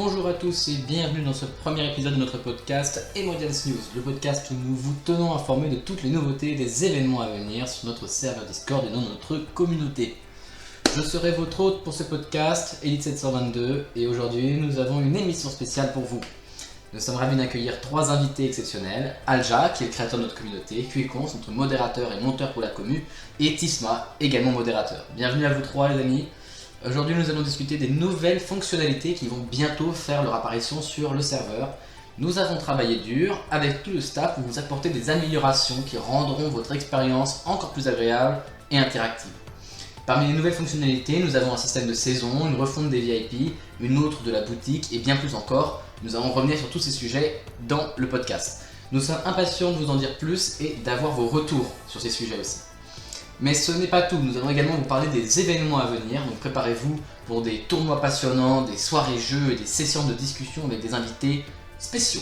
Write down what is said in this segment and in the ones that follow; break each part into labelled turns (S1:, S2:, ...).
S1: Bonjour à tous et bienvenue dans ce premier épisode de notre podcast Emodials News, le podcast où nous vous tenons informés de toutes les nouveautés et des événements à venir sur notre serveur Discord et dans notre communauté. Je serai votre hôte pour ce podcast, Elite722, et aujourd'hui nous avons une émission spéciale pour vous. Nous sommes ravis d'accueillir trois invités exceptionnels, Alja, qui est le créateur de notre communauté, Cuicons, notre modérateur et monteur pour la commu, et Tisma, également modérateur. Bienvenue à vous trois les amis. Aujourd'hui nous allons discuter des nouvelles fonctionnalités qui vont bientôt faire leur apparition sur le serveur. Nous avons travaillé dur avec tout le staff pour vous apporter des améliorations qui rendront votre expérience encore plus agréable et interactive. Parmi les nouvelles fonctionnalités, nous avons un système de saison, une refonte des VIP, une autre de la boutique et bien plus encore. Nous allons revenir sur tous ces sujets dans le podcast. Nous sommes impatients de vous en dire plus et d'avoir vos retours sur ces sujets aussi. Mais ce n'est pas tout, nous allons également vous parler des événements à venir, donc préparez-vous pour des tournois passionnants, des soirées jeux et des sessions de discussion avec des invités spéciaux.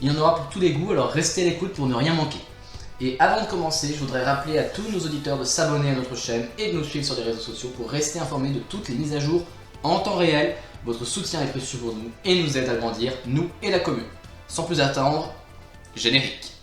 S1: Il y en aura pour tous les goûts, alors restez à l'écoute pour ne rien manquer. Et avant de commencer, je voudrais rappeler à tous nos auditeurs de s'abonner à notre chaîne et de nous suivre sur les réseaux sociaux pour rester informés de toutes les mises à jour en temps réel. Votre soutien est précieux pour nous et nous aide à grandir, nous et la commune. Sans plus attendre, générique.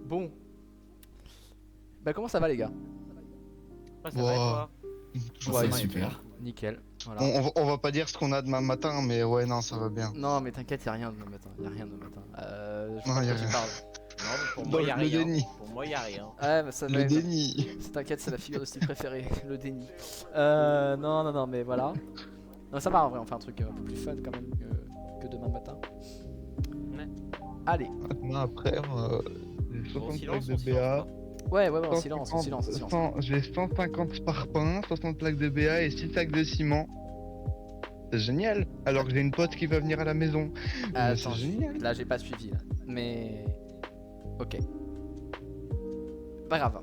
S2: Bon, comment ça va les gars?
S3: Ouais, ça va et toi?
S4: Ouais,
S2: bah,
S4: super.
S2: Nickel, voilà.
S4: On va pas dire ce qu'on a demain matin, mais ouais, non, ça va bien.
S2: Non mais t'inquiète, y'a rien demain matin, y'a rien demain matin. Je
S4: Non,
S2: sais pas
S4: y a
S2: de quoi tu
S4: rien.
S2: parles.
S3: Non, mais pour
S4: Dans
S3: moi, y a
S4: le
S3: rien.
S4: déni.
S3: Pour moi, y a rien.
S2: Ouais, mais ça
S4: Le
S2: va.
S4: déni.
S2: T'inquiète, c'est la figure de style préférée, le déni. Non, mais voilà. Non, ça va en vrai, on fait un truc un peu plus fun quand même que demain matin.
S3: Ouais.
S2: Allez,
S4: Demain après, j'ai
S3: Bon,
S4: 60
S3: silence,
S4: plaques
S3: on
S4: de
S3: silence,
S4: BA.
S2: ouais, en silence, en
S4: 150,
S2: silence.
S4: J'ai 150 parpaings, 60 plaques de BA et 6 sacs de ciment. C'est génial. Alors que j'ai une pote qui va venir à la maison. Mais
S2: Attends,
S4: c'est génial.
S2: là j'ai pas suivi là. Mais... Ok. Pas grave.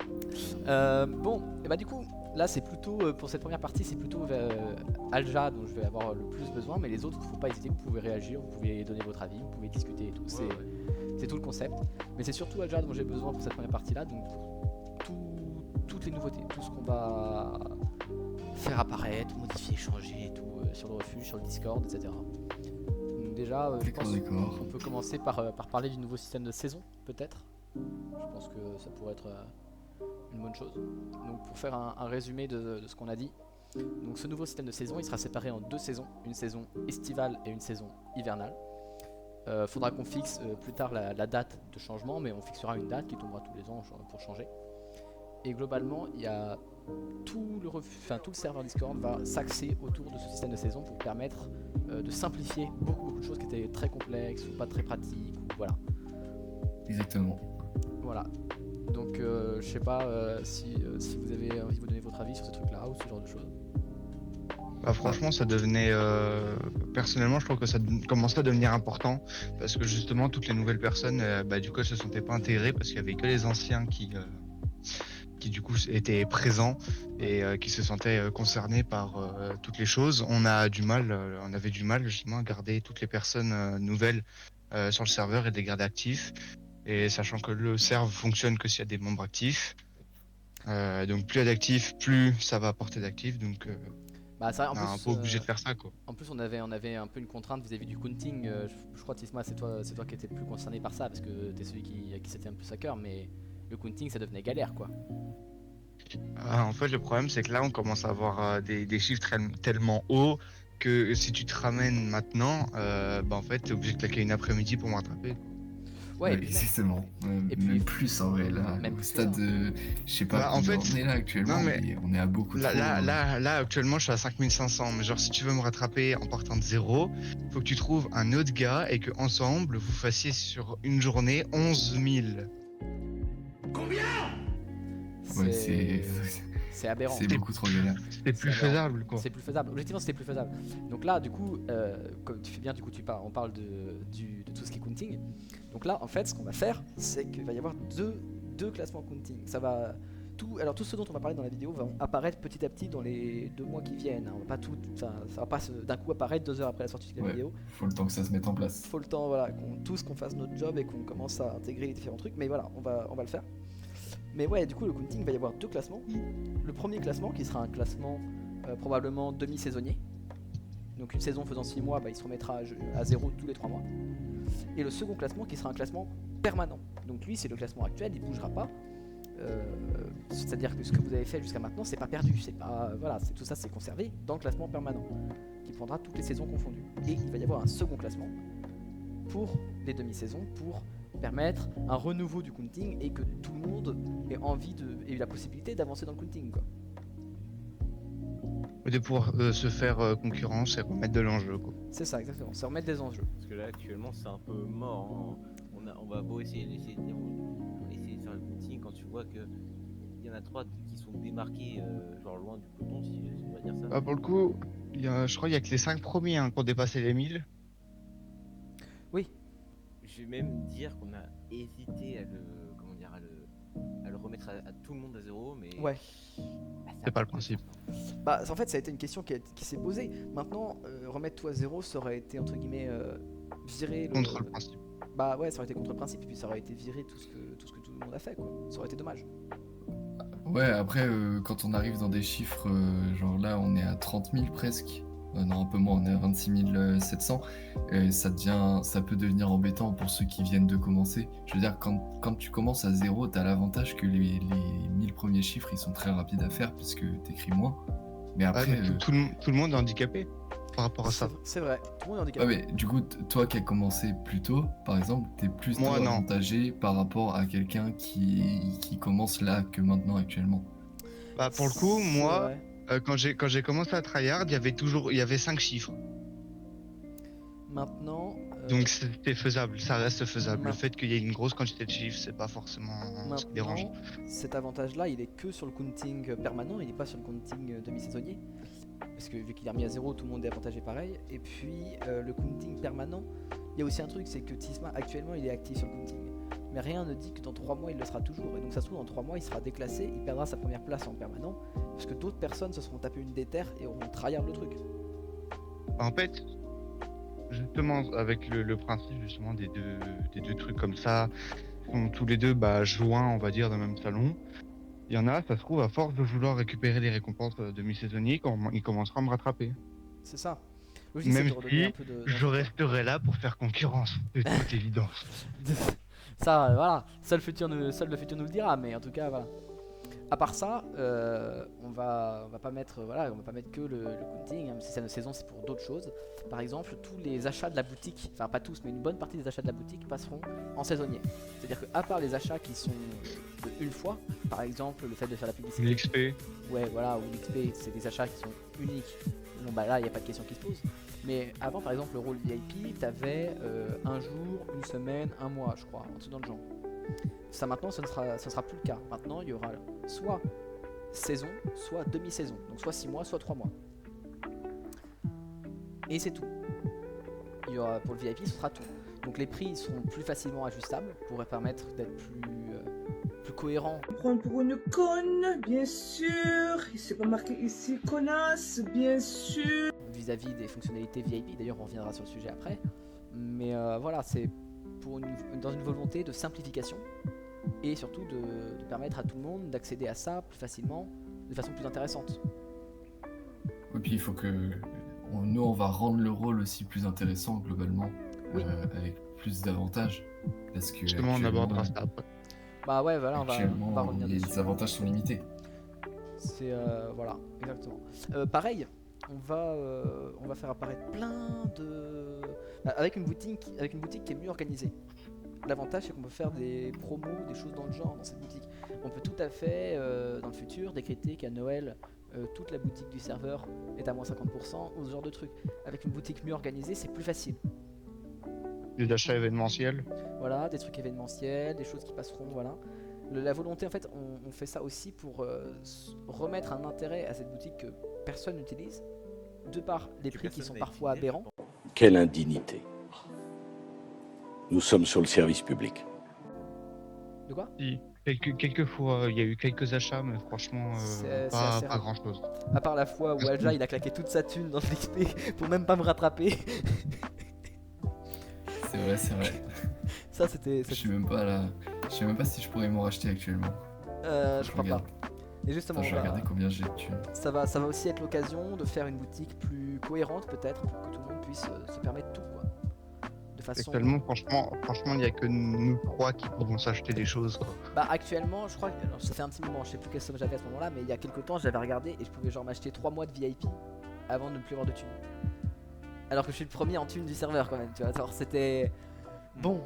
S2: Bon, et bah du coup, là c'est plutôt, pour cette première partie, c'est plutôt Alja dont je vais avoir le plus besoin, mais les autres, faut pas hésiter, vous pouvez réagir, vous pouvez donner votre avis, vous pouvez discuter et tout, c'est tout le concept. Mais c'est surtout Alja dont j'ai besoin pour cette première partie-là, donc toutes les nouveautés, tout ce qu'on va faire apparaître, modifier, changer et tout, sur le refuge, sur le Discord, etc. Donc déjà, je pense
S4: D'accord.
S2: qu'on peut commencer par parler du nouveau système de saison, peut-être. Je pense que ça pourrait être une bonne chose. Donc pour faire un résumé de ce qu'on a dit, donc ce nouveau système de saison il sera séparé en deux saisons, une saison estivale et une saison hivernale. Faudra qu'on fixe plus tard la date de changement, mais on fixera une date qui tombera tous les ans pour changer. Et globalement il y a tout le serveur Discord va s'axer autour de ce système de saison pour permettre de simplifier beaucoup de choses qui étaient très complexes ou pas très pratiques, ou voilà.
S4: Exactement.
S2: Voilà. Donc je sais pas si vous avez envie de vous donner votre avis sur ce truc là ou ce genre de choses.
S4: Bah franchement ça devenait personnellement je trouve que ça commençait à devenir important parce que justement toutes les nouvelles personnes du coup elles se sentaient pas intégrées parce qu'il y avait que les anciens qui du coup étaient présents et qui se sentaient concernés par toutes les choses. On avait du mal justement à garder toutes les personnes nouvelles sur le serveur et de les garder actifs, et sachant que le serveur fonctionne que s'il y a des membres actifs. Donc plus il y a d'actifs, plus ça va apporter d'actifs, donc
S2: Bah ça, en
S4: on est un
S2: plus,
S4: peu obligé de faire ça quoi.
S2: en plus on avait un peu une contrainte vis-à-vis du counting. Je crois Tisma c'est toi qui étais le plus concerné par ça parce que t'es celui qui c'était un peu à cœur, mais le counting ça devenait galère quoi.
S4: En fait le problème c'est que là on commence à avoir des chiffres tellement hauts que si tu te ramènes maintenant, bah en fait, t'es obligé de claquer une après-midi pour me rattraper.
S2: Ouais, et
S5: Ouais,
S2: puis même,
S5: exactement.
S2: Et puis-
S5: Même plus en vrai, là.
S2: Même
S5: Au
S2: plus que
S5: stade,
S2: ça.
S5: je sais pas
S4: Bah, en
S5: combien
S4: fait,
S5: on est là actuellement,
S4: non, mais
S5: mais on est à beaucoup trop.
S4: Là, actuellement, je suis à 5500. Mais genre, si tu veux me rattraper en partant de zéro, faut que tu trouves un autre gars et que ensemble vous fassiez sur une journée 11 000.
S5: Ouais,
S2: c'est aberrant.
S5: c'est beaucoup trop galère.
S4: C'est plus
S2: aberrant.
S4: faisable, quoi.
S2: C'est plus faisable. Objectivement, c'était plus faisable. Donc là, du coup, comme tu fais bien, du coup, on parle de tout ce qui est counting. Donc là, en fait, ce qu'on va faire, c'est qu'il va y avoir deux classements counting. Alors tout ce dont on va parler dans la vidéo va apparaître petit à petit dans les 2 mois qui viennent. On va pas ça va pas d'un coup apparaître 2 heures après la sortie de la
S5: Ouais.
S2: vidéo.
S5: Faut le temps que ça se mette en place.
S2: Faut le temps, voilà, qu'on fasse notre job et qu'on commence à intégrer les différents trucs. Mais voilà, on va le faire. Mais ouais, du coup, le counting va y avoir 2 classements. Le premier classement qui sera un classement probablement demi-saisonnier. Donc une saison faisant 6 mois, bah, il se remettra à 0 tous les 3 mois. Et le second classement qui sera un classement permanent. Donc lui, c'est le classement actuel, il bougera pas. C'est-à-dire que ce que vous avez fait jusqu'à maintenant, c'est pas perdu, c'est pas voilà, tout ça, c'est conservé dans le classement permanent, qui prendra toutes les saisons confondues. Et il va y avoir un second classement pour les demi-saisons, pour permettre un renouveau du counting et que tout le monde ait envie ait la possibilité d'avancer dans le counting, quoi.
S4: De pouvoir se faire concurrence et remettre de l'enjeu, quoi.
S2: C'est ça, exactement, c'est remettre des enjeux.
S3: Parce que là, actuellement, c'est un peu mort. Hein. On va beau essayer de faire le counting quand tu vois que il y en a 3 qui sont démarqués, genre loin du peloton, si on va dire ça.
S4: Pour le coup, je crois qu'il y a que les 5 premiers qui ont dépassé les 1000.
S2: Oui,
S3: Je vais même dire qu'on a hésité à le remettre à tout le monde à 0, mais
S2: ouais.
S3: bah,
S4: C'est pas le principe.
S2: Bah, en fait, ça a été une question qui s'est posée. Maintenant, remettre tout à 0, ça aurait été entre guillemets virer
S4: Contre le principe.
S2: Bah ouais, ça aurait été contre le principe, et puis ça aurait été virer tout ce que tout le monde a fait, quoi. Ça aurait été dommage.
S5: Ouais, après, quand on arrive dans des chiffres, genre là, on est à 30 000 presque. Non, un peu moins, on est à 26 700. Ça peut devenir embêtant pour ceux qui viennent de commencer. Je veux dire, quand tu commences à 0, t'as l'avantage que les 1000 premiers chiffres, ils sont très rapides à faire puisque t'écris moins. Mais après,
S4: Mais tout le monde est handicapé par rapport à ça.
S2: C'est vrai, tout le monde est handicapé.
S5: ouais, mais du coup, toi qui as commencé plus tôt, par exemple, t'es plus
S4: Moi, non.
S5: avantagé par rapport à quelqu'un qui commence là que maintenant actuellement.
S4: Bah, pour le coup,
S2: C'est
S4: moi,
S2: vrai.
S4: quand j'ai commencé à tryhard, il y avait 5 chiffres.
S2: Maintenant,
S4: Donc c'était faisable, ça reste faisable. Le
S2: Ma-
S4: fait qu'il y ait une grosse quantité de chiffres, c'est pas forcément ce qui dérange.
S2: maintenant, cet avantage-là, il est que sur le counting permanent, il n'est pas sur le counting demi-saisonnier. Parce que vu qu'il est remis à 0, tout le monde est avantagé pareil. Et puis, le counting permanent, il y a aussi un truc, c'est que Tisma, actuellement, il est actif sur le counting. Mais rien ne dit que dans 3 mois, il le sera toujours. Et donc, ça se trouve, dans 3 mois, il sera déclassé, il perdra sa première place en permanent. Parce que d'autres personnes se seront tapées une déterre et auront tryhard le truc.
S4: En fait, justement, avec le principe justement des deux trucs comme ça, qui sont tous les deux joints, on va dire, dans le même salon, il y en a, ça se trouve, à force de vouloir récupérer les récompenses demi-saisonniers, quand il commencera à me rattraper.
S2: C'est ça. Moi, j'essaie
S4: Même
S2: de redonner
S4: si
S2: un peu de.
S4: je resterai là pour faire concurrence, de toute évidence.
S2: Ça, voilà, seul le futur nous le dira, mais en tout cas, voilà. À part ça, on va pas mettre que le counting, hein, si c'est une saison, c'est pour d'autres choses. Par exemple, tous les achats de la boutique, enfin pas tous, mais une bonne partie des achats de la boutique passeront en saisonnier. C'est-à-dire qu'à part les achats qui sont de une fois, par exemple le fait de faire la publicité,
S4: L'XP,
S2: ouais, voilà, ou l'XP, c'est des achats qui sont uniques. Bon bah là, il n'y a pas de question qui se pose. Mais avant, par exemple, le rôle VIP, t'avais un jour, une semaine, un mois, je crois, en dessous dans le genre. Ça maintenant, ce ne sera plus le cas. Maintenant, il y aura soit saison, soit demi-saison. Donc soit 6 mois, soit 3 mois. Et c'est tout. Il y aura, pour le VIP, ce sera tout. Donc les prix seront plus facilement ajustables pour permettre d'être plus cohérent.
S6: Prendre pour une conne, bien sûr. C'est pas marqué ici connasse, bien sûr.
S2: Vis-à-vis des fonctionnalités VIP. D'ailleurs, on reviendra sur le sujet après. Mais voilà, c'est dans une volonté de simplification et surtout de permettre à tout le monde d'accéder à ça plus facilement, de façon plus intéressante.
S5: Et puis il faut que nous on va rendre le rôle aussi plus intéressant globalement,
S2: Oui.
S5: avec plus d'avantages. Parce que
S4: justement, on
S5: actuellement,
S4: abordera ça après.
S2: Bah ouais, voilà, on va
S5: actuellement,
S2: revenir
S5: les
S2: dessus.
S5: avantages sont limités.
S2: C'est voilà, exactement. Pareil, on va faire apparaître plein de... avec une boutique qui est mieux organisée. L'avantage c'est qu'on peut faire des promos, des choses dans le genre dans cette boutique. On peut tout à fait dans le futur décréter qu'à Noël toute la boutique du serveur est à moins 50% ou ce genre de truc. Avec une boutique mieux organisée c'est plus facile.
S4: Des achats événementiels.
S2: Voilà, des trucs événementiels, des choses qui passeront, voilà. La volonté en fait on fait ça aussi pour remettre un intérêt à cette boutique que personne n'utilise, de par les prix qui sont parfois aberrants.
S7: Quelle indignité. Nous sommes sur le service public.
S2: De quoi?
S4: Si. Quelques fois, il y a eu quelques achats, mais franchement,
S2: C'est
S4: pas
S2: assez rare.
S4: grand chose.
S2: À part la fois où Alja il a claqué toute sa thune dans l'XP pour même pas me rattraper.
S5: C'est vrai.
S2: Ça c'était...
S5: Je sais même pas là. Je sais même pas si je pourrais m'en racheter actuellement.
S2: je crois pas.
S5: regarde.
S2: Et justement,
S5: Attends, je vais regarder combien j'ai de thunes.
S2: ça va aussi être l'occasion de faire une boutique plus cohérente peut-être pour que tout le monde puisse se permettre tout quoi. De façon...
S4: Actuellement, franchement, il n'y a que nous trois qui pourront s'acheter des choses, quoi.
S2: Bah actuellement je crois que... Alors, ça fait un petit moment, je sais plus quelle somme j'avais à ce moment là, mais il y a quelques temps j'avais regardé et je pouvais genre m'acheter 3 mois de VIP avant de ne plus avoir de thunes. Alors que je suis le premier en thunes du serveur quand même, tu vois, alors c'était... Bon...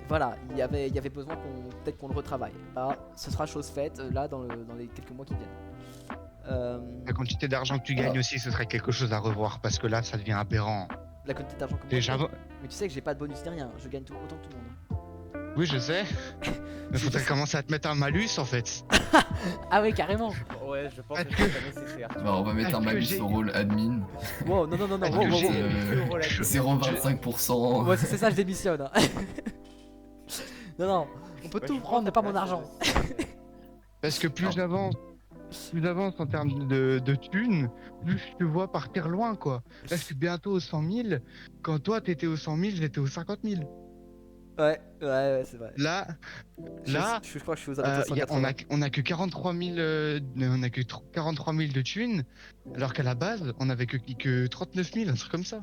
S2: Voilà, il y avait besoin peut-être qu'on le retravaille. Bah, ce sera chose faite là dans les quelques mois qui viennent.
S4: La quantité d'argent que tu gagnes aussi, ce serait quelque chose à revoir, parce que là, ça devient aberrant.
S2: La quantité d'argent que moi
S4: Déjà,
S2: je gagne. Mais tu sais que j'ai pas de bonus ni rien, je gagne autant que tout le monde.
S4: oui, je sais. Mais faudrait commencer à te mettre un malus, en fait.
S2: Ah ouais, carrément.
S3: Ouais, je pense
S4: Est-ce
S3: que
S4: que-
S3: c'est pas nécessaire.
S5: Alors, on va mettre un
S4: Est-ce que
S5: malus
S4: j'ai-
S5: au rôle admin.
S2: Wow, non,
S4: Est-ce
S2: wow,
S4: que
S2: wow,
S4: j'ai-
S2: wow.
S5: 0,25%.
S2: Ouais, c'est ça, je démissionne. Hein. non, on peut
S3: Ouais,
S2: tout
S3: je
S2: prendre, mais
S3: pense
S2: pas
S3: que
S2: mon
S3: là,
S2: argent.
S4: Parce que plus
S5: Alors.
S4: j'avance en termes de thunes, plus je te vois partir loin, quoi. Là, je suis bientôt aux 100 000. Quand toi, t'étais aux 100 000, j'étais aux 50 000.
S2: Ouais, c'est vrai.
S4: Là,
S2: Je crois que je suis aux alentours de 180.
S4: on a que 43 000, on a que 43 000 de thunes, alors qu'à la base, on avait que 39 000, un truc comme ça.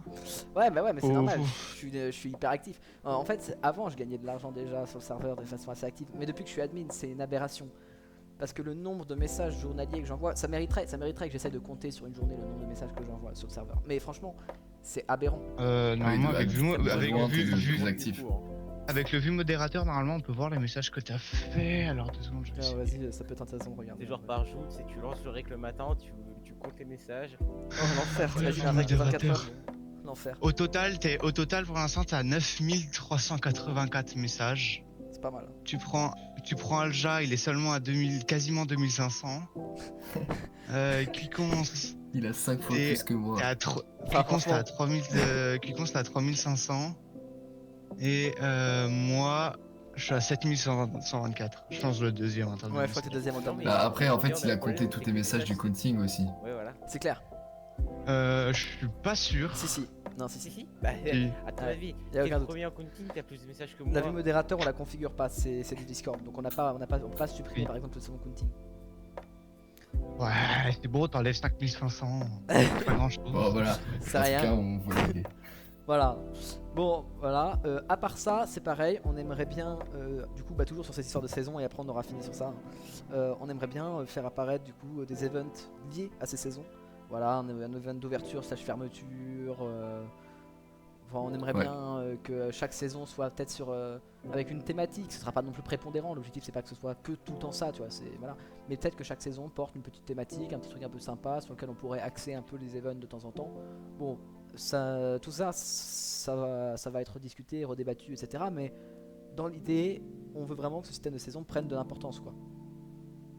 S2: Ouais, mais c'est
S4: Oh,
S2: normal,
S4: oh.
S2: je suis hyper actif. En fait, avant, je gagnais de l'argent déjà sur le serveur de façon assez active, mais depuis que je suis admin, c'est une aberration. Parce que le nombre de messages journaliers que j'envoie, ça mériterait que j'essaie de compter sur une journée le nombre de messages que j'envoie sur le serveur. Mais franchement, c'est aberrant.
S4: Normalement,
S5: Oui,
S4: avec
S5: plus actif.
S4: avec le vue modérateur, normalement, on peut voir les messages que t'as fait. Alors, 2 secondes, je vais
S2: Ah,
S4: essayer.
S2: vas-y, ça peut être intéressant de regarder.
S3: C'est genre par jour, c'est tu lances le rec le matin, tu comptes les messages.
S2: Oh, l'enfer, t'imagines
S4: le
S2: un rec de 24
S4: modérateur.
S2: heures. L'enfer,
S4: Au total, pour l'instant, t'as 9384 messages.
S2: c'est pas mal.
S4: Tu prends Alja, il est seulement à quasiment 2500. Quiconce,
S5: Il a 5 fois
S4: Et-
S5: plus que moi.
S4: t'es à Quiconce, t'es à 3124. Et moi, je suis à 7124. Je pense le deuxième en termes de
S2: Ouais, je crois que t'es deuxième en termes de...
S3: mais-
S5: Bah, après, en
S3: Mais
S5: fait, il a compté tous tes messages du counting aussi.
S3: Ouais, voilà.
S2: C'est clair.
S4: Je suis pas sûr.
S2: Si. Non, si.
S3: Si, si. Bah,
S4: Si.
S3: à ton
S2: Ouais.
S3: avis,
S2: Y a
S3: t'es
S2: aucun
S3: le
S2: doute.
S3: premier en counting, t'as plus de messages que
S2: La
S3: moi.
S2: vue modérateur, on la configure pas, c'est du Discord. Donc on peut pas supprimer
S4: Oui.
S2: par exemple le second counting.
S4: Ouais, c'est beau, t'enlèves 5500. C'est pas grand chose.
S5: Bon, voilà.
S2: C'est
S5: En tout
S2: rien.
S5: cas, on voit l'idée.
S2: Voilà. Bon, voilà. À part ça, c'est pareil. On aimerait bien, du coup, toujours sur cette histoire de saison, et après on aura fini sur ça. On aimerait bien faire apparaître du coup des events liés à ces saisons. Voilà, un event d'ouverture slash fermeture. Enfin, on aimerait
S5: Ouais.
S2: bien que chaque saison soit peut-être sur avec une thématique. Ce sera pas non plus prépondérant. L'objectif c'est pas que ce soit que tout le temps ça, tu vois. C'est voilà. Mais peut-être que chaque saison porte une petite thématique, un petit truc un peu sympa sur lequel on pourrait axer un peu les events de temps en temps. Bon, ça, tout ça, ça va être discuté, redébattu, etc. Mais dans l'idée, on veut vraiment que ce système de saison prenne de l'importance, quoi.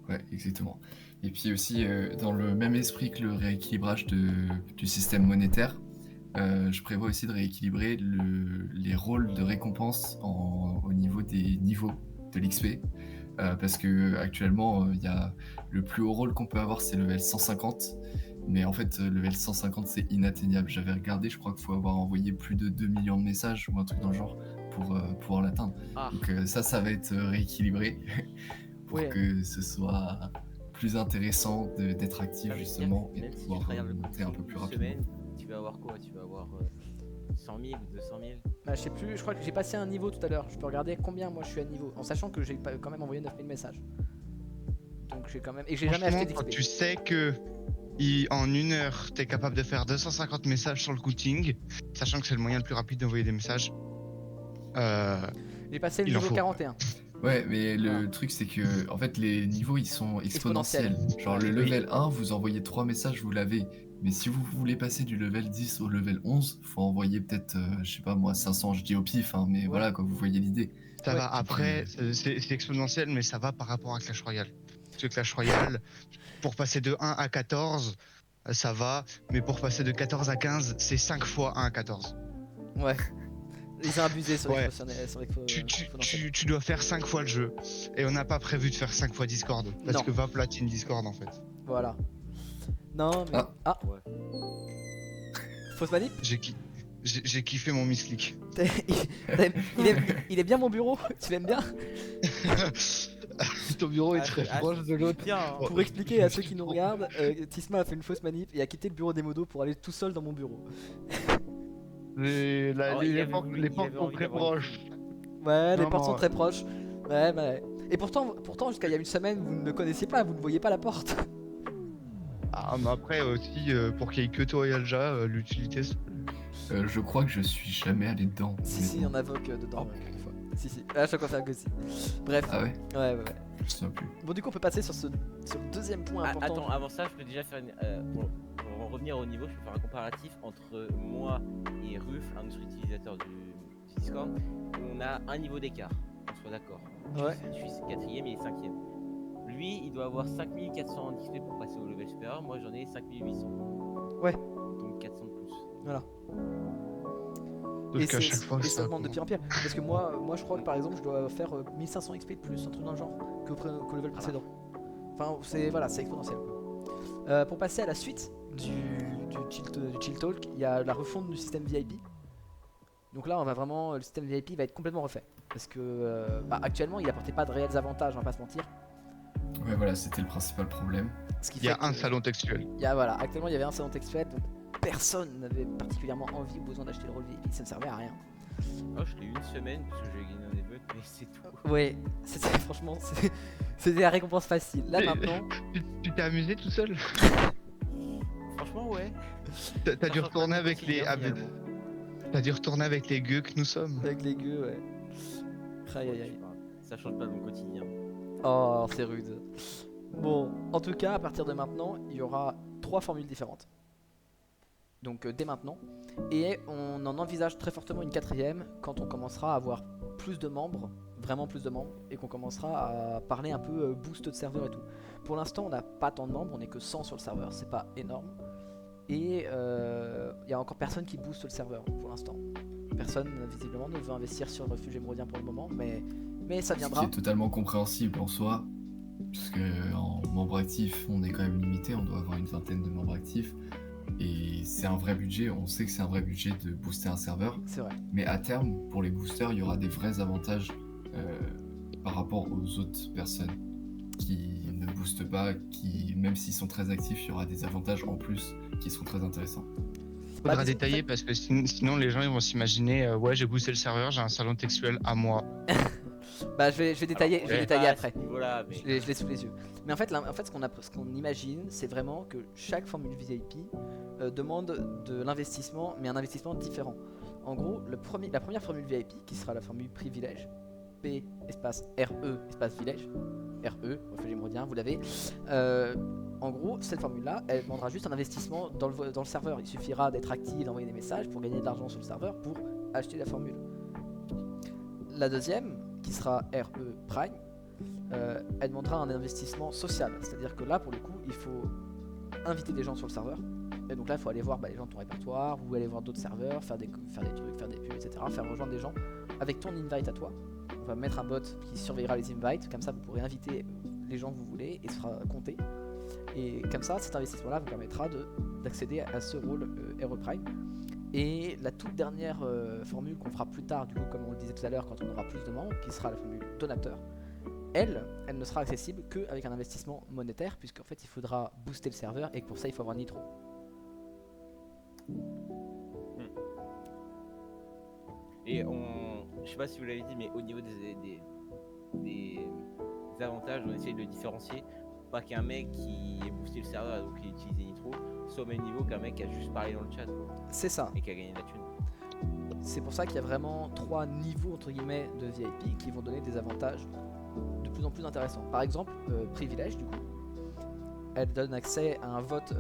S5: Ouais, exactement. Et puis aussi, dans le même esprit que le rééquilibrage du système monétaire, je prévois aussi de rééquilibrer les rôles de récompense au niveau des niveaux de l'XP. Parce que actuellement, il y a le plus haut rôle qu'on peut avoir, c'est level 150. Mais en fait, level 150, c'est inatteignable. J'avais regardé, je crois qu'il faut avoir envoyé plus de 2 millions de messages ou un truc dans le genre pour pouvoir l'atteindre.
S3: Ah.
S5: Donc ça va être rééquilibré pour
S2: Ouais.
S5: que ce soit plus intéressant d'être actif
S3: Ça veut dire
S5: justement
S3: que
S5: et de
S3: même si tu
S5: pouvoir
S3: travailles le
S5: monter un peu
S3: counting
S5: plus
S3: une
S5: rapidement.
S3: semaine, tu vas avoir quoi? Tu vas avoir 100 000, 200 000.
S2: Bah, je sais plus, je crois que j'ai passé un niveau tout à l'heure. Je peux regarder combien moi je suis à niveau, en sachant que j'ai quand même envoyé 9000 messages. Donc j'ai quand même. Et j'ai jamais
S4: Franchement,
S2: acheté
S4: quand
S2: d'XP.
S4: tu sais que En 1 heure, t'es capable de faire 250 messages sur le routing, sachant que c'est le moyen le plus rapide d'envoyer des messages.
S2: J'ai passé le
S4: Il en
S2: niveau
S4: faut.
S2: 41.
S5: Ouais, mais le
S2: Voilà.
S5: truc c'est que en fait les niveaux ils sont
S2: Exponentiel.
S5: exponentiels. Genre le
S3: Oui.
S5: level 1, vous envoyez 3 messages, vous l'avez. Mais si vous voulez passer du level 10 au level 11, faut envoyer peut-être, je sais pas moi, 500, je dis au pif, hein, mais
S2: Ouais.
S5: voilà quoi, vous voyez l'idée.
S4: Ça
S2: Ouais.
S4: va. Après, c'est exponentiel, mais ça va par rapport à Clash Royale. Parce que Clash Royale, pour passer de 1 à 14, ça va, mais pour passer de 14 à 15, c'est 5 fois 1 à 14.
S2: Ouais. Ils ont abusé sur
S4: Ouais.
S2: l'exponentiel.
S4: Tu dois faire 5 fois le jeu. Et on n'a pas prévu de faire 5 fois Discord. Parce
S2: Non.
S4: que va platine Discord en fait.
S2: Voilà. Non, mais. Ah,
S3: Ouais.
S2: fausse manip.
S4: J'ai kiffé mon misclick.
S2: Il est bien mon bureau, tu l'aimes bien.
S4: Ton bureau est très proche de l'autre.
S3: Bien, hein.
S2: Pour expliquer à ceux qui nous regardent, Tisma a fait une fausse manip et a quitté le bureau des modos pour aller tout seul dans mon bureau.
S4: Les
S3: Alors, il
S4: les
S3: avait
S4: portes
S3: voulu-
S4: les
S3: il
S4: portes
S3: avait
S4: sont
S3: envie
S4: très
S3: d'avoir une
S4: proches.
S2: Ouais, les
S4: Non,
S2: portes
S4: non.
S2: sont très proches. Ouais, ouais. Et pourtant jusqu'à il y a une semaine, vous ne me connaissiez pas, vous ne voyez pas la porte.
S4: Ah, mais après aussi, pour qu'il y ait que toi et Alja, l'utilité.
S5: Je crois que je suis jamais allé dedans.
S2: Si, on invoque dedans, ouais, une fois. Si. À chaque fois, faire que si. Bref,
S5: Ah ouais,
S2: ouais.
S5: je me souviens plus.
S2: Bon, du coup, on peut passer sur le deuxième point
S3: Ah,
S2: important.
S3: attends, avant ça, je peux déjà faire pour en revenir au niveau, je peux faire un comparatif entre moi et Ruf, un autre utilisateur du Discord. On a un niveau d'écart, on soit d'accord.
S2: Ouais.
S3: Je suis 4ème et il est 5ème. Lui, il doit avoir 5400 d'XP pour passer au level supérieur. Moi, j'en ai 5800.
S2: Ouais.
S3: Donc 400 de plus.
S2: Voilà.
S4: Sauf
S2: Et
S4: qu'à chaque fois,
S2: ça
S4: ça
S2: augmente de pire en pire. Parce que moi, je crois que par exemple, je dois faire 1500 XP de plus, un truc dans le genre, qu'au level précédent. Enfin, c'est exponentiel quoi. Pour passer à la suite du chill talk, il y a la refonte du système VIP. Donc là, le système VIP va être complètement refait. Parce que actuellement, il apportait pas de réels avantages, on va pas se mentir.
S5: Ouais, voilà, c'était le principal problème.
S2: Ce qui
S4: Il y a
S2: fait
S4: un
S2: que-
S4: salon textuel.
S2: Actuellement, il y avait un salon textuel, donc personne n'avait particulièrement envie ou besoin d'acheter le rôle VIP, ça ne servait à rien.
S3: Oh, je l'ai eu une semaine parce que j'ai gagné un émeute, mais c'est tout.
S2: Ouais, franchement, c'était la récompense facile. Là
S4: Mais-
S2: maintenant,
S4: Tu t'es amusé tout seul?
S3: Franchement, ouais.
S4: T'as dû
S3: Ça change pas
S4: retourner
S3: de
S4: avec les.
S3: quotidien, finalement.
S4: T'as dû retourner avec les gueux que nous sommes.
S2: avec les gueux, ouais. Aïe aïe aïe.
S3: Ça change pas de mon quotidien.
S2: Oh, c'est rude. Bon, en tout cas, à partir de maintenant, il y aura 3 formules différentes. Donc dès maintenant. Et on en envisage très fortement une 4ème quand on commencera à avoir plus de membres, vraiment plus de membres, et qu'on commencera à parler un peu boost de serveur et tout. Pour l'instant, on n'a pas tant de membres, on est que 100 sur le serveur, c'est pas énorme. Et il y a encore personne qui booste le serveur pour l'instant. Personne visiblement ne veut investir sur Refuge Émrodien pour le moment, mais ça
S5: Ce qui
S2: viendra.
S5: est totalement compréhensible en soi, parce que en membres actifs, on est quand même limité, on doit avoir une vingtaine de membres actifs. Et c'est un vrai budget, on sait que c'est un vrai budget de booster un serveur.
S2: C'est vrai.
S5: Mais à terme, pour les boosters, il y aura des vrais avantages par rapport aux autres personnes qui ne boostent pas, qui, même s'ils sont très actifs, il y aura des avantages en plus qui seront très intéressants.
S4: Faudra
S2: Bah,
S4: détailler parce que sinon les gens ils vont s'imaginer ouais j'ai boosté le serveur, j'ai un salon textuel à moi.
S2: Bah je vais détailler,
S3: Alors,
S2: je vais
S3: ouais,
S2: détailler
S3: pas à
S2: après.
S3: ce niveau-là, mais-
S2: Je l'ai sous les yeux. Mais en fait, ce qu'on imagine, c'est vraiment que chaque formule VIP demande de l'investissement, mais un investissement différent. En gros, la première formule VIP, qui sera la formule privilège, P espace RE espace village, RE, Refuge Émrodien, vous l'avez. En gros, cette formule-là, elle demandera juste un investissement dans le serveur. Il suffira d'être actif, d'envoyer des messages pour gagner de l'argent sur le serveur pour acheter la formule. La deuxième, qui sera RE Prime, elle demandera un investissement social. C'est-à-dire que là, pour le coup, il faut inviter des gens sur le serveur. Et donc là, il faut aller voir les gens de ton répertoire, ou aller voir d'autres serveurs, faire des trucs, faire des pubs, etc. Faire rejoindre des gens avec ton invite à toi. On va mettre un bot qui surveillera les invites. Comme ça, vous pourrez inviter les gens que vous voulez et ce sera compté. Et comme ça, cet investissement-là vous permettra d'accéder à ce rôle RE Prime. Et la toute dernière formule qu'on fera plus tard, du coup, comme on le disait tout à l'heure, quand on aura plus de membres, qui sera la formule donateur, elle ne sera accessible qu'avec un investissement monétaire, puisqu'en fait il faudra booster le serveur et que pour ça il faut avoir Nitro.
S3: Et je sais pas si vous l'avez dit, mais au niveau des avantages, on essaye de différencier. pas qu'un mec qui ait boosté le serveur donc qui utilise Nitro soit au même niveau qu'un mec qui a juste parlé dans le chat quoi,
S2: C'est ça.
S3: et qui a gagné de la thune.
S2: C'est pour ça qu'il y a vraiment 3 niveaux entre guillemets de VIP qui vont donner des avantages de plus en plus intéressants. Par exemple, privilège du coup, elle donne accès à un vote,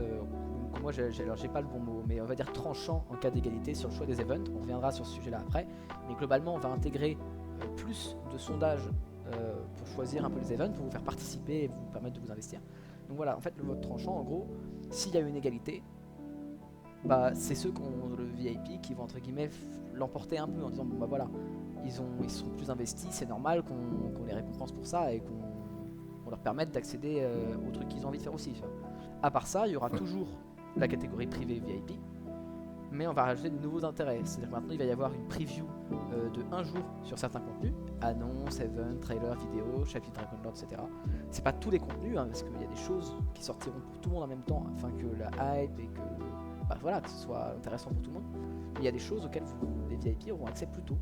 S2: moi j'ai pas le bon mot, mais on va dire tranchant en cas d'égalité sur le choix des events. On reviendra sur ce sujet-là après, mais globalement on va intégrer plus de sondages pour choisir un peu les events, pour vous faire participer et vous permettre de vous investir. Donc voilà, en fait le vote tranchant, en gros, s'il y a une égalité, bah c'est ceux qui ont le VIP qui vont entre guillemets l'emporter un peu en disant bon bah voilà, ils sont plus investis, c'est normal qu'on les récompense pour ça et qu'on leur permette d'accéder aux trucs qu'ils ont envie de faire aussi. Tu vois. À part ça, il y aura toujours la catégorie privée VIP, mais on va rajouter de nouveaux intérêts. C'est-à-dire que maintenant il va y avoir une preview de 1 jour sur certains contenus, annonces, events, trailers, vidéos, chapitres Dragon Lord, etc. C'est pas tous les contenus, hein, parce qu'il y a des choses qui sortiront pour tout le monde en même temps, afin que la hype et que bah voilà, que ce soit intéressant pour tout le monde. Il y a des choses auxquelles les VIP auront accès plus tôt.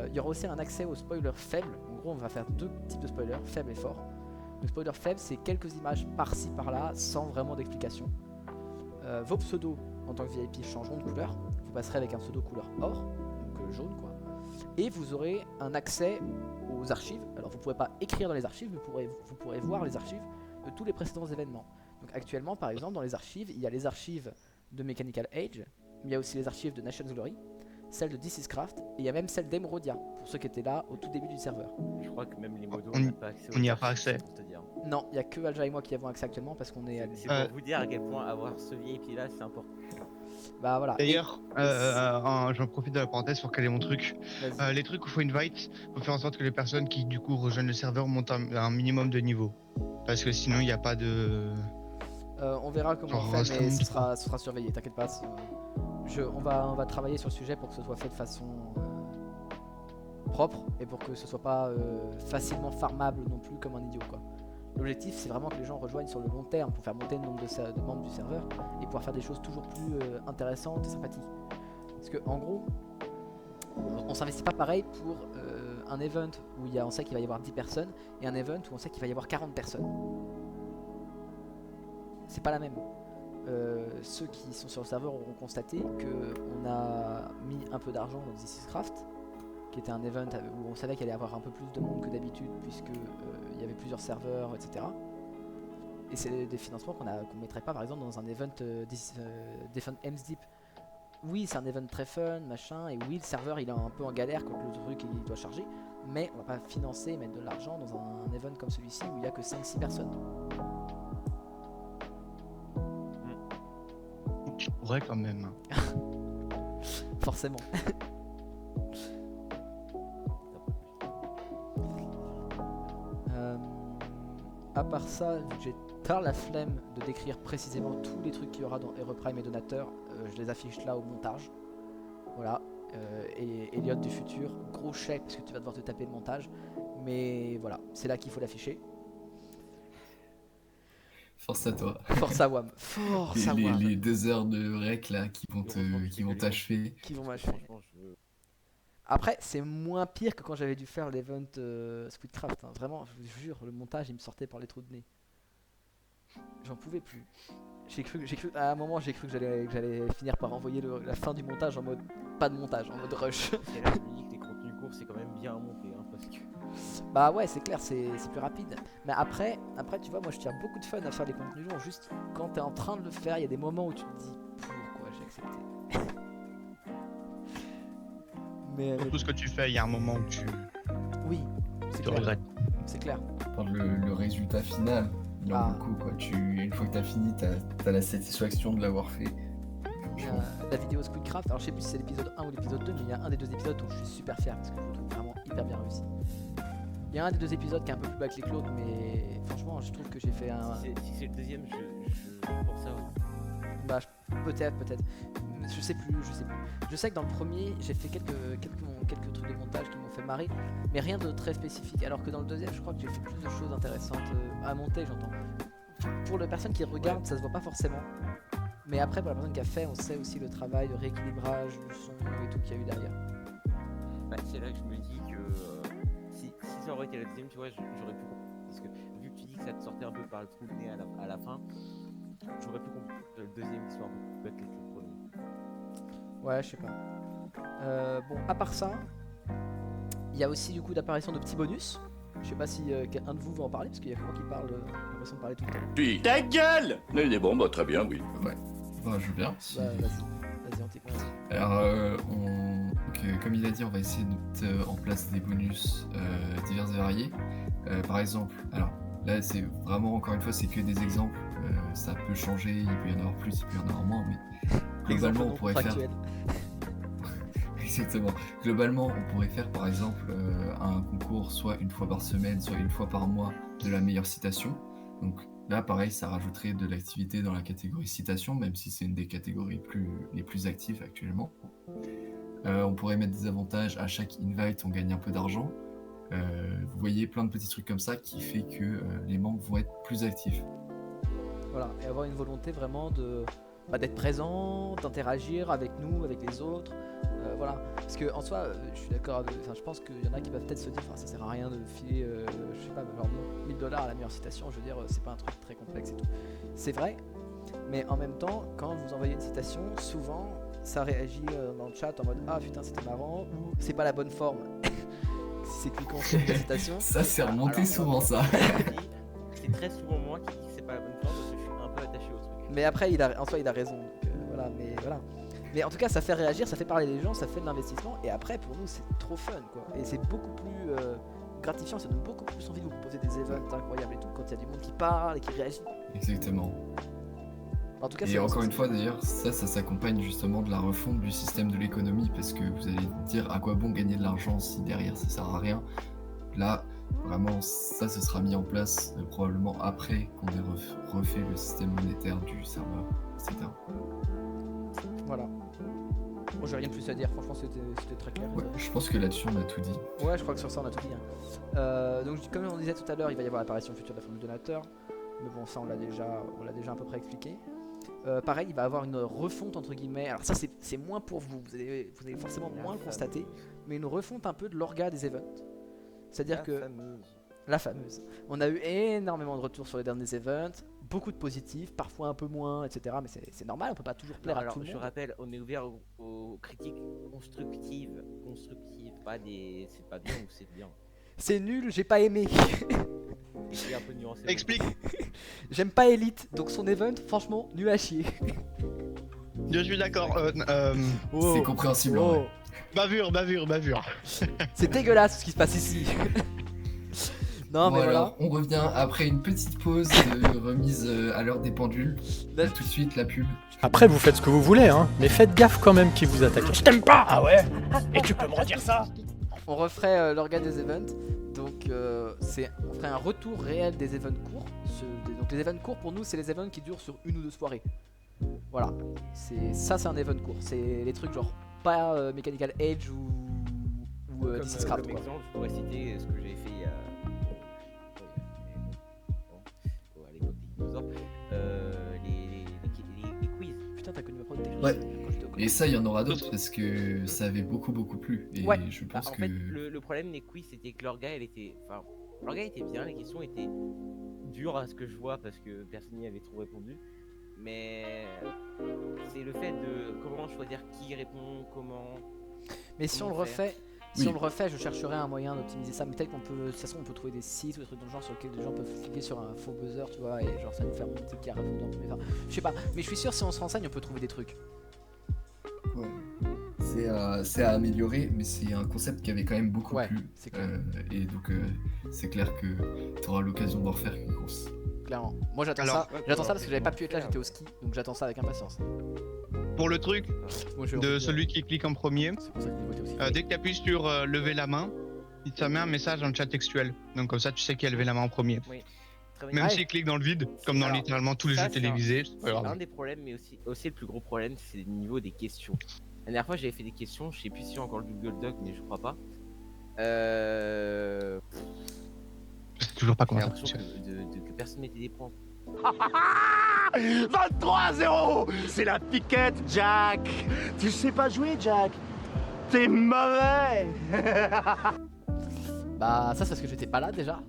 S2: Il y aura aussi un accès aux spoilers faibles. En gros, on va faire 2 types de spoilers, faibles et forts. Le spoiler faible, c'est quelques images par-ci par-là, sans vraiment d'explication. Vos pseudos en tant que VIP changeront de couleur. Vous passerez avec un pseudo couleur or, donc jaune quoi. Et vous aurez un accès aux archives. Alors vous ne pourrez pas écrire dans les archives, mais vous pourrez voir les archives de tous les précédents événements. Donc actuellement, par exemple, dans les archives, il y a les archives de Mechanical Age, il y a aussi les archives de Nation's Glory, celle de This Is Craft, et il y a même celle d'Emerodia, pour ceux qui étaient là au tout début du serveur.
S3: Je crois que même les modos
S4: On
S3: n'a pas accès.
S4: on n'y a pas accès.
S3: Pour te dire.
S2: Non, il n'y a que Alja et moi qui avons accès actuellement parce qu'on est...
S3: C'est pour vous dire à quel point avoir ce VIP là c'est important.
S2: Bah voilà.
S4: D'ailleurs, j'en profite de la parenthèse pour caler mon truc.
S2: Vas-y.
S4: Les trucs où il faut invite, faut faire en sorte que les personnes qui du coup rejoignent le serveur montent un minimum de niveau. Parce que sinon il n'y a pas de...
S2: On verra comment
S4: Genre,
S2: on fait,
S4: ça
S2: mais
S4: monte
S2: ce sera surveillé, t'inquiète pas. On va travailler sur le sujet pour que ce soit fait de façon propre et pour que ce soit pas facilement farmable non plus comme un idiot quoi. L'objectif c'est vraiment que les gens rejoignent sur le long terme pour faire monter le nombre de membres du serveur et pouvoir faire des choses toujours plus intéressantes et sympathiques. Parce que en gros, on s'investit pas pareil pour un event où on sait qu'il va y avoir 10 personnes et un event où on sait qu'il va y avoir 40 personnes. C'est pas la même. Ceux qui sont sur le serveur auront constaté qu'on a mis un peu d'argent dans This Is Craft, qui était un event où on savait qu'il allait y avoir un peu plus de monde que d'habitude puisque il y avait plusieurs serveurs, etc. Et c'est des financements qu'on mettrait pas par exemple dans un event d'event Ems Deep. Oui, c'est un event très fun, machin, et oui, le serveur il est un peu en galère quand le truc il doit charger, mais on va pas financer et mettre de l'argent dans un event comme celui-ci où il y a que 5-6 personnes.
S4: Tu pourrais quand même.
S2: Forcément. À part ça, vu que j'ai tard la flemme de décrire précisément tous les trucs qu'il y aura dans Hero Prime et Donateur, je les affiche là au montage. Voilà. Et Elliot du futur, gros chèque parce que tu vas devoir te taper le montage. Mais voilà, c'est là qu'il faut l'afficher.
S5: Force à toi.
S2: Force à WAM. Force à WAM.
S5: Les 2 heures de rec là qui vont t'achever.
S2: Qui vont m'achever.
S3: Franchement, je veux.
S2: Après, c'est moins pire que quand j'avais dû faire l'event Squidcraft. Hein. Vraiment, je vous jure, le montage il me sortait par les trous de nez. J'en pouvais plus. À un moment, j'ai cru que j'allais finir par envoyer la fin du montage en mode pas de montage, en mode rush.
S3: Et là, je me dis que les contenus courts c'est quand même bien à monter hein, parce que.
S2: Bah ouais, c'est clair, c'est plus rapide. Mais après, tu vois, moi je tiens beaucoup de fun à faire les contenus longs. Juste quand t'es en train de le faire, il y a des moments où tu te dis pourquoi j'ai accepté. Mais
S4: Pour tout ce que tu fais, il y a un moment où tu
S2: oui, c'est
S4: te
S2: clair.
S4: regrettes.
S2: C'est clair.
S5: Le résultat final, il en vaut le coup quoi. Une fois que t'as fini, t'as la satisfaction de l'avoir fait.
S2: La vidéo Squidcraft, alors je sais plus si c'est l'épisode 1 ou l'épisode 2, mais il y a un des 2 épisodes dont je suis super fier parce que je le trouve vraiment hyper bien réussi. Il y a un des 2 épisodes qui est un peu plus bas que les Claudes, mais franchement je trouve que j'ai fait un...
S3: Si c'est le deuxième, je pense ça.
S2: Bah peut-être. Je sais plus. Je sais que dans le premier, j'ai fait quelques trucs de montage qui m'ont fait marrer, mais rien de très spécifique. Alors que dans le deuxième, je crois que j'ai fait plus de choses intéressantes à monter, j'entends. Pour les personnes qui regardent, ça se voit pas forcément. Mais après, pour la personne qui a fait, on sait aussi le travail de rééquilibrage du son et tout qu'il y a eu derrière.
S3: Bah, c'est là que je me dis que si ça aurait été la deuxième, tu vois, j'aurais pu comprendre. Parce que vu que tu dis que ça te sort sortait un peu par le trou de nez à la fin, j'aurais pu comprendre que le deuxième soit un peu plus bâclé que le premier.
S2: Ouais, je sais pas. Bon, à part ça, il y a aussi du coup l'apparition de petits bonus. Je sais pas si un de vous va en parler, parce qu'il y a que moi qui parle, j'ai l'impression de parler tout le temps.
S7: Puis, ta gueule! Il est bon, bah, très bien, oui.
S5: Ouais, bah, je veux bien. Si-
S2: Bah, vas-y, on t'écoute.
S5: Alors, donc, comme il a dit, on va essayer de mettre en place des bonus divers et variés. Par exemple, alors là, c'est vraiment, encore une fois, c'est que des exemples. Ça peut changer, il peut y en avoir plus, il peut y en avoir moins, mais globalement, on pourrait faire. Exactement. Globalement, on pourrait faire par exemple un concours soit une fois par semaine, soit une fois par mois de la meilleure citation. Donc là, pareil, ça rajouterait de l'activité dans la catégorie citation, même si c'est une des catégories les plus actives actuellement. On pourrait mettre des avantages à chaque invite, on gagne un peu d'argent. Vous voyez, plein de petits trucs comme ça qui fait que les membres vont être plus actifs.
S2: Voilà, et avoir une volonté vraiment d'être présent, d'interagir avec nous, avec les autres. Voilà, parce que en soi, je suis d'accord. Je pense qu'il y en a qui peuvent peut-être se dire, ça sert à rien de filer, je sais pas, genre $1000 à la meilleure citation. Je veux dire, c'est pas un truc très complexe et tout. C'est vrai, mais en même temps, quand vous envoyez une citation, souvent ça réagit dans le chat en mode ah putain c'était marrant ou c'est pas la bonne forme. Si c'est cliquant sur la citation.
S5: Ça, c'est remonté souvent, ça.
S3: C'est très souvent moi qui dis que c'est pas la bonne forme parce que je suis un peu attaché au truc.
S2: Mais après, en soi, il a raison. Donc, voilà, mais voilà. Mais en tout cas, ça fait réagir, ça fait parler les gens, ça fait de l'investissement. Et après, pour nous, c'est trop fun, quoi. Et c'est beaucoup plus gratifiant, ça donne beaucoup plus envie de vous proposer des events incroyables et tout, quand il y a du monde qui parle et qui réagit.
S5: Exactement.
S2: En tout cas,
S5: Et encore une fois, d'ailleurs, ça s'accompagne justement de la refonte du système de l'économie, parce que vous allez dire à quoi bon gagner de l'argent si derrière ça sert à rien. Là, vraiment, ça, ce sera mis en place probablement après qu'on ait refait le système monétaire du serveur, etc.
S2: Voilà. Bon, j'ai rien de plus à dire, franchement, c'était très clair.
S5: Ouais, je pense que là-dessus, on a tout dit.
S2: Ouais, je crois que sur ça, on a tout dit. Hein. Donc, comme on disait tout à l'heure, il va y avoir l'apparition future de la formule donateur. Mais bon, ça, on l'a déjà à peu près expliqué. Pareil, il va avoir une refonte entre guillemets. Alors ça, c'est moins pour vous. Vous allez forcément moins le constater, mais une refonte un peu de l'orga des events. C'est-à-dire que la fameuse. On a eu énormément de retours sur les derniers events, beaucoup de positifs, parfois un peu moins, etc. Mais c'est normal, on peut pas toujours plaire à tout le monde.
S3: Je rappelle, on est ouvert aux critiques constructives, pas des c'est pas bien ou c'est bien.
S2: C'est nul, j'ai pas aimé.
S3: C'est un peu nuancé.
S4: Explique.
S2: J'aime pas Elite, donc son event, franchement, nul à chier.
S4: Je suis d'accord.
S5: C'est compréhensible.
S2: Oh.
S5: Ouais.
S4: Bavure.
S2: C'est dégueulasse ce qui se passe ici. Non,
S5: Bon,
S2: mais
S5: alors, on revient après une petite pause de remise à l'heure des pendules.
S2: Là,
S5: Tout de suite, la pub.
S8: Après, vous faites ce que vous voulez, hein, mais faites gaffe quand même qui vous attaque. Je t'aime pas. Ah ouais. Et tu peux me redire ça?
S2: on referait l'orga des events. Donc on ferait un retour réel des events courts. Donc les events courts pour nous c'est les events qui durent sur une ou deux soirées. Voilà, c'est un event court. C'est les trucs genre pas Mechanical Age ou
S3: Comme
S2: Discraft, quoi.
S3: exemple, je pourrais citer ce que j'ai fait à l'époque des dinosaures. Les quiz.
S2: Putain, t'as connu ma prod technique
S5: Ouais.
S2: quand j'étais au collège.
S5: Et ça, il y en aura d'autres parce que ça avait beaucoup plu. Et
S2: Ouais.
S5: je pense
S3: En
S5: que.
S3: fait, le problème des quiz, c'était que l'orga, était bien, les questions étaient dures à ce que je vois parce que personne n'y avait trop répondu. Mais c'est le fait de comment choisir qui répond, comment.
S2: Mais si on le
S3: comment faire.
S2: refait,
S5: Oui.
S2: je chercherai un moyen d'optimiser ça. Mais peut-être qu'on peut, de toute façon, on peut trouver des sites ou des trucs dans le genre sur lesquels des gens peuvent cliquer sur un faux buzzer, tu vois, et genre ça nous fait monter qui a répondu en premier. Enfin, je sais pas, mais je suis sûr si on se renseigne, on peut trouver des trucs.
S5: Ouais. C'est à améliorer, mais c'est un concept qui avait quand même beaucoup
S2: Ouais,
S5: plu.
S2: c'est clair.
S5: Et donc, c'est clair que tu auras l'occasion d'en refaire une course.
S2: Clairement. Moi j'attends
S4: Alors,
S2: ça. J'attends ça parce que j'avais pas pu être là, j'étais au ski, donc j'attends ça avec impatience.
S4: Pour le truc
S2: Moi, je vais
S4: de
S2: refaire.
S4: celui qui clique en premier,
S2: C'est pour ça que j'ai voté aussi.
S4: dès que tu appuies sur lever la main, ça met un message dans le chat textuel. Donc comme ça, tu sais qui a levé la main en premier.
S3: Très bien.
S4: Même
S2: Ouais.
S4: s'il clique dans le vide, comme dans
S3: Alors,
S4: littéralement tous les
S3: ça,
S4: jeux télévisés, c'est pas
S3: C'est
S4: grave.
S3: un des problèmes, mais aussi le plus gros problème, c'est le niveau des questions. La dernière fois, j'avais fait des questions, je sais plus si j'ai encore le Google Doc, mais je crois pas.
S4: Je sais toujours pas
S3: J'ai
S4: comment ça
S3: l'impression
S4: fonctionne.
S3: que personne mettait des points.
S9: 23-0. C'est la piquette, Jack. Tu sais pas jouer, Jack. T'es mauvais.
S2: Bah, ça c'est parce que j'étais pas là déjà.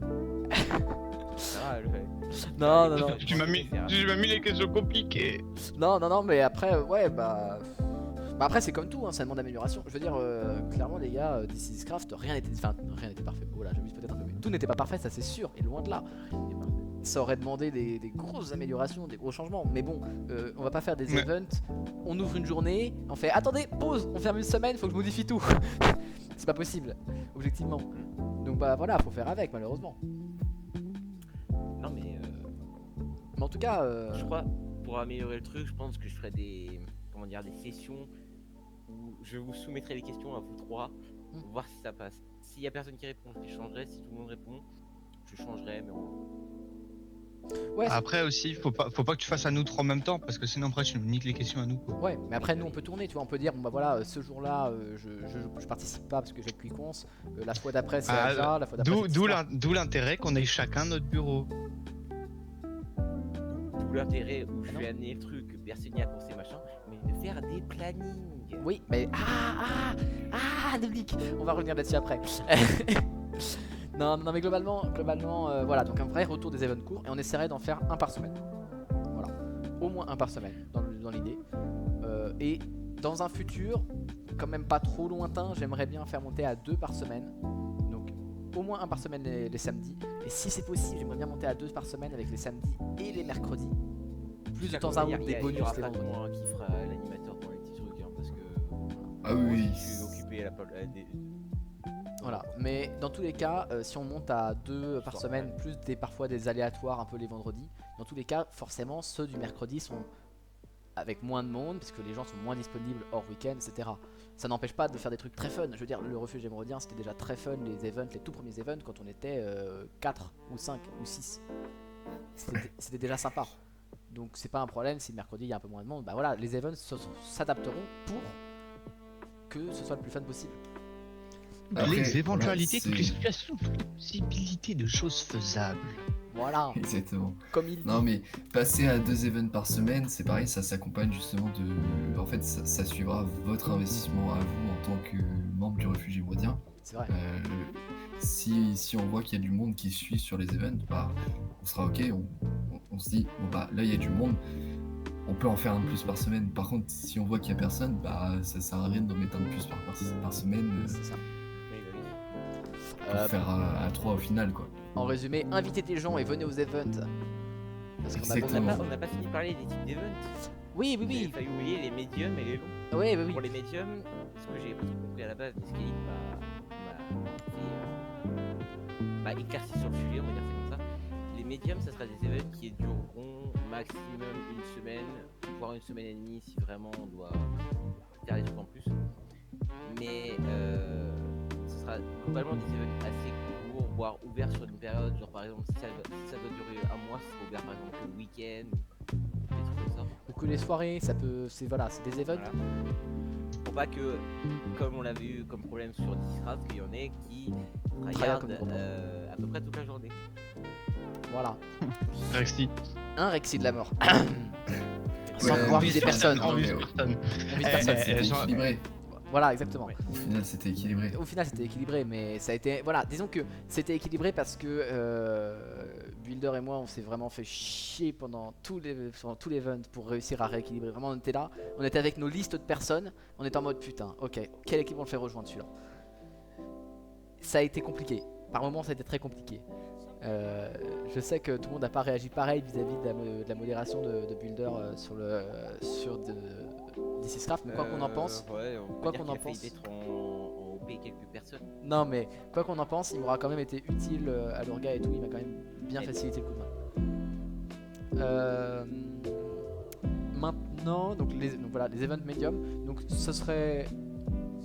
S3: Ça va,
S2: Non, non, non.
S4: Tu m'as mis les questions compliquées.
S2: Non, mais après, ouais, bah après, c'est comme tout, hein, ça demande d'amélioration. Je veux dire, clairement, les gars, This is Craft, rien n'était parfait. Oh là, j'abuse peut-être un peu, mais tout n'était pas parfait, ça c'est sûr, et loin de là. Ça aurait demandé des grosses améliorations, des gros changements. Mais bon, on va pas faire des events. On ouvre une journée, on fait attendez, pause, on ferme une semaine, faut que je modifie tout. C'est pas possible, objectivement. Donc bah voilà, faut faire avec, malheureusement.
S3: Non mais
S2: Mais en tout cas,
S3: je crois pour améliorer le truc, je pense que je ferai des sessions où je vous soumettrai les questions à vous trois pour voir si ça passe. S'il y a personne qui répond, je changerai. Si tout le monde répond, je changerai. Mais
S2: ouais,
S4: après aussi, faut pas que tu fasses à nous trois en même temps parce que sinon après tu nous niques les questions à nous. Quoi.
S2: ouais, mais après nous on peut tourner, tu vois, on peut dire bon bah voilà, ce jour-là je participe pas parce que j'ai Cuiconce, la fois d'après c'est Aja, la fois d'après c'est Tisra.
S4: D'où l'intérêt qu'on ait chacun notre bureau.
S3: tout l'intérêt où je vais amener le truc, personne n'y a pensé machin, mais de faire des plannings.
S2: Oui, mais Dominique, on va revenir là-dessus après. non, mais globalement, voilà, donc un vrai retour des events courts et on essaierait d'en faire un par semaine. Voilà, au moins un par semaine dans l'idée. Et dans un futur, quand même pas trop lointain, j'aimerais bien faire monter à 2 par semaine. Donc au moins un par semaine les samedis. Et si c'est possible, j'aimerais bien monter à 2 par semaine avec les samedis et les mercredis. Plus de temps à autre, des bonus les vendredis.
S3: Qui fera l'animateur pour les petits trucs, hein, parce que
S5: Ah oui,
S3: je suis occupé à
S2: Voilà, mais dans tous les cas, si on monte à 2 par semaine, plus parfois des aléatoires un peu les vendredis, dans tous les cas, forcément, ceux du mercredi sont avec moins de monde, parce que les gens sont moins disponibles hors week-end, etc. Ça n'empêche pas de faire des trucs très fun. Je veux dire, le refuge émeraldien, c'était déjà très fun, les tout premiers events, quand on était 4 ou 5 ou 6. C'était déjà sympa. Donc c'est pas un problème si le mercredi il y a un peu moins de monde. Bah voilà, les events s'adapteront pour que ce soit le plus fun possible.
S5: Après,
S4: les éventualités,
S5: voilà,
S4: toutes les situations, possibilités de choses faisables.
S2: Voilà,
S5: exactement.
S2: comme il dit.
S5: Non mais passer à 2 events par semaine, c'est pareil, ça s'accompagne justement de... En fait, ça suivra votre investissement à vous en tant que membre du refuge émeraldien.
S2: C'est vrai.
S5: Si on voit qu'il y a du monde qui suit sur les events, bah, on sera ok, on se dit, bon bah là il y a du monde, on peut en faire un de plus par semaine. Par contre, si on voit qu'il y a personne, bah ça sert à rien d'en mettre un de plus par semaine
S2: C'est ça.
S5: pour faire à 3 au final quoi.
S2: En résumé, invitez des gens et venez aux events. Parce qu'on a
S5: Exactement.
S3: On n'a pas fini de parler des types d'events.
S2: Oui.
S3: Il a fallu oublier les médiums et les longs.
S2: Oui.
S3: Pour les médiums, ce que j'ai pas trop compris à la base, mais ce qu'il m'a éclairci sur le sujet, on va dire c'est comme ça. Les médiums, ça sera des events qui dureront maximum une semaine, voire une semaine et demie si vraiment on doit faire des trucs en plus. Mais ce sera globalement des events assez courts, voire ouverts sur une période, genre par exemple si ça doit durer un mois, ça sera ouvert par exemple le week-end, des trucs comme ça.
S2: Ou que les soirées, ça peut. C'est des events.
S3: Voilà. Pour pas que, comme on l'avait eu comme problème sur Discraft, qu'il y en ait qui regardent à peu près toute la journée.
S2: Voilà.
S4: Rexy.
S2: Un Rexy de la mort.
S5: Ouais,
S2: Sans envie des personnes.
S5: non, mais
S2: Envie de personne.
S5: C'était équilibré.
S2: Voilà, exactement.
S3: Ouais.
S5: Au final, c'était équilibré.
S2: Au final, c'était équilibré, mais ça a été. Voilà, disons que c'était équilibré parce que Builder et moi, on s'est vraiment fait chier pendant tout l'event pour réussir à rééquilibrer. Vraiment, on était là, on était avec nos listes de personnes, on était en mode putain, ok, quelle équipe on le fait rejoindre celui-là. Ça a été compliqué. Par moments, ça a été très compliqué. Je sais que tout le monde n'a pas réagi pareil vis-à-vis de la modération de Builder sur This is Craft, mais quoi qu'on en pense, quoi qu'on en pense.
S3: On paye quelques personnes.
S2: Non mais quoi qu'on en pense, il m'aura quand même été utile à l'orga et tout, il m'a quand même bien facilité le coup de main. Maintenant, donc voilà, les events médiums, donc ça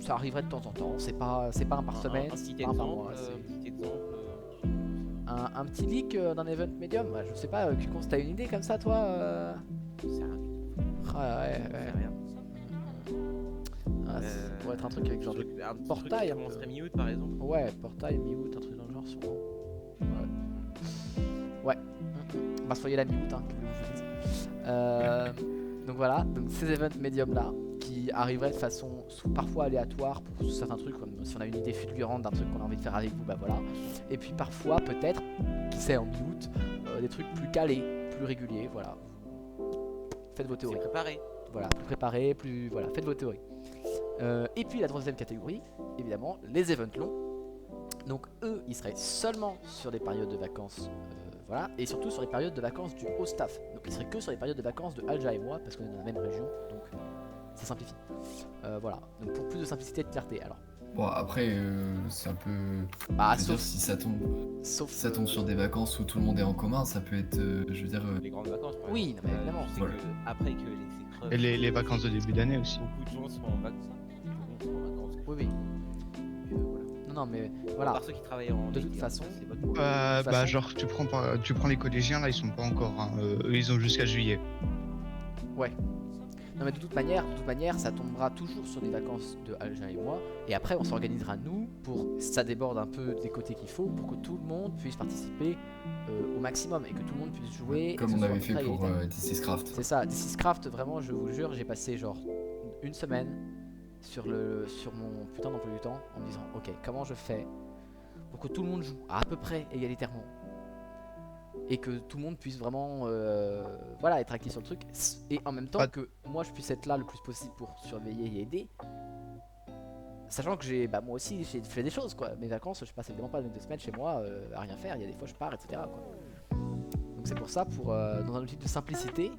S2: arriverait de temps en temps, c'est pas un par semaine,
S3: Un petit
S2: c'est pas un par
S3: exemple,
S2: mois,
S3: un
S2: un petit leak d'un event médium, je sais pas, Cuconce, t'as une idée comme ça toi
S3: c'est rien.
S2: Ouais.
S3: C'est rien.
S2: Ah, ça pourrait être un truc avec genre de
S3: un petit
S2: portail,
S3: truc qui
S2: un peu.
S3: commencerait mi-août par exemple.
S2: Ouais, portail, mi-août, un truc dans le genre sûrement. Ouais. Bah soyez la mi-août, hein, que vous dise. Donc voilà, donc ces events médiums là qui arriveraient de façon parfois aléatoire pour certains trucs, comme si on a une idée fulgurante d'un truc qu'on a envie de faire avec vous, bah voilà. Et puis parfois peut-être, qui sait, en mi-août, des trucs plus calés, plus réguliers, voilà. Faites vos théories.
S3: C'est préparé.
S2: Voilà, plus préparé, plus... Voilà, faites vos théories. Et puis la troisième catégorie, évidemment, les events longs. Donc eux, ils seraient seulement sur les périodes de vacances, voilà, et surtout sur les périodes de vacances du haut staff. Donc ils seraient que sur les périodes de vacances de Alja et moi, parce qu'on est dans la même région, donc ça simplifie. Voilà, donc pour plus de simplicité et de clarté, alors.
S5: Bon, après, c'est un peu.
S2: Bah,
S5: Je veux dire, si ça tombe, sur des vacances où tout le monde est en commun, ça peut être, je veux dire.
S3: Les grandes vacances, par
S2: Oui,
S3: exemple.
S2: non, mais évidemment.
S3: Je sais
S5: Voilà.
S3: que après que les épreuves.
S4: Et les vacances de début d'année aussi.
S3: Beaucoup de gens sont en vacances. Tout le monde sont en vacances.
S2: Oui, oui. Voilà. Non, mais voilà.
S3: Par ceux qui travaillent en.
S2: De toute
S3: été,
S2: façon-
S3: c'est votre problème.
S4: Bah
S2: façon-
S4: genre tu prends les collégiens là, ils sont pas encore, hein. Eux ils ont jusqu'à juillet.
S2: Ouais. Non mais de toute manière, ça tombera toujours sur les vacances de Alja et moi. Et après, on s'organisera nous pour ça déborde un peu des côtés qu'il faut pour que tout le monde puisse participer au maximum et que tout le monde puisse jouer.
S5: Comme
S2: et que
S5: on
S2: ce
S5: avait
S2: soit
S5: fait
S2: ultra
S5: pour
S2: égalitaire.
S5: This is Craft.
S2: C'est ça. This is Craft, vraiment, je vous jure, j'ai passé genre une semaine sur mon putain d'emploi du temps en me disant, ok, comment je fais pour que tout le monde joue à peu près égalitairement et que tout le monde puisse vraiment voilà, être actif sur le truc et en même temps
S4: Pas-
S2: que moi je puisse être là le plus possible pour surveiller et aider, sachant que j'ai moi aussi j'ai fait des choses quoi. Mes vacances, je passe évidemment pas 2 semaines chez moi à rien faire, il y a des fois je pars, etc. quoi. Donc c'est pour ça, pour dans un objectif de simplicité,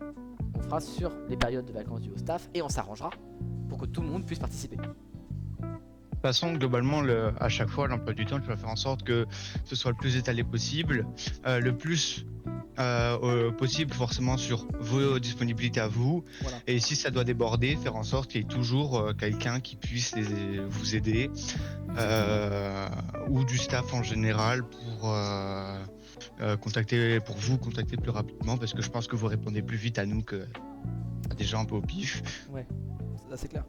S2: on fera sur les périodes de vacances du haut staff et on s'arrangera pour que tout le monde puisse participer.
S4: De toute façon, globalement, à chaque fois, l'emploi du temps, tu vas faire en sorte que ce soit le plus étalé possible, le plus possible forcément sur vos disponibilités à vous.
S2: Voilà.
S4: Et si ça doit déborder, faire en sorte qu'il y ait toujours quelqu'un qui puisse vous aider, ou du staff en général pour vous contacter plus rapidement, parce que je pense que vous répondez plus vite à nous que à des gens un peu au pif.
S2: Ouais, ça c'est clair.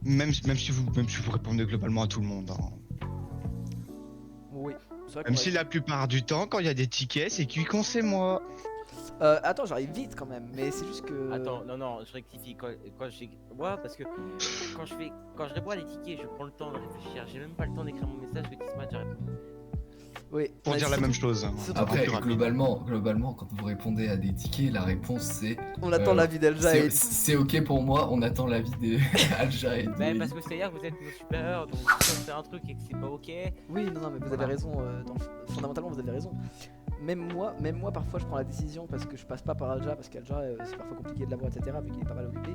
S4: Même si vous répondez globalement à tout le monde. Hein.
S2: Oui. C'est vrai
S4: Même
S2: qu'on
S4: si la plupart du temps, quand il y a des tickets, c'est Cuicon, c'est moi.
S2: attends, j'arrive vite quand même, mais c'est juste que.
S3: Attends, non, je rectifie. Quand j'ai. Moi, parce que quand je réponds à des tickets, je prends le temps de réfléchir. J'ai même pas le temps d'écrire mon message que Tismat, j'ai répondu.
S2: Oui.
S4: Pour
S2: mais
S4: dire la
S2: surtout-
S4: même chose. Hein.
S2: surtout-
S5: Après,
S4: plus rapide.
S5: globalement, quand vous répondez à des tickets, la réponse c'est.
S2: On attend l'avis d'Alja et.
S5: C'est ok pour moi, on attend l'avis des Alja et des.
S3: Mais parce que c'est-à-dire que vous êtes nos supérieurs, donc si on fait un truc et que c'est pas ok.
S2: Oui, non, mais vous avez raison. Fondamentalement, vous avez raison. Même moi, parfois, je prends la décision parce que je passe pas par Alja, parce qu'Alja, c'est parfois compliqué de l'avoir, etc., vu qu'il est pas mal occupé.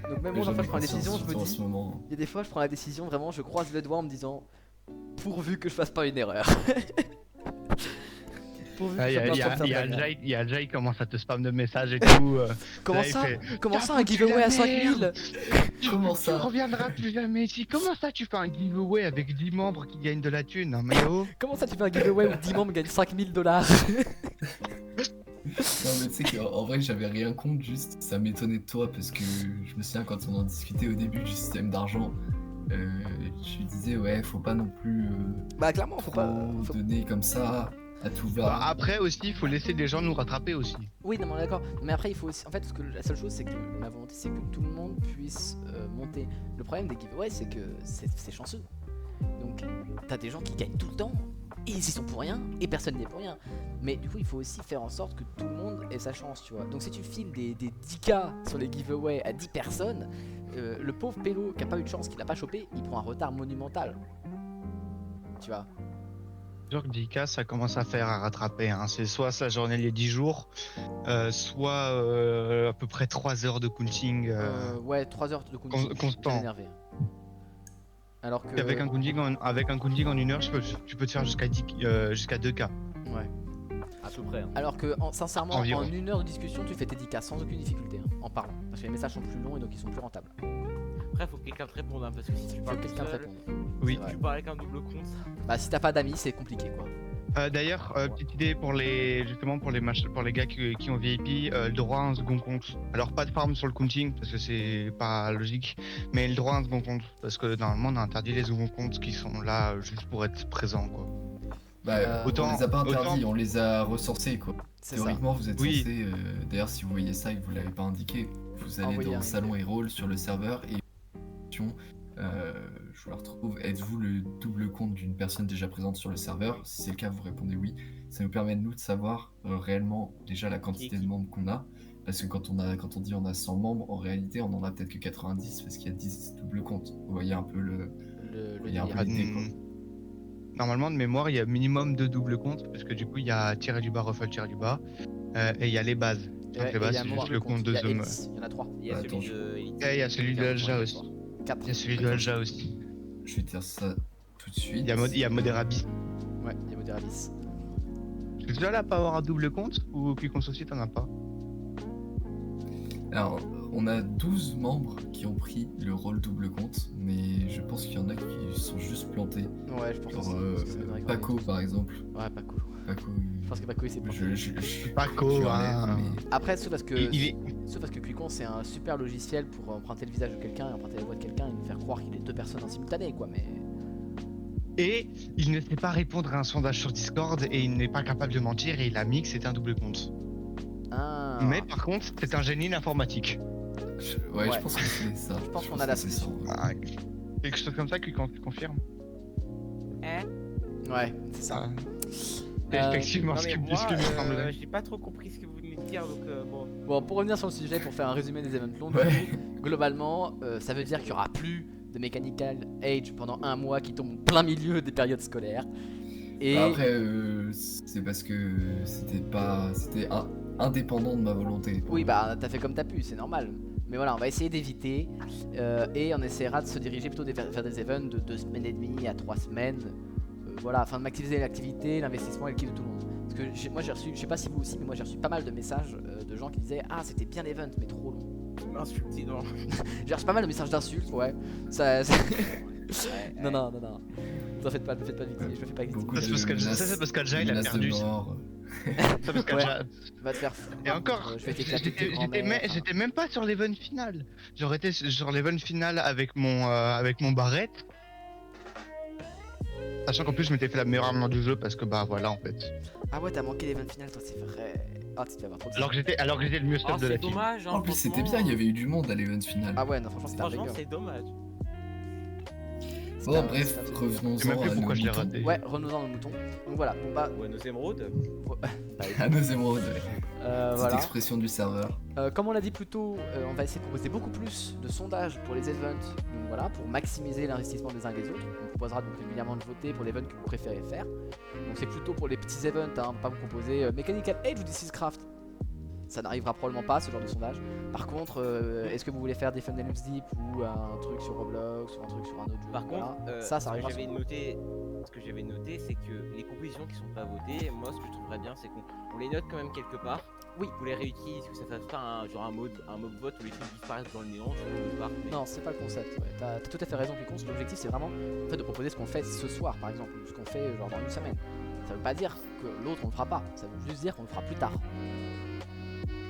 S2: Donc même moi, parfois, je prends la décision, je me
S5: En ce
S2: dis.
S5: moment.
S2: Il y a des fois, je prends la décision, vraiment, je croise les doigts en me disant, pourvu que je fasse pas une erreur. Pourvu que
S4: Ah,
S2: je
S4: Il
S2: fasse
S4: y
S2: pas
S4: a
S2: faire de la merde.
S4: Alja, il commence à te spam de messages et tout.
S2: Comment
S4: là, il
S2: ça
S4: fait,
S2: Comment
S4: T'as
S2: ça, un
S4: foutu
S2: giveaway
S4: la
S2: à 5000
S5: Comment
S4: Tu
S5: ça
S4: reviendras plus jamais ici. Comment ça, tu fais un giveaway avec 10 membres qui gagnent de la thune, hein, mais oh.
S2: Comment ça, tu fais un giveaway où 10 membres gagnent 5000 $?
S5: Non mais tu sais qu'en vrai j'avais rien contre, juste ça m'étonnait de toi parce que je me souviens quand on en discutait au début du système d'argent, tu disais ouais faut pas non plus
S2: Bah, clairement, faut
S5: trop
S2: pas.
S5: donner comme ça à tout
S4: Bah,
S5: va.
S4: après aussi, il faut laisser des gens nous rattraper aussi.
S2: Oui, non, mais d'accord. Mais après, il faut aussi. En fait, la seule chose, c'est que ma volonté, c'est que tout le monde puisse monter. Le problème des giveaways, c'est que c'est chanceux. Donc, t'as des gens qui gagnent tout le temps, et ils y sont pour rien, et personne n'est pour rien. Mais du coup, il faut aussi faire en sorte que tout le monde ait sa chance, tu vois. Donc, si tu files des 10K sur les giveaways à 10 personnes, le pauvre Pélo qui a pas eu de chance, qui l'a pas chopé, il prend un retard monumental. Tu vois.
S4: Sûr que 10K, ça commence à faire à rattraper. Hein. C'est soit sa journée les 10 jours, soit à peu près 3 heures de counting.
S2: Ouais, 3 heures de counting.
S4: Constant.
S2: Je suis énervé. Alors que.
S4: Avec un counting en 1 heure, tu peux te faire jusqu'à 2K.
S2: Ouais.
S3: À peu près. Hein.
S2: Alors que, sincèrement,
S4: Environ.
S2: en 1 heure de discussion, tu fais tes 10K sans aucune difficulté, hein, en parlant. Parce que les messages sont plus longs et donc ils sont plus rentables.
S3: Après, faut que quelqu'un te réponde, hein, parce que si tu
S2: Faut
S3: parles
S2: que
S3: tout
S2: quelqu'un te
S3: seul,
S2: réponde.
S4: Oui.
S2: C'est vrai.
S3: tu parles avec un double compte.
S2: Bah, si t'as pas d'amis, c'est compliqué quoi.
S4: D'ailleurs, petite idée pour les gars qui ont VIP, le droit à un second compte. Alors pas de farm sur le counting parce que c'est pas logique, mais le droit à un second compte parce que normalement on a interdit les seconds comptes qui sont là juste pour être présents quoi.
S5: Bah,
S4: autant-
S5: on les a pas interdits,
S4: autant-
S5: on les a recensés quoi.
S2: C'est ça.
S5: Théoriquement vous êtes
S4: Oui.
S5: censé, d'ailleurs si vous voyez ça et que vous l'avez pas indiqué, vous allez
S2: Envoyer
S5: dans
S2: un
S5: le salon et rôle sur le serveur et je vous la retrouve. Êtes-vous le double compte d'une personne déjà présente sur le serveur? Si c'est le cas, vous répondez oui. Ça nous permet, nous, de savoir réellement déjà la quantité de membres qu'on a. Parce que quand on dit on a 100 membres, en réalité, on en a peut-être que 90 parce qu'il y a 10 doubles comptes. Vous voyez un peu l'idée, quoi.
S4: Normalement, de mémoire, il y a minimum 2 doubles comptes, parce que du coup, il y a tiré du bas, ruffle, tiré du bas, et il y a les bases. Donc les bases, c'est juste le compte de Zoom.
S2: Il y en a 3.
S3: Il y a celui de Elite.
S4: Et il y a celui de Alja aussi.
S2: 4.
S4: Il y a celui de Alja aussi.
S5: Je vais dire ça tout de suite.
S4: Il y a Moderabis.
S2: Ouais, il y a Moderabis.
S4: Tu es déjà là à pas avoir un double compte, ou Quiconce aussi, t'en as pas?
S5: Alors, on a 12 membres qui ont pris le rôle double compte, mais je pense qu'il y en a qui sont juste plantés.
S2: Ouais, je pense
S5: Genre,
S2: que ça donnerait
S5: Paco, par exemple.
S2: Ouais, Paco.
S5: Paco,
S2: Je pense que Paco il s'est planté.
S4: Paco, hein.
S2: Après, c'est parce que
S4: Il est-
S2: Quiconce c'est un super logiciel pour emprunter le visage de quelqu'un, emprunter la voix de quelqu'un et nous faire croire qu'il est 2 personnes en simultané, quoi. Mais
S4: Et il ne sait pas répondre à un sondage sur Discord, et il n'est pas capable de mentir, et il a mis que c'était un double compte. Mais par contre, c'est un génie d'informatique.
S5: Ouais, je pense que c'est ça.
S2: Je pense qu'on a la solution.
S4: Quelque chose comme ça, Quiconce, tu confirmes?
S2: Ouais, c'est ça.
S4: Effectivement,
S3: Non,
S4: ce
S3: mais
S4: qui
S3: moi,
S4: me semble.
S3: j'ai pas trop compris ce que vous venez de dire, donc bon.
S2: Bon, pour revenir sur le sujet, pour faire un résumé des events longs, globalement, ça veut dire qu'il y aura plus de Mechanical Age pendant un mois qui tombe en plein milieu des périodes scolaires. Et
S5: Après, c'est parce que c'était indépendant de ma volonté.
S2: oui, bah t'as fait comme t'as pu, c'est normal. Mais voilà, on va essayer d'éviter et on essaiera de se diriger plutôt vers des events de 2 semaines et demie à 3 semaines. Voilà, afin de maximiser l'activité, l'investissement et le kiff de tout le monde. Parce que moi j'ai reçu, je sais pas si vous aussi, mais moi j'ai reçu pas mal de messages de gens qui disaient ah c'était bien l'event mais trop long.
S3: Insulté, non.
S2: J'ai reçu pas mal de messages d'insultes, ouais. Ça. Non. Vous en faites pas vite, je me fais pas vite.
S4: C'est parce qu'Alja il a perdu. C'est parce qu'Alja.
S2: Va te faire fou.
S4: Et encore,
S2: je vais t'éclater tes grands-mères.
S4: j'étais même pas sur l'event final. J'aurais été sur l'event final avec mon barrette. Sachant qu'en plus je m'étais fait la meilleure armure du jeu parce que bah voilà en fait.
S2: Ah ouais, t'as manqué l'event final, toi, c'est vrai. Ah, tu devais avoir trop de
S4: Alors que j'étais le mieux stuff de la
S3: C'est
S4: team.
S3: dommage, hein,
S5: En plus, c'était bien, il y avait eu du monde à l'event final.
S2: Ah ouais, non, franchement, c'était un
S3: Franchement,
S2: banger.
S3: c'est dommage.
S5: Bon, bref,
S4: Je sais
S5: revenons-en
S4: même plus
S5: à
S4: pourquoi
S5: nos
S4: je l'ai
S5: moutons.
S4: raté.
S2: Ouais, revenons-en aux moutons. Donc voilà, bon bah.
S3: Ou à nos émeraudes.
S5: À nos émeraudes, cette
S2: Voilà.
S5: expression du serveur.
S2: Comme on l'a dit plus tôt, on va essayer de proposer beaucoup plus de sondages pour les events. Donc voilà, pour maximiser l'investissement des uns et des autres. On proposera donc régulièrement de voter pour l'event que vous préférez faire. Donc c'est plutôt pour les petits events, hein, pas vous proposer Mechanical Age ou This is Craft. Ça n'arrivera probablement pas ce genre de sondage. Par contre, est-ce que vous voulez faire des Fun Deluxe Deep ou un truc sur Roblox ou un truc sur un autre jeu?
S3: Par
S2: voilà.
S3: contre,
S2: ça
S3: ce que
S2: arrivera.
S3: j'avais noté, c'est que les compositions qui sont pas votées, moi ce que je trouverais bien, c'est qu'on les note quand même quelque part.
S2: Oui.
S3: Qu'on les réutilise, que ça fasse pas un mob vote où les trucs disparaissent dans le néant, je trouve pas. Mais...
S2: Non, c'est pas le concept. Ouais. T'as tout à fait raison, Picon. L'objectif, c'est vraiment en fait, de proposer ce qu'on fait ce soir, par exemple, ou ce qu'on fait genre dans une semaine. Ça veut pas dire que l'autre on le fera pas. Ça veut juste dire qu'on le fera plus tard.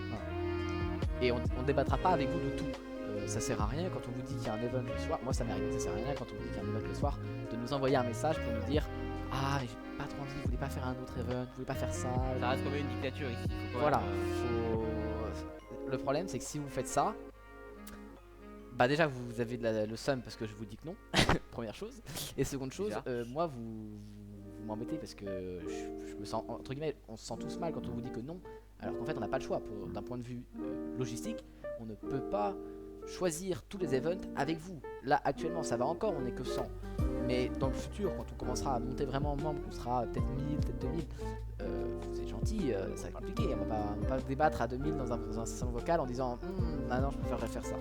S2: Voilà. Et on débattra pas avec vous de tout. Ça sert à rien quand on vous dit qu'il y a un event le soir. Moi, ça m'est arrivé. Ça sert à rien quand on vous dit qu'il y a un event le soir de nous envoyer un message pour nous dire ah mais j'ai pas trop envie. Vous voulez pas faire un autre event? Vous voulez pas faire ça?
S3: Ça reste quand même une dictature ici. Faut quand
S2: Voilà.
S3: même,
S2: Le problème, c'est que si vous faites ça, bah déjà vous avez le seum parce que je vous dis que non, première chose. Et seconde chose, moi vous m'embêtez parce que je me sens, entre guillemets, on se sent tous mal quand on vous dit que non. Alors qu'en fait on n'a pas le choix. D'un point de vue logistique, on ne peut pas choisir tous les events avec vous. Là actuellement ça va encore, on n'est que 100. Mais dans le futur, quand on commencera à monter vraiment en membre, qu'on sera peut-être 1000, peut-être 2000, vous êtes gentil, ça va être compliqué. On va pas débattre à 2000 dans un salon vocal en disant non, je préférerais faire ça.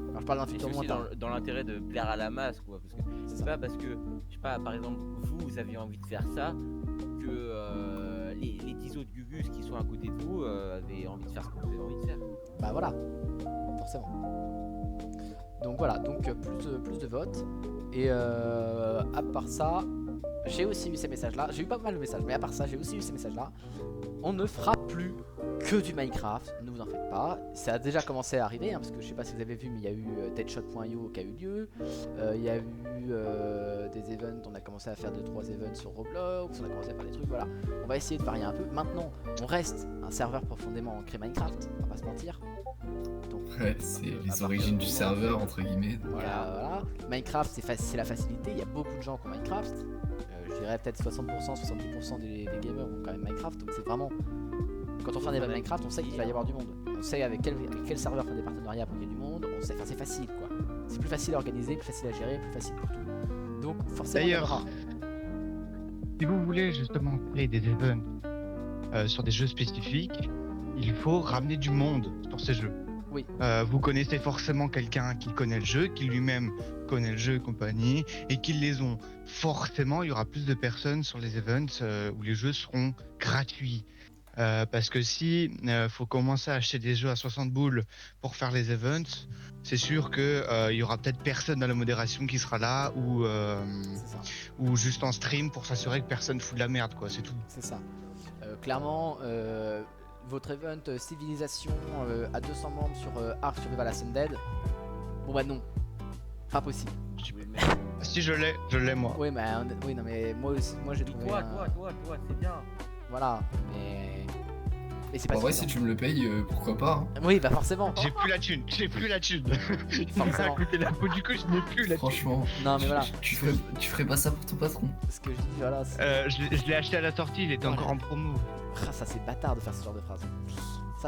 S2: Alors je parle d'un
S3: c'est
S2: futur
S3: aussi
S2: lointain.
S3: dans l'intérêt de plaire à la masse, quoi. Parce que c'est pas parce que, je sais pas, par exemple, vous aviez envie de faire ça que les 10 autres Gugus qui sont à côté de vous avaient envie de faire ce que vous avez envie de faire.
S2: Bah voilà, forcément. Donc voilà, donc plus de votes. Et à part ça, j'ai aussi eu ces messages-là. J'ai eu pas mal de messages, mais à part ça, j'ai aussi eu ces messages-là. On ne fera plus que du Minecraft, ne vous en faites pas. Ça a déjà commencé à arriver, hein, parce que je sais pas si vous avez vu, mais il y a eu Deadshot.io qui a eu lieu. Il y a eu des events, on a commencé à faire 2-3 events sur Roblox, on a commencé à faire des trucs, voilà. On va essayer de varier un peu. Maintenant, on reste un serveur profondément ancré Minecraft, on va pas se mentir. Donc,
S5: Ouais, c'est
S3: à
S5: les
S3: partir
S5: origines
S3: du
S5: du
S3: moment
S5: serveur,
S3: où-
S5: entre guillemets.
S2: voilà. Minecraft, c'est la facilité. Il y a beaucoup de gens qui ont Minecraft. Je dirais peut-être 60%, 70% des gamers ont quand même Minecraft. Donc c'est vraiment. Quand on fait un événement Minecraft, on sait qu'il va y avoir du monde. On sait avec quel serveur faire des partenariats pour qu'il y ait du monde. On sait, enfin, c'est facile quoi. C'est plus facile à organiser, plus facile à gérer, plus facile pour tout. Donc forcément, il y en
S4: D'ailleurs,
S2: aura.
S4: si vous voulez justement créer des events sur des jeux spécifiques, il faut ramener du monde sur ces jeux.
S2: Oui.
S4: Vous connaissez forcément quelqu'un qui connaît le jeu, qui lui-même connaît le jeu et compagnie, et qui les ont. Forcément, il y aura plus de personnes sur les events où les jeux seront gratuits. Parce que si faut commencer à acheter des jeux à 60 boules pour faire les events, c'est sûr que il y aura peut-être personne dans la modération qui sera là
S2: C'est ça.
S4: ou juste en stream pour s'assurer que personne fout de la merde quoi, c'est tout.
S2: C'est ça. Clairement, votre event civilisation à 200 membres sur Ark Survival Ascended, bon bah non, pas possible.
S3: Oui, mais
S4: Si je l'ai moi.
S2: Oui, mais oui, non, mais moi aussi, moi j'ai trouvé.
S3: toi, c'est bien.
S2: Voilà, mais c'est pas
S5: En vrai,
S2: suffisant.
S5: si tu me le payes, pourquoi pas. Hein.
S2: Oui, bah forcément.
S4: J'ai plus la thune. Il m'a
S2: Forcément.
S4: coûté la peau du coup, je n'ai plus la thune.
S5: Franchement,
S2: Non, mais voilà.
S5: tu ferais pas ça pour ton patron.
S2: Ce que je dis, voilà.
S4: Je l'ai acheté à la sortie, il était
S2: Voilà.
S4: encore en promo.
S2: Ah, ça c'est bâtard de faire ce genre de phrase.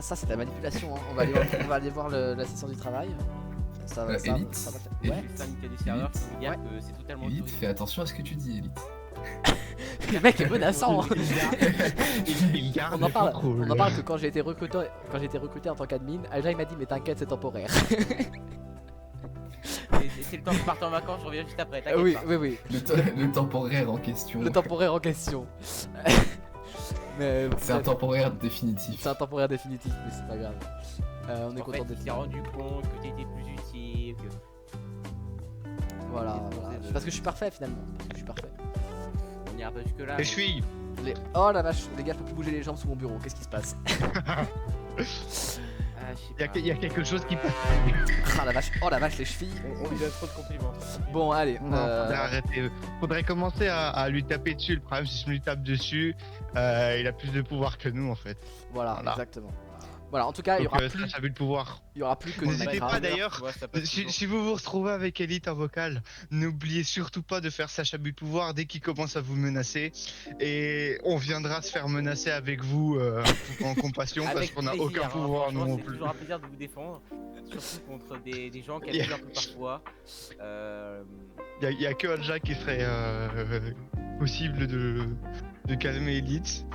S2: Ça c'est de la manipulation. Hein. On va aller voir la session du travail. Ça va.
S5: Elite.
S2: Ça va faire-
S5: Elite.
S2: Ouais.
S3: Le syndicat des serveurs qui vous dire
S2: Ouais.
S3: que c'est totalement
S5: Elite,
S3: autorisé.
S5: fais attention à ce que tu dis, Elite.
S2: Le mec est menaçant. Hein.
S4: Il garde
S2: On en
S4: le
S2: parle.
S4: contrôle.
S2: On en parle que quand j'ai été recruté en tant qu'admin, Alja il m'a dit mais t'inquiète c'est temporaire.
S3: C'est le temps que je parte en vacances, je reviens juste après. T'inquiète
S2: oui,
S3: pas.
S2: oui.
S5: Le temporaire en question.
S2: Le temporaire en question. Mais
S5: C'est un
S2: bref,
S5: temporaire définitif.
S2: c'est un temporaire définitif, mais c'est pas grave. On est
S3: En
S2: content
S3: fait,
S2: d'être
S3: il s'est
S2: là.
S3: rendu compte que t'étais plus utile, que
S2: Voilà.
S3: de-
S2: Parce que je suis parfait finalement. Parce que je suis parfait.
S3: on n'ira pas jusque là.
S4: Les chevilles.
S2: Oh la vache, les gars, je peux plus bouger les jambes sous mon bureau. Qu'est-ce qui se passe?
S4: Il y a quelque chose qui passe.
S2: Ah la vache, oh la vache, les chevilles.
S3: On lui donne trop de compliments.
S2: Bon, allez.
S4: Non, faudrait arrêter. Faudrait commencer à lui taper dessus. Le problème, c'est que si on lui tape dessus, il a plus de pouvoir que nous en fait.
S2: Voilà,
S4: Voilà.
S2: exactement. Voilà, en tout cas, il y
S4: Donc
S2: aura plus,
S4: ça a vu le pouvoir.
S2: il y aura plus que du
S4: N'hésitez
S2: Minecraft.
S4: pas d'ailleurs.
S3: Tu vois, ça passe toujours.
S4: Si vous vous retrouvez avec Elite en vocal, n'oubliez surtout pas de faire Sacha but de pouvoir dès qu'il commence à vous menacer. Et on viendra se faire menacer avec vous en compassion parce
S3: Avec
S4: qu'on n'a
S3: plaisir,
S4: aucun
S3: hein,
S4: pouvoir
S3: franchement,
S4: nous non
S3: c'est
S4: plus.
S3: toujours un plaisir de vous défendre, surtout contre des gens qui abusent un peu parfois.
S4: Il y a que Alja qui serait possible de calmer Elite.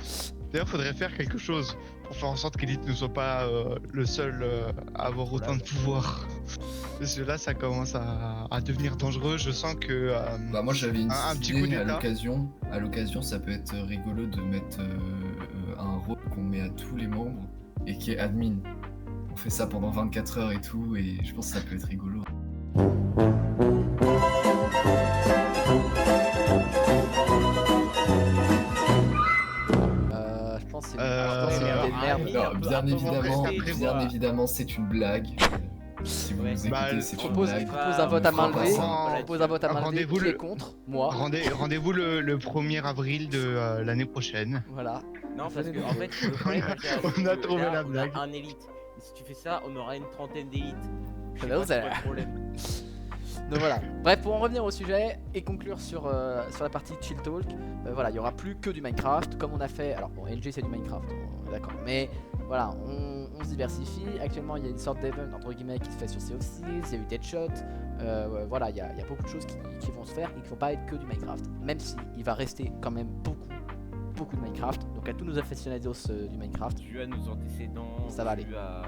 S4: D'ailleurs, faudrait faire quelque chose pour faire en sorte qu'Elite ne soit pas le seul à avoir autant de pouvoir. Parce que là, ça commence à devenir dangereux. Je sens que.
S5: Bah moi j'avais une
S4: Un
S5: petite
S4: petit coup
S5: idée à
S4: d'état.
S5: l'occasion. À l'occasion, ça peut être rigolo de mettre un rôle qu'on met à tous les membres et qui est admin. On fait ça pendant 24 heures et tout, et je pense que ça peut être rigolo.
S2: Je pense que c'est
S4: Euh,
S2: une merde.
S3: oui,
S5: Alors,
S3: un peu-
S5: bien
S3: un peu
S5: évidemment,
S3: rester,
S5: bien évidemment, c'est une blague. Si vous
S3: Ouais.
S5: nous
S4: Bah,
S5: écoutez, c'est une
S2: Propose,
S5: blague.
S2: propose un vote à main
S5: On fera
S2: levée.
S5: pas ça.
S2: Propose un vote à main levée.
S4: Rendez-vous
S2: Qui est
S4: le-
S2: contre? Moi.
S4: Rendez-vous le 1er avril de l'année prochaine.
S2: Voilà.
S3: Non, parce que en fait, le problème,
S4: On a trouvé la
S3: on a
S4: blague.
S3: un élite. Et si tu fais ça, on aura une trentaine d'élites. Je sais
S2: Bah,
S3: pas
S2: vous
S3: c'est
S2: allez-
S3: quoi le problème.
S2: Donc voilà. Bref, pour en revenir au sujet et conclure sur la partie Chill Talk, voilà, il y aura plus que du Minecraft comme on a fait. Alors bon, NG c'est du Minecraft, on est d'accord. Mais voilà, on se diversifie. Actuellement, il y a une sorte d'event entre guillemets qui se fait sur Sea of Thieves, il y a eu Deadshot. Voilà, il y a beaucoup de choses qui vont se faire et qui vont pas être que du Minecraft. Même si il va rester quand même beaucoup de Minecraft. Donc à tous nos aficionados du Minecraft,
S3: Dû à nos antécédents,
S2: Ça va aller.
S3: dû à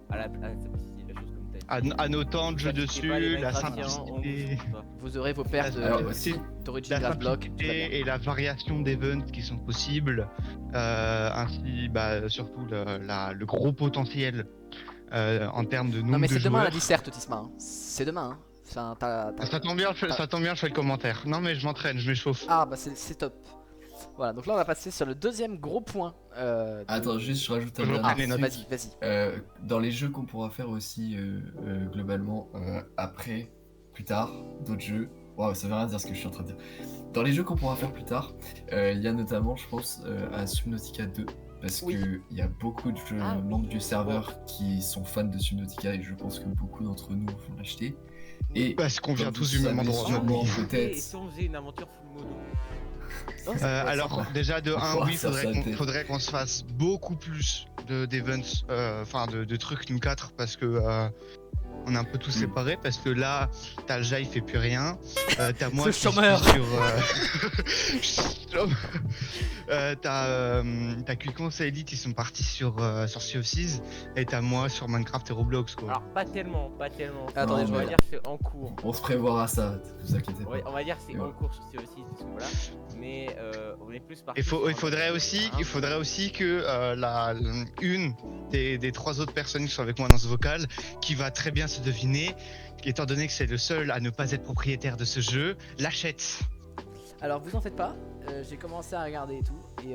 S3: la simplicité de la chose comme t'as dit.
S4: À nos temps de jeu
S3: Pratiquez pas les
S4: dessus, la
S3: Minecraftiens, on vous
S4: simplicité.
S3: suit pas.
S2: vous aurez vos paires
S5: Alors
S2: de
S5: aussi,
S2: d'origine
S4: La
S2: Grass Block. tout va bien.
S4: simplicité et la variation d'events qui sont possibles, ainsi surtout le gros potentiel en termes de nombre
S2: Non mais
S4: de
S2: c'est demain
S4: joueurs.
S2: la disserte, Tisma. Hein. C'est demain. Hein. Enfin,
S4: Ça tombe bien, je fais le commentaire. Non mais je m'entraîne, je m'échauffe.
S2: Ah bah c'est top. Voilà, donc là on va passer sur le deuxième gros point.
S5: attends, juste je rajoute un
S4: Je
S5: dernier
S4: reprends
S2: Ah,
S4: les notes.
S5: truc.
S2: vas-y.
S5: Dans les jeux qu'on pourra faire aussi globalement après, plus tard, d'autres jeux. Waouh, ça veut rien dire ce que je suis en train de dire. Dans les jeux qu'on pourra faire plus tard, il y a notamment, je pense, à Subnautica 2 Parce
S2: Oui.
S5: que il y a beaucoup de membres du serveur qui sont fans de Subnautica et je pense que beaucoup d'entre nous vont l'acheter. Et
S4: Parce qu'on vient
S5: comme
S4: tous
S5: vous
S4: du même
S5: savez
S4: endroit.
S5: sûrement,
S3: Et
S5: peut-être.
S3: si on faisait une aventure full modo?
S4: Alors déjà de 1,
S5: Ouais,
S4: oui,
S5: ça serait peut-être.
S4: faudrait qu'on se fasse beaucoup plus d'events, enfin de trucs nous 4 parce que on est un peu tous séparés parce que là t'as le Ja il fait plus rien, t'as moi
S2: Ce
S4: qui suis
S2: chômeur.
S4: sur t'as Cuicon et Elite ils sont partis sur Sea of Thieves et t'as moi sur Minecraft et Roblox quoi.
S3: Alors pas tellement.
S2: Attendez,
S5: Non,
S2: je
S3: On va
S5: mais-
S3: dire que c'est en cours.
S5: On se prévoira ça, vous inquiétez pas.
S3: Ouais, on va dire que c'est
S5: Ouais.
S3: en cours sur ces aussi ce niveau-là, mais on est plus parti.
S4: Il
S3: sur un
S4: faudrait
S3: mode,
S4: aussi que une des 3 autres personnes qui sont avec moi dans ce vocal, qui va très bien se deviner, étant donné que c'est le seul à ne pas être propriétaire de ce jeu, l'achète.
S2: Alors vous en faites pas, j'ai commencé à regarder et tout, et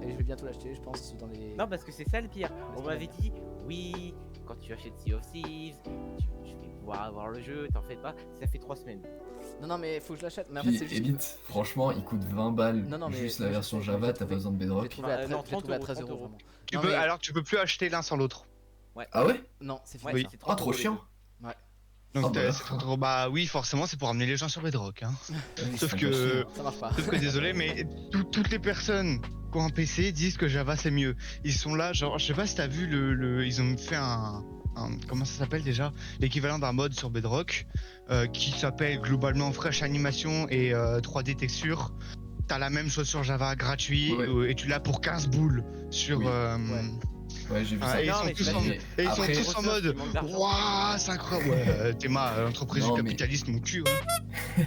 S2: je vais bientôt l'acheter, je pense, dans les...
S3: Non, parce que c'est ça le pire. On m'avait dit, oui, quand tu achètes Sea of Thieves, tu vais pouvoir avoir le jeu, t'en fais pas. Ça fait 3 semaines.
S2: Non, mais faut que je l'achète, mais en fait
S5: Puis
S2: c'est juste...
S5: Elite, franchement, il coûte 20 balles.
S2: Non, mais
S5: juste
S2: moi,
S5: la
S2: je
S5: version
S2: sais,
S5: Java,
S2: j'ai
S5: t'as
S2: trouvé-
S5: pas besoin de
S2: J'ai
S5: Bedrock.
S2: trouvé à,
S3: Non,
S2: j'ai trouvé à 13
S3: 30
S2: euros,
S3: euros.
S2: vraiment.
S4: Tu
S2: Non,
S4: peux,
S2: mais-
S4: alors tu peux plus acheter l'un sans l'autre.
S3: Ouais.
S5: Ah ouais?
S2: Non, c'est
S3: Ouais,
S2: fini.
S3: c'est
S5: Ah, trop
S3: euros les
S5: chiant.
S3: deux.
S4: Donc
S5: Ah, bah.
S4: c'est trop trop. Bah oui, forcément, c'est pour amener les gens sur Bedrock. Hein.
S5: Ils
S4: Sauf
S5: sont
S4: que-
S5: pas chiants.
S2: Ça marche pas.
S4: Sauf que désolé, mais toutes les personnes qui ont un PC disent que Java c'est mieux. Ils sont là, genre, je sais pas si t'as vu ils ont fait un comment ça s'appelle déjà, l'équivalent d'un mode sur Bedrock qui s'appelle globalement Fresh Animation et 3D Texture. T'as la même chose sur Java gratuit
S5: Ouais.
S4: et tu l'as pour 15 boules sur.
S5: Oui.
S2: Ouais.
S5: Ouais, j'ai vu
S4: Ah,
S5: ça.
S4: et ils
S3: Non,
S4: sont
S3: mais
S4: tous
S3: c'est
S4: en,
S3: pas-
S4: et ils sont
S5: Après-
S4: tous en mode
S3: Qui manque d'argent.
S4: waouh, c'est incroyable. Ouais, Théma, entreprise
S5: Non,
S4: du
S5: mais-
S4: capitalisme, mon cul. Ouais.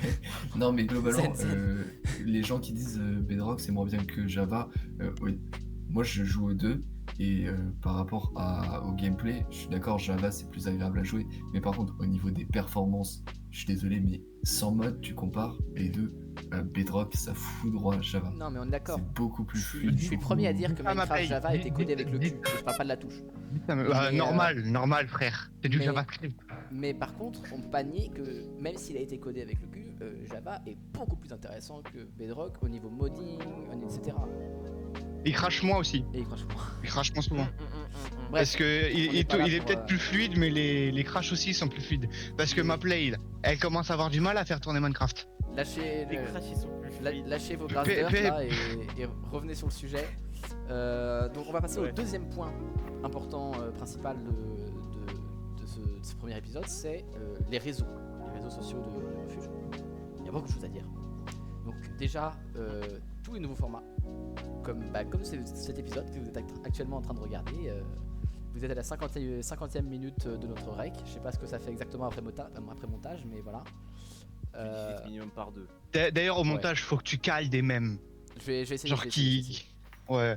S5: Non, mais globalement,
S2: Zen.
S5: les gens qui disent Bedrock c'est moins bien que Java, oui. Moi je joue aux deux et par rapport au gameplay, je suis d'accord, Java c'est plus agréable à jouer, mais par contre au niveau des performances, je suis désolé, mais sans mode tu compares les deux, Bedrock ça fout droit à Java.
S2: Non, mais on est d'accord.
S5: C'est beaucoup plus
S2: Je
S5: fluide.
S2: suis le premier à dire que
S4: Ah, ma
S2: Minecraft
S4: paye.
S2: Java était codé avec le cul, et je parle pas de la touche. Mais,
S4: Normal, frère. C'est du
S2: mais-
S4: JavaScript.
S2: Mais par contre, on peut pas nier que même s'il a été codé avec le cul, Java est beaucoup plus intéressant que Bedrock au niveau modding, etc.
S4: Il crache moins aussi.
S2: Et franchement,
S4: Il crache moins souvent.
S2: bref,
S4: Parce que il
S2: est pas là
S4: est
S2: pour,
S4: peut-être plus fluide, mais les crashs aussi sont plus fluides. Parce que ma play, elle commence à avoir du mal à faire tourner Minecraft.
S2: lâchez,
S3: Les crashs ils sont plus fluides.
S2: lâchez vos
S4: P-
S2: browsers
S4: P-
S2: là et revenez sur le sujet. Donc on va passer au
S3: Ouais.
S2: deuxième point important, principal de ce premier épisode, c'est les réseaux sociaux de Refuge. Il y a beaucoup de choses à dire. Donc déjà, tous les nouveaux formats, comme cet épisode que vous êtes actuellement en train de regarder. Vous êtes à la 50e minute de notre rec. Je sais pas ce que ça fait exactement après montage, mais voilà.
S3: C'est minimum par 2.
S4: D'ailleurs, au
S2: Ouais.
S4: montage, faut que tu cales des mêmes.
S2: Je vais essayer.
S4: Genre
S2: je vais essayer.
S4: qui. Ouais.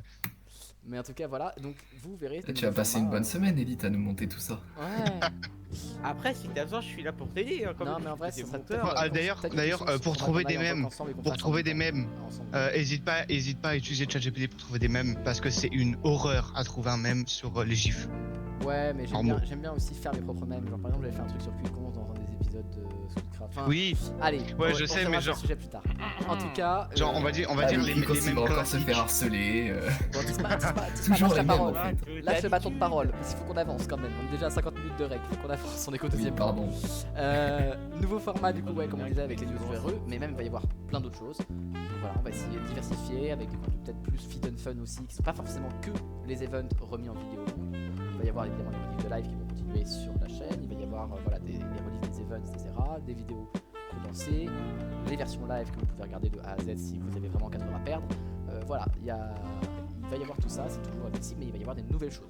S2: Mais en tout cas, voilà. Donc vous verrez.
S5: Là, tu vas passer une bonne semaine, Elite, à nous monter tout ça.
S2: Ouais.
S3: Après, si t'as besoin, je suis là pour t'aider. Hein, comme
S2: Non,
S3: tu
S2: mais en vrai,
S3: dis,
S2: ça
S3: t'es
S2: serait
S3: monteur.
S2: top.
S4: Ah, d'ailleurs, pour trouver des mèmes, hésite pas à utiliser ChatGPT pour trouver des mèmes parce que c'est une horreur à trouver un mème sur les gifs.
S2: Ouais, mais
S4: En mots.
S2: j'aime bien aussi faire mes propres mèmes. Genre par exemple, j'avais fait un truc sur Cuicon dans un des épisodes de Scootcraft. Enfin,
S4: Oui,
S2: allez.
S4: Ouais,
S2: on
S4: je sais,
S2: reviendra
S4: mais
S2: sur
S4: genre-
S2: le sujet plus tard. En tout cas,
S4: genre on va dire les
S5: Quand il
S4: mêmes
S5: va encore se
S4: classiques.
S5: faire harceler.
S2: bon, dis pas,
S5: Toujours
S2: lâche
S5: les
S2: la
S5: mêmes,
S2: parole.
S5: en fait.
S2: Lâche le bâton de parole, parce qu'il faut qu'on avance quand même. On est déjà à 50 minutes de rec, faut qu'on avance, on est qu'au
S5: Oui,
S2: deuxième.
S5: pardon.
S2: Nouveau format du coup, ouais, comme on disait avec les news VRE, mais même il va y avoir plein d'autres choses. Donc voilà, on va essayer de diversifier avec des contenus peut-être plus fit and fun aussi, qui sont pas forcément que les events remis en vidéo. Il va y avoir évidemment les rediffs de live qui vont continuer sur la chaîne, il va y avoir voilà, les rediffs des events, etc., des vidéos condensées, les versions live que vous pouvez regarder de A à Z si vous avez vraiment 4 heures à perdre. Voilà, il va y avoir tout ça, c'est toujours accessible, mais il va y avoir des nouvelles choses.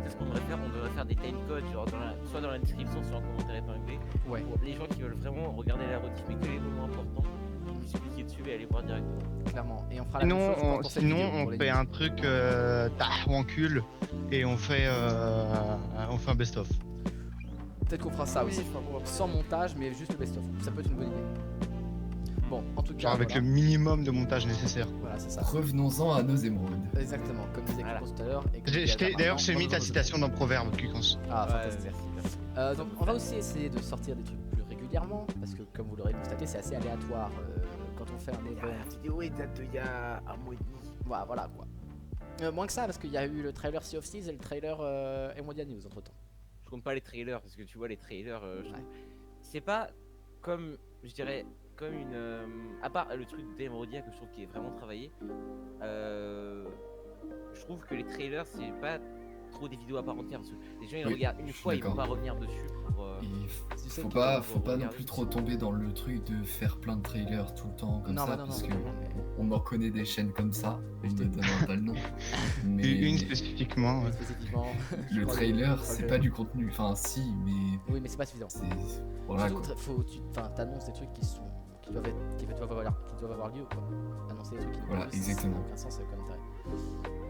S3: C'est ce qu'on devrait faire. On devrait faire des timecodes, genre soit dans la description, soit en commentaire épinglé.
S2: Ouais.
S3: Pour les gens qui veulent vraiment regarder la rediff, mais que les moments importants, vous cliquez dessus et aller voir directement.
S2: Clairement, et on fera la même chose pour cette
S4: Sinon
S2: vidéo,
S4: on
S2: pour les
S4: fait
S2: news.
S4: un truc ou en cul et on fait un best-of.
S2: Peut-être qu'on fera ça aussi, sans montage, mais juste le best-of. Ça peut être une bonne idée. Bon, en tout cas,
S4: Genre avec
S2: voilà.
S4: le minimum de montage nécessaire.
S2: Voilà, c'est ça.
S5: Revenons-en à nos émeraudes.
S2: Exactement, comme disait
S3: Voilà.
S2: Cuicon tout à l'heure. et comme disait Adama,
S4: D'ailleurs, j'ai
S2: maintenant,
S4: mis ta
S2: dans nos
S4: citation dans Proverbe, Cuicons.
S2: Ah,
S3: Ouais,
S2: fantastique.
S3: merci.
S2: Donc, on va aussi essayer de sortir des trucs plus régulièrement, parce que comme vous l'aurez constaté, c'est assez aléatoire quand on fait un
S3: La
S2: event.
S3: vidéo est date d'il y a un mois et demi.
S2: Voilà quoi. Moins que ça, parce qu'il y a eu le trailer Sea of Thieves et le trailer Emondial News entre temps.
S3: Je compte pas les trailers parce que tu vois les trailers,
S2: Ouais.
S3: c'est pas comme, je dirais, comme une, à part le truc d'Emeraudia que je trouve qui est vraiment travaillé, je trouve que les trailers c'est pas trop des vidéos à part entière parce que les gens ils
S5: Oui,
S3: regardent une
S5: je suis
S3: fois, ils vont
S5: d'accord.
S3: pas revenir dessus pour.
S2: Tu sais
S5: Faut
S2: que-
S5: pas
S3: faut
S5: non
S3: regarder.
S5: plus trop tomber dans le truc de faire plein de trailers tout le temps comme
S2: Non,
S5: ça,
S2: bah non,
S5: parce
S2: non,
S5: que
S2: non, mais-
S5: on en connaît des chaînes comme ça, et je ne donnerai pas le nom. Mais
S4: Une spécifiquement.
S2: Oui, spécifiquement. je
S5: le
S2: crois que-
S5: trailer,
S2: je crois
S5: c'est
S2: que-
S5: pas du contenu. Enfin, si, mais
S2: Oui, mais c'est pas suffisant.
S5: c'est. Voilà
S2: Surtout,
S5: quoi.
S2: t'annonces des trucs qui doivent avoir lieu, quoi. Annoncer des trucs qui
S5: Voilà,
S2: ça
S5: exactement.
S2: n'a aucun sens, ça n'a aucun intérêt.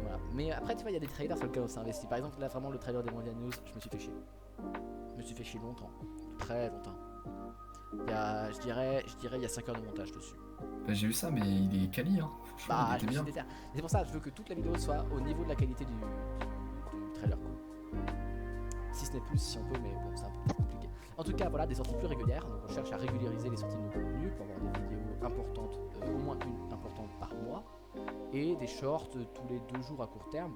S2: Voilà. Mais après, tu vois, il y a des trailers sur lesquels on s'est investi. Par exemple, là, vraiment, le trailer des Mondial News, je me suis fait chier. Je me suis fait chier longtemps. Très longtemps. Je dirais, il y a 5 heures de montage dessus.
S5: Bah, j'ai vu ça, mais il est quali, hein. Franchement,
S2: Bah,
S5: il
S2: je
S5: était
S2: me suis
S5: bien.
S2: déter. Mais c'est pour ça, je veux que toute la vidéo soit au niveau de la qualité du trailer, quoi. Si ce n'est plus, si on peut, mais bon, c'est un peu plus compliqué. En tout cas, voilà, des sorties plus régulières. Donc, on cherche à régulariser les sorties de nos contenus pour avoir des vidéos importantes, au moins une importante par mois, et des shorts tous les 2 jours à court terme,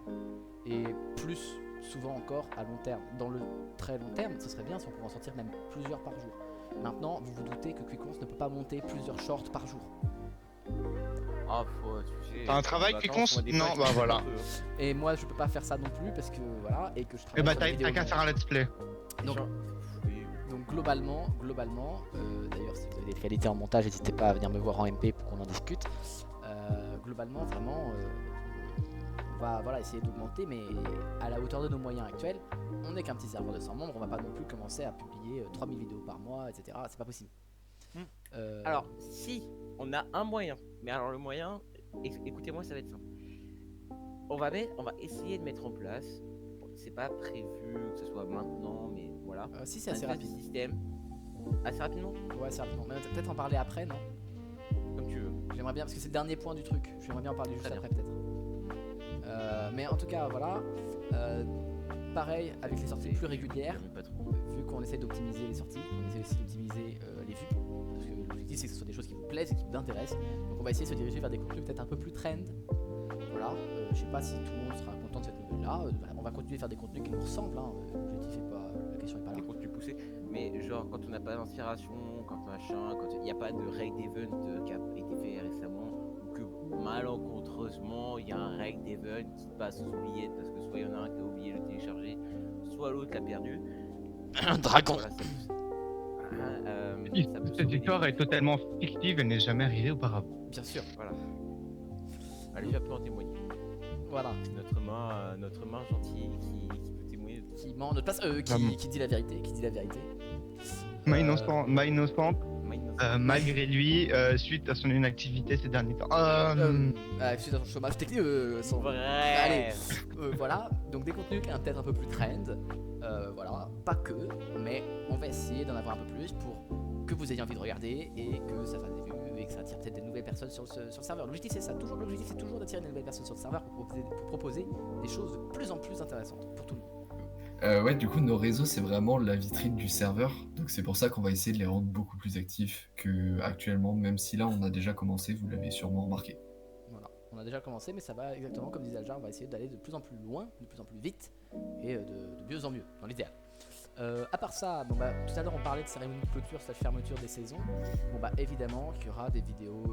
S2: et plus souvent encore à long terme. Dans le très long terme, ce serait bien si on pouvait en sortir même plusieurs par jour. Maintenant, vous vous doutez que Quiconce ne peut pas monter plusieurs shorts par jour.
S3: Ah, tu sais.
S4: T'as un travail,
S3: les
S4: Quiconce?
S3: vacances, on a des
S4: Non,
S3: potes
S4: bah
S3: qui
S4: voilà.
S3: font un peu.
S2: Et moi, je peux pas faire ça non plus parce que voilà, et que je
S4: Et
S2: travaille
S4: bah
S2: sur des
S4: t'as
S2: vidéos
S4: qu'à
S2: longues.
S4: faire un let's play.
S2: Donc,
S3: Oui,
S2: Donc globalement, d'ailleurs si vous avez des qualités en montage, n'hésitez pas à venir me voir en MP pour qu'on en discute. Globalement, vraiment, on va voilà, essayer d'augmenter, mais à la hauteur de nos moyens actuels. On n'est qu'un petit serveur de 100 membres, on va pas non plus commencer à publier 3000 vidéos par mois, etc. C'est pas possible.
S3: Alors, si on a un moyen, mais alors le moyen, écoutez-moi, ça va être simple. On va essayer de mettre en place. Bon, c'est pas prévu que ce soit maintenant, mais voilà.
S2: si c'est
S3: un
S2: assez
S3: espèce de
S2: rapide.
S3: système. Assez rapidement,
S2: Ouais, assez rapidement. Mais peut-être en parler après, non?
S3: comme tu veux.
S2: J'aimerais bien, parce que c'est le dernier point du truc. J'aimerais bien en parler juste
S3: Très
S2: après, peut-être. Mais en tout cas, voilà. Pareil avec les sorties plus régulières.
S3: Pas trop.
S2: Vu qu'on essaie d'optimiser les sorties, on essaie aussi d'optimiser les vues. Parce que l'objectif c'est que ce soit des choses qui vous plaisent et qui vous intéressent. Donc on va essayer de se diriger vers des contenus peut-être un peu plus trend. Voilà, je sais pas si tout le monde sera content de cette nouvelle-là. On va continuer à faire des contenus qui nous ressemblent. Hein. L'objectif est pas, la question est pas là.
S3: Des contenus poussés, mais genre quand on n'a pas d'inspiration, quand machin, quand il n'y a pas de raid event qui a été fait récemment, ou que malencontreusement il y a un raid event qui passe aux oubliettes parce que soit il y en a un qui a oublié de le télécharger, soit l'autre l'a perdu.
S2: Un dragon.
S3: Voilà, ça peut- ça peut
S4: Cette
S3: sauver des
S4: histoire
S3: vies.
S4: est totalement fictive, elle n'est jamais arrivée auparavant.
S2: Bien sûr.
S3: Voilà. Allez, je peux en témoigner.
S2: Voilà.
S3: Notre main gentille qui peut témoigner. de tout.
S2: Qui ment en notre place, qui dit la vérité, qui dit la vérité.
S4: Ma innocente,
S3: Mind-
S4: malgré lui, suite à son inactivité ces derniers temps.
S2: Suite à son chômage technique, son...
S3: Bref.
S2: Allez, voilà, donc des contenus qui sont peut-être un peu plus trend, voilà, pas que, mais on va essayer d'en avoir un peu plus pour que vous ayez envie de regarder et que ça fasse des vues et que ça attire peut-être des nouvelles personnes sur le serveur. L'objectif c'est ça, l'objectif c'est toujours d'attirer des nouvelles personnes sur le serveur pour proposer des choses de plus en plus intéressantes pour tout le monde.
S5: Ouais, du coup, nos réseaux, c'est vraiment la vitrine du serveur. Donc, c'est pour ça qu'on va essayer de les rendre beaucoup plus actifs qu'actuellement, même si là, on a déjà commencé, vous l'avez sûrement remarqué.
S2: Voilà, on a déjà commencé, mais ça va exactement comme disait Aljar, on va essayer d'aller de plus en plus loin, de plus en plus vite et de mieux en mieux, dans l'idéal. À part ça, bon, tout à l'heure on parlait de cérémonie de clôture, cette fermeture des saisons. Bon bah évidemment qu'il y aura des vidéos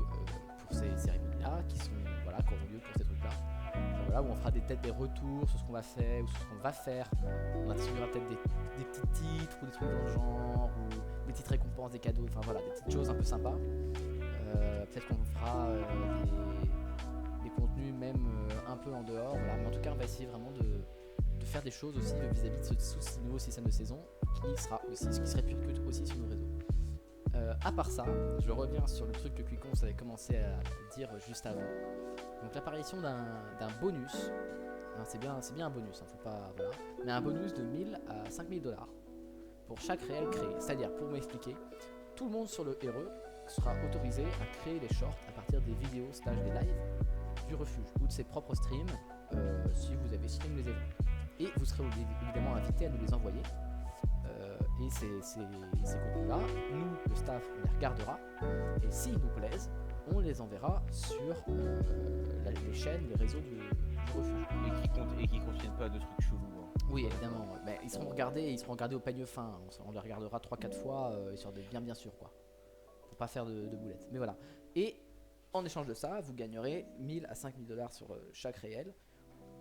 S2: pour ces cérémonies-là qui auront lieu pour ces trucs-là. Voilà, où on fera peut-être des retours sur ce qu'on va faire ou sur ce qu'on va faire. On distribuera peut-être des petits titres ou des trucs dans le genre, ou des petites récompenses, des cadeaux, enfin voilà, des petites choses un peu sympas. Peut-être qu'on fera des contenus même un peu en dehors, voilà. Mais en tout cas on va essayer vraiment de faire des choses aussi vis-à-vis de ce nouveau système de saison qui se répercute aussi sur nos réseaux. À part ça, je reviens sur le truc que Quiconce avait commencé à dire juste avant. Donc l'apparition d'un bonus, non, c'est bien un bonus, hein, faut pas, voilà, mais un bonus de 1000 à 5000 $ pour chaque réel créé. C'est-à-dire, pour m'expliquer, tout le monde sur le RE sera autorisé à créer des shorts à partir des vidéos / des lives du refuge ou de ses propres streams si vous avez stream les événements. Et vous serez évidemment invité à nous les envoyer. Et ces contenus-là, nous, le staff, on les regardera. Et s'ils nous plaisent, on les enverra sur les chaînes, les réseaux du refuge.
S3: pas de trucs chelous. Hein.
S2: Oui, évidemment. Mais ils seront regardés au peigne fin. On les regardera 3-4 fois, histoire d'être bien sûr, quoi. Pour pas faire de boulettes. Mais voilà. Et en échange de ça, vous gagnerez 1000 à 5000 $ sur chaque réel.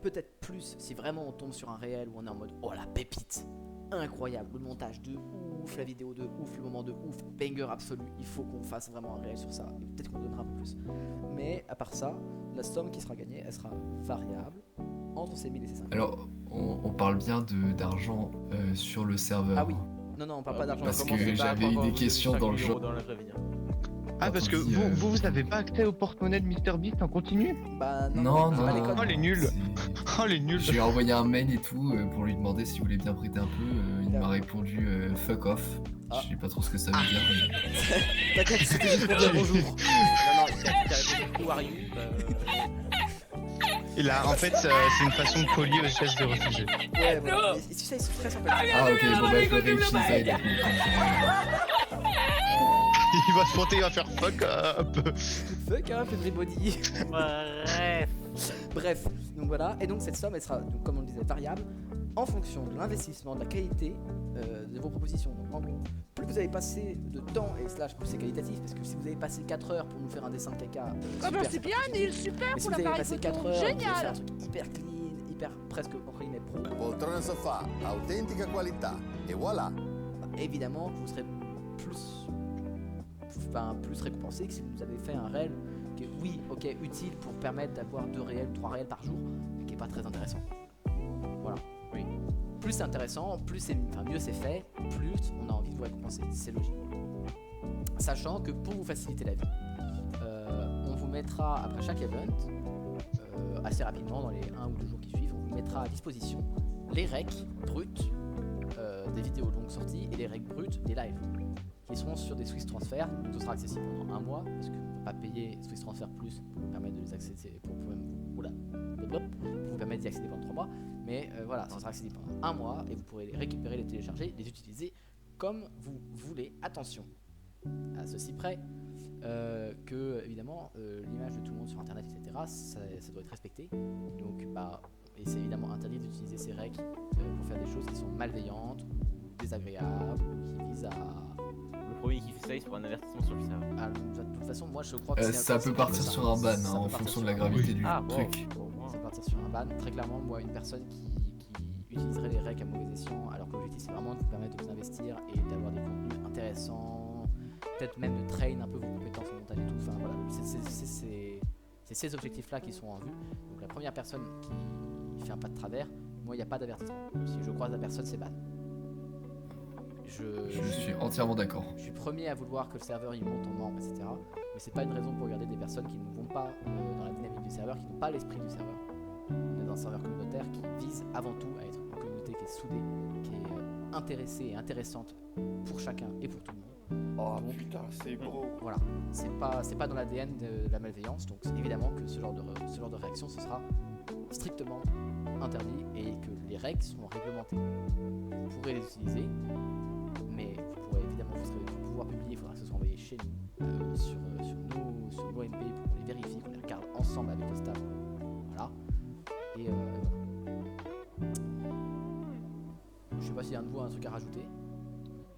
S2: Peut-être plus si vraiment on tombe sur un réel où on est en mode oh la pépite, incroyable, le montage de ouf, la vidéo de ouf, le moment de ouf, banger absolu, il faut qu'on fasse vraiment un réel sur ça et peut-être qu'on donnera un peu plus. Mais à part ça, la somme qui sera gagnée, elle sera variable entre ces 1000 et ces 5000.
S5: Alors, on parle bien d'argent sur le serveur.
S2: Ah oui, non, on parle pas d'argent.
S5: Parce que j'avais eu des questions dans le jeu.
S3: Dans la vraie vie.
S4: Ah, parce que vous avez pas accès au porte-monnaie de MrBeast en continu?
S2: Bah
S5: Non.
S4: Oh les nuls. Oh les nuls.
S5: J'ai envoyé un mail et tout pour lui demander s'il voulait bien prêter un peu. Il m'a répondu fuck off. Je sais pas trop ce que ça veut dire. Mais...
S2: T'inquiète, c'était juste pour dire bonjour.
S3: Non, il a répondu Who are you
S4: Il a, en fait, c'est une façon de polier aux gestes de refuser.
S2: Ouais, voilà. Et tu sais, ils sont très sympathiques.
S5: Ah ok, bon bah je vais réutiliser ça.
S4: Il va se frotter, il va faire fuck up.
S2: Fuck up everybody. Bref, donc voilà, et donc cette somme elle sera, donc, comme on le disait, variable en fonction de l'investissement, de la qualité de vos propositions. Donc en gros, plus vous avez passé de temps et slash plus c'est qualitatif, parce que si vous avez passé 4 heures pour nous faire un dessin de caca, super,
S10: c'est bien Neil, super
S2: mais si
S10: pour
S2: vous avez
S10: l'appareil
S2: passé
S10: photo,
S2: 4 heures, vous avez fait un
S10: génial.
S2: truc hyper clean, hyper presque entre guillemets pro,
S11: Poltrona sofà, autentica qualità. Et voilà.
S2: bah, évidemment vous serez plus récompensé que si vous avez fait un réel qui est oui, ok, utile pour permettre d'avoir 2 réels, 3 réels par jour, mais qui est pas très intéressant. Voilà.
S3: Oui.
S2: Plus c'est intéressant, mieux c'est fait, plus on a envie de vous récompenser. C'est logique. Sachant que pour vous faciliter la vie, on vous mettra après chaque event, assez rapidement dans les 1 ou 2 jours qui suivent, on vous mettra à disposition les recs brutes des vidéos longues sorties et les recs brutes des lives qui seront sur des Swiss Transfer. Donc ce sera accessible pendant 1 mois parce qu'on ne peut pas payer Swiss Transfer Plus pour vous permettre de les accéder pour vous permettre d'y accéder pendant 3 mois. Mais voilà, ça sera accessible pendant 1 mois et vous pourrez les récupérer, les télécharger, les utiliser comme vous voulez. Attention, à ceci près que évidemment l'image de tout le monde sur internet, etc., ça doit être respecté. Donc et c'est évidemment interdit d'utiliser ces recs pour faire des choses qui sont malveillantes, désagréables, qui visent à...
S3: Le premier qui fait ça, il se prend un avertissement sur le serveur.
S2: Ah, de toute façon, moi je crois que
S5: ça peut partir sur un ban en fonction de la gravité du truc.
S2: Ça peut partir sur un ban. Très clairement, moi, une personne qui utiliserait les recs à mauvais escient, alors que l'objectif c'est vraiment de vous permettre de vous investir et d'avoir des contenus intéressants, peut-être même de train un peu vos compétences en montage et tout. Enfin voilà, c'est ces objectifs-là qui sont en vue. Donc la première personne qui fait un pas de travers, moi il n'y a pas d'avertissement. Si je croise la personne, c'est ban.
S5: Je suis entièrement d'accord.
S2: Je suis premier à vouloir que le serveur il monte en membre, etc. Mais c'est pas une raison pour regarder des personnes qui ne vont pas dans la dynamique du serveur, qui n'ont pas l'esprit du serveur. On est dans un serveur communautaire qui vise avant tout à être une communauté qui est soudée, qui est intéressée et intéressante pour chacun et pour tout le monde.
S11: Oh donc, putain, c'est beau.
S2: Voilà, c'est pas dans l'ADN de la malveillance, donc évidemment que ce genre de réaction ce sera strictement interdit et que les règles sont réglementées. Vous pourrez les utiliser, mais vous pourrez évidemment pour pouvoir publier, il faudra que ce soit envoyé chez nous sur nos MP pour qu'on les vérifie, qu'on les regarde ensemble avec le staff. Voilà. Et voilà. Je sais pas s'il y a un de vous a un truc à rajouter.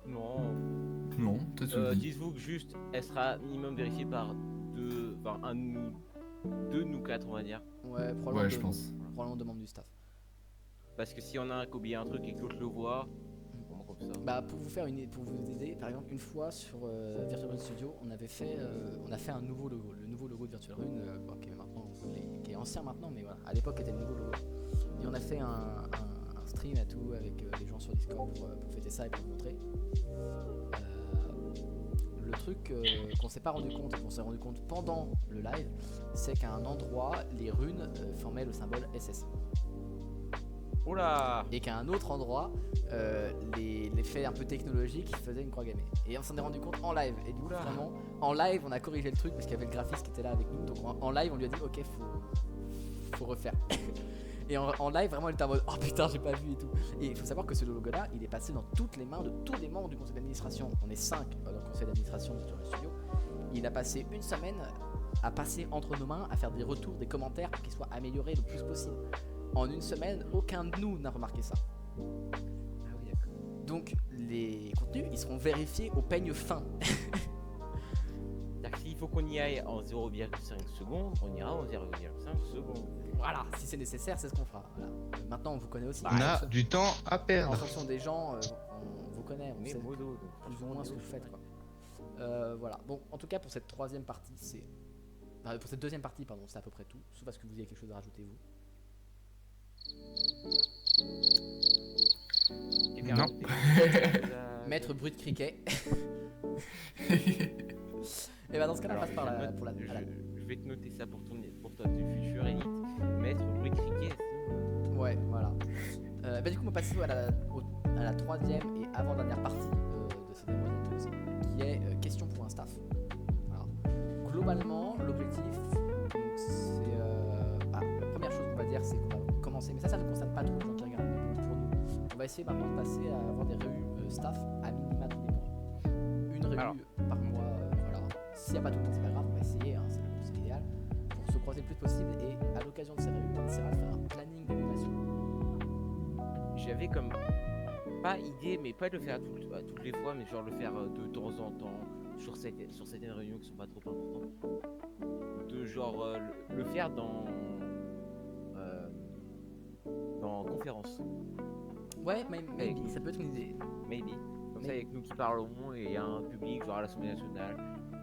S5: Non, t'as tout dit.
S3: Dites-vous que juste, elle sera minimum vérifiée par deux de nous 4, on va dire.
S2: Ouais, probablement.
S5: Ouais, je pense.
S2: Probablement deux membres du staff.
S3: Parce que si on a un qui oublie un truc et que l'autre le voit, comment on fait ça?
S2: Bah pour vous aider, par exemple une fois sur Virtual Rune Studio, on a fait un nouveau logo, le nouveau logo de Virtual Rune, qui est ancien maintenant, mais voilà, à l'époque était le nouveau logo. Et on a fait un stream à tout avec les gens sur Discord pour fêter ça et pour vous montrer. Le truc qu'on s'est pas rendu compte et qu'on s'est rendu compte pendant le live, c'est qu'à un endroit, les runes formaient le symbole SS.
S3: Oula!
S2: Et qu'à un autre endroit, l'effet un peu technologique faisait une croix gammée. Et on s'en est rendu compte en live. Et du coup, vraiment, en live, on a corrigé le truc parce qu'il y avait le graphiste qui était là avec nous. Donc en live, on lui a dit, ok, faut refaire. Et en live, vraiment, il était en mode, oh putain, j'ai pas vu et tout. Et il faut savoir que ce logo-là, il est passé dans toutes les mains de tous les membres du conseil d'administration. On est 5 dans le conseil d'administration de Virtual Studio. Il a passé une semaine à passer entre nos mains, à faire des retours, des commentaires pour qu'ils soient améliorés le plus possible. en une semaine, aucun de nous n'a remarqué ça.
S3: Ah oui, d'accord.
S2: Donc les contenus, ils seront vérifiés au peigne fin.
S3: C'est-à-dire que s'il faut qu'on y aille en 0,5 secondes, on ira en 0,5 secondes.
S2: Voilà, si c'est nécessaire, c'est ce qu'on fera. Voilà. Maintenant, on vous connaît aussi.
S4: On a du temps à
S2: En
S4: perdre.
S2: fonction des gens, on vous connaît, on
S3: Mais
S2: sait
S3: modo, donc
S2: plus ou moins ce que vous faites, quoi. Voilà. Bon, en tout cas, pour cette troisième partie, c'est... Enfin, pour cette deuxième partie, pardon, c'est à peu près tout. Sauf parce que vous avez quelque chose à rajouter, vous.
S3: Quelqu'un
S4: Non.
S3: a noté quelque chose à-
S2: Maître bruit de criquet. Et bah dans ce cas-là, on
S3: Alors,
S2: passe par
S3: je
S2: la...
S3: note-
S2: Pour la...
S3: je vais te noter ça pour toi du futur élite. Maître bruit criquet.
S2: Ouais, voilà. Bah du coup, on va passer à la troisième et avant-dernière partie de cette démo, qui est question pour un staff. Voilà. Globalement, l'objectif, donc, c'est... la première chose qu'on va dire, c'est qu'on va commencer, mais ça ne concerne pas trop les gens qui regardent, mais pour nous, on va essayer maintenant de passer à avoir des revues staff à minima tous les mois. Une revue
S3: Alors.
S2: par mois, voilà. S'il n'y a pas tout le temps, c'est pas grave, on va essayer, hein, c'est l'idéal, pour se croiser le plus possible, et à l'occasion de ces revues, on essaiera de faire un planning d'évaluation.
S3: J'avais comme pas idée, mais pas de le faire toutes les fois, mais genre le faire de temps en temps sur certaines réunions qui sont pas trop importantes. De genre le faire dans conférence,
S2: Ouais, maybe, ça peut être une idée.
S3: maybe. Comme ça,
S2: Mais-
S3: avec nous qui parlerons et un public genre à l'Assemblée nationale.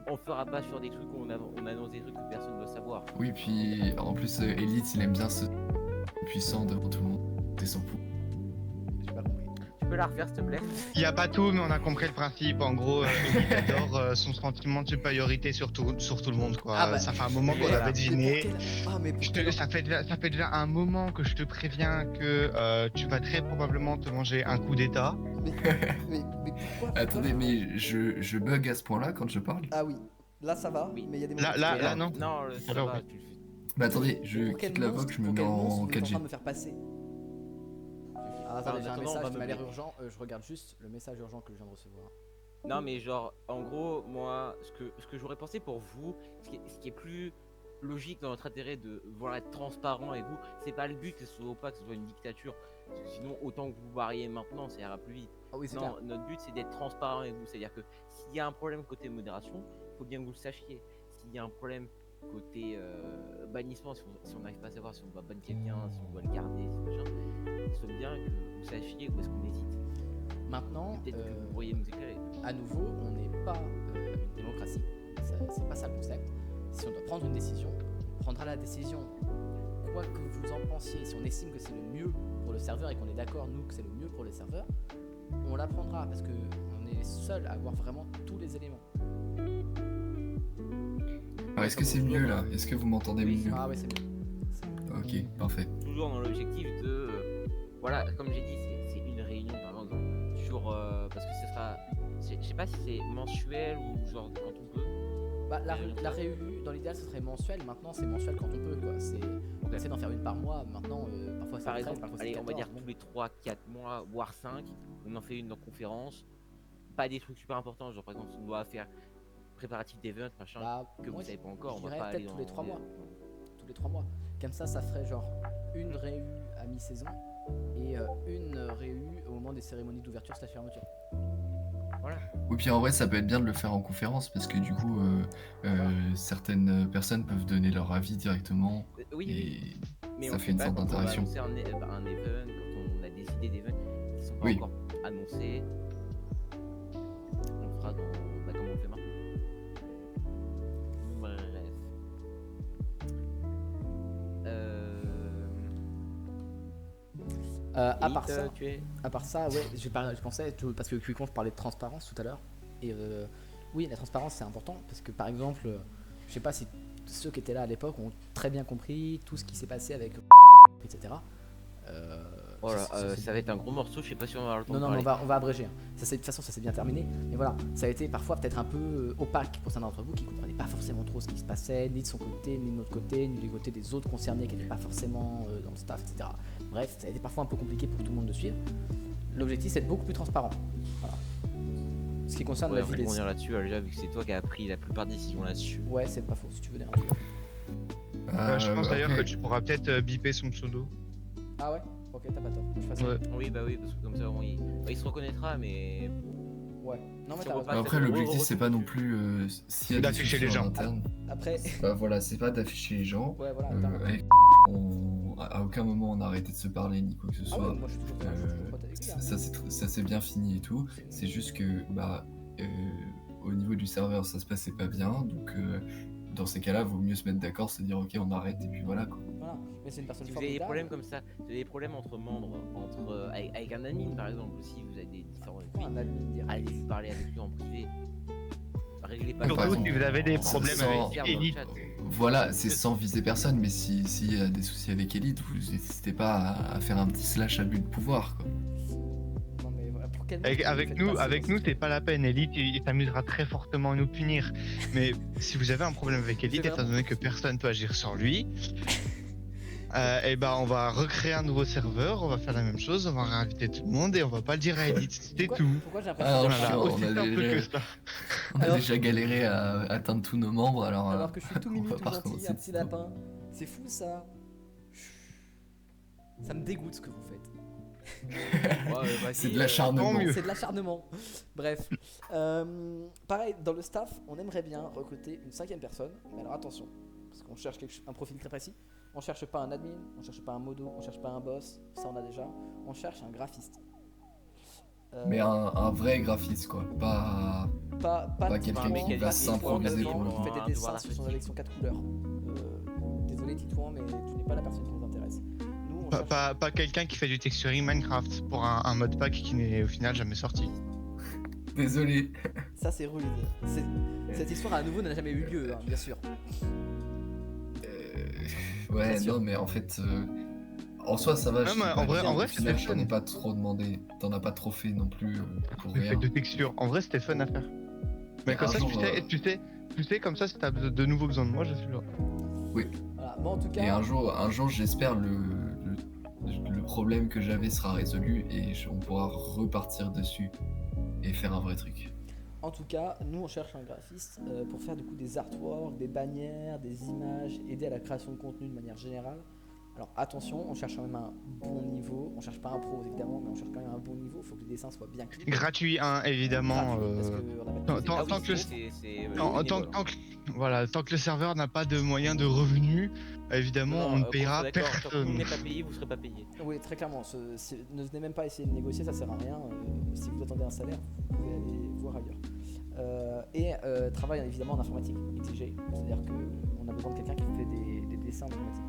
S3: On fera pas sur des trucs où on annonce des trucs que personne ne doit savoir.
S5: Oui, puis en plus, Elite, il aime bien se puissant devant tout le monde. T'es son pou.
S2: J'ai pas compris.
S3: Tu peux la refaire s'il te plaît?
S4: Il n'y a pas tout, mais on a compris le principe. En gros, il adore son sentiment de supériorité sur tout le monde, quoi.
S2: Ah bah,
S4: ça fait un moment qu'on
S2: mais-
S4: avait deviné.
S2: mais pour
S4: Ça fait déjà un moment que je te préviens que tu vas très probablement te manger un coup d'état.
S2: mais pourquoi
S5: Attendez, mais je bug à ce point-là quand je parle.
S2: Ah oui, là ça va,
S3: Oui.
S2: mais il y a des
S4: Là,
S2: moments qui-
S4: là, non.
S3: Non, ça
S4: Alors,
S3: va,
S4: oui.
S3: tu le fais.
S5: Bah attendez, je
S2: Pour quel
S5: quitte la
S2: monstre-
S5: voix, je me
S2: pour
S5: mets
S2: quel monstre
S5: en
S2: vous êtes en
S5: 4G.
S2: train de me faire passer? Ah, attendez, j'ai un
S3: attendant, on
S2: message
S3: va
S2: qui m'a l'air
S3: meubler.
S2: urgent, je regarde juste le message urgent que je viens de recevoir.
S3: Non mais genre en gros moi ce que j'aurais pensé pour vous, ce qui est plus logique dans notre intérêt de vouloir être transparent avec vous, c'est pas le but que ce soit opaque, que ce soit une dictature. Parce que sinon autant que vous barriez maintenant ça ira plus vite.
S2: Ah oui, c'est
S3: Non,
S2: clair.
S3: notre but c'est d'être transparent avec vous, c'est-à-dire que s'il y a un problème côté modération, faut bien que vous le sachiez. S'il y a un problème côté bannissement, si on n'arrive pas à savoir si on doit bannir quelqu'un, si on doit le garder, si machin, il faut bien que vous sachiez où est-ce qu'on hésite.
S2: Maintenant,
S3: Peut-être que vous pourriez nous éclairer.
S2: à nouveau, on n'est pas une démocratie, c'est pas ça le concept. Si on doit prendre une décision, on prendra la décision. Quoi que vous en pensiez, si on estime que c'est le mieux pour le serveur et qu'on est d'accord, nous, que c'est le mieux pour les serveurs, on la prendra parce que on est seul à avoir vraiment tous les éléments.
S5: Alors est-ce que c'est mieux là? Est-ce que vous m'entendez mieux?
S2: Ah ouais, c'est mieux. C'est mieux.
S5: Ok, parfait.
S3: Toujours dans l'objectif de voilà, comme j'ai dit, c'est une réunion par exemple sur parce que ce sera je sais pas si c'est mensuel ou genre quand on peut.
S2: Bah, la réunion, dans l'idéal, ce serait mensuel. Maintenant, c'est mensuel quand on peut. Quoi. On essaie d'en faire une par mois. Maintenant, parfois, c'est
S3: Par
S2: 13,
S3: exemple,
S2: parfois, c'est
S3: allez, on va
S2: 14.
S3: dire tous les 3-4 mois, voire 5, on en fait une en conférence. Pas des trucs super importants, genre par exemple, on doit faire préparatif d'event, machin,
S2: Bah,
S3: que
S2: moi,
S3: vous savez pas encore,
S2: je
S3: on va
S2: dirais
S3: pas aller
S2: peut-être
S3: dans
S2: tous les 3 mois. Tous les 3 mois. Comme ça ferait genre une réu à mi-saison et une réu au moment des cérémonies d'ouverture slash fermeture.
S3: Voilà.
S5: Oui, puis en vrai, ça peut être bien de le faire en conférence parce que du coup, certaines personnes peuvent donner leur avis directement
S3: Oui,
S5: et
S3: mais
S5: ça
S3: on
S5: fait
S3: fait
S5: une
S3: pas
S5: sorte
S3: quand on va
S5: d'interaction.
S3: annoncer un event, quand on a des idées d'event qui sont pas
S5: Oui.
S3: encore annoncées. On fera dans comme on le fait maintenant. Bref.
S2: À part
S3: Elite,
S2: ça,
S3: tu es...
S2: À part ça, ouais, je pensais, parce que Cuicon, je parlais de transparence tout à l'heure. Et oui, la transparence c'est important parce que par exemple, je sais pas si ceux qui étaient là à l'époque ont très bien compris tout ce qui s'est passé avec etc.
S3: Voilà, ça va être un gros morceau, je sais pas si on va avoir le temps
S2: Non,
S3: de
S2: non, mais
S3: parler.
S2: on va abréger. Hein. Ça, de toute façon, ça s'est bien terminé. Mais voilà, ça a été parfois peut-être un peu opaque pour certains d'entre vous qui comprenaient pas forcément trop ce qui se passait, ni de son côté, ni de notre côté, ni du côté des autres concernés qui n'étaient pas forcément dans le staff, etc. Bref, ça a été parfois un peu compliqué pour tout le monde de suivre. L'objectif, c'est d'être beaucoup plus transparent. Voilà. Ce qui concerne
S3: Ouais,
S2: la
S3: on
S2: vie
S3: va
S2: des...
S3: rebondir là-dessus, déjà, vu que c'est toi qui as pris la plupart des décisions là-dessus.
S2: Ouais, c'est pas faux, si tu veux dire.
S4: Je pense d'ailleurs
S5: après-
S4: que tu pourras peut-être biper son pseudo.
S2: Ah ouais. Ok, t'as pas tort. Je fais ça.
S4: Ouais.
S3: Oui, bah oui, parce que comme ça, au moins, il se reconnaîtra, mais.
S2: Ouais. Non mais
S3: Si
S2: t'as
S3: on
S2: raison.
S3: repart-
S5: Après,
S3: ça fait
S5: l'objectif,
S3: gros
S5: c'est pas non
S3: retour.
S5: plus s'il y a des
S4: D'afficher
S5: soucis
S4: les
S5: en
S4: gens.
S5: interne.
S2: Après.
S5: Bah voilà, c'est pas d'afficher les gens.
S2: Ouais, voilà. t'as raison.
S5: Avec à aucun moment on a arrêté de se parler ni quoi que ce
S2: Ah
S5: soit.
S2: ouais, moi je suis toujours pote avec lui. hein.
S5: Ça s'est bien fini et tout. C'est juste que au niveau du serveur ça se passait pas bien, donc dans ces cas-là vaut mieux se mettre d'accord, se dire ok on arrête et puis voilà quoi.
S2: Voilà. Mais c'est une personne
S3: Si vous avez des
S2: formidable.
S3: problèmes comme ça, si vous avez des problèmes entre membres, avec un admin par exemple aussi, vous avez des différents avec lui,
S2: Un admin direct.
S3: allez vous parler avec lui en privé. Réglez pas
S5: Surtout
S3: ça
S5: si
S3: en-
S4: vous avez des
S3: en-
S4: problèmes
S3: en-
S4: avec
S3: dans le
S4: Elite.
S3: chat.
S5: Voilà, c'est sans viser personne, mais s'il y a des soucis avec Elite, vous n'hésitez pas à faire un petit slash abus de pouvoir quoi.
S2: Non mais voilà, pour quel
S4: Avec nous, c'est pas la peine. Elite, il s'amusera très fortement à nous punir. Mais si vous avez un problème avec Elite,
S2: C'est
S4: étant
S2: vraiment-
S4: donné que personne peut agir sur lui, et ben on va recréer un nouveau serveur, on va faire la même chose, on va réinviter tout le monde et on va pas le dire à Elite. C'est tout.
S2: Pourquoi j'ai
S5: Ah,
S2: l'impression
S5: chiant,
S4: Aussi
S5: on a
S4: simple
S5: déjà-
S4: que ça.
S5: On a
S2: Alors-
S5: déjà galéré à atteindre tous nos membres, alors
S2: alors que je suis tout
S5: on
S2: mimi,
S5: va
S2: tout
S5: pas
S2: gentil,
S5: recommencer
S2: un
S5: de
S2: petit
S5: sitôt.
S2: lapin. C'est fou ça. Ça me dégoûte ce que vous faites.
S3: Ouais, vas-y,
S5: C'est de l'acharnement.
S4: tant mieux.
S2: C'est de l'acharnement. Bref. Pareil, dans le staff, on aimerait bien recruter une 5e personne. Mais alors attention, parce qu'on cherche un profil très précis. On cherche pas un admin, on cherche pas un modo, on cherche pas un boss, ça on a déjà. On cherche un graphiste.
S5: Mais un vrai graphiste quoi, pas
S2: pas
S5: quelqu'un
S2: Titouan,
S3: qui va
S2: pas
S5: s'improviser
S2: Titouan,
S5: pour
S2: qui fait
S3: un
S2: des
S3: devoir
S2: dessins sur son
S3: artistique.
S2: élection 4 couleurs. Désolé Titouan, mais tu n'es pas la personne qui nous intéresse. Nous, on cherche...
S4: Pas quelqu'un qui fait du texturing Minecraft pour un mode pack qui n'est au final jamais sorti.
S5: désolé.
S2: Ça c'est rude. Cette histoire à nouveau n'a jamais eu lieu, hein, bien sûr.
S5: Ouais,
S2: Bien sûr.
S5: non mais en fait en soi ça va.
S4: Non,
S5: je
S4: mais
S5: sais
S4: en
S5: pas,
S4: vrai-
S5: au
S4: en vrai,
S5: final,
S4: c'était
S5: j'en ai
S4: fun.
S5: pas trop demandé, t'en as pas trop fait non plus pour
S4: Le
S5: rien.
S4: fait de texture. En vrai, c'était fun à faire. Mais comme
S5: un
S4: ça,
S5: jour,
S4: tu sais, comme ça, si t'as de nouveau besoin de moi, je suis là.
S2: Voilà. Bon, en tout cas,
S5: Et un jour j'espère le problème que j'avais sera résolu et on pourra repartir dessus et faire un vrai truc.
S2: En tout cas, nous on cherche un graphiste pour faire du coup des artworks, des bannières, des images, aider à la création de contenu de manière générale. Alors attention, on cherche quand même un bon niveau. On cherche pas un pro évidemment, mais on cherche quand même un bon niveau. Il faut que les dessins soient bien clean.
S4: Gratuit, hein, évidemment.
S2: Gratuit, parce que on a pas de
S4: tant-
S2: prise
S4: tant-
S2: de
S4: tant que le-
S3: c'est
S4: tant que le serveur n'a pas de moyens de revenus, évidemment, on ne payera
S3: Tant que vous
S4: personne.
S3: n'êtes pas payé, vous serez pas payé.
S2: Oui, très clairement. Ne venez même pas essayer de négocier, ça sert à rien. Si vous attendez un salaire, vous pouvez aller voir ailleurs. Travail évidemment en informatique, exigé. C'est-à-dire qu'on a besoin de quelqu'un qui fait des dessins en informatique.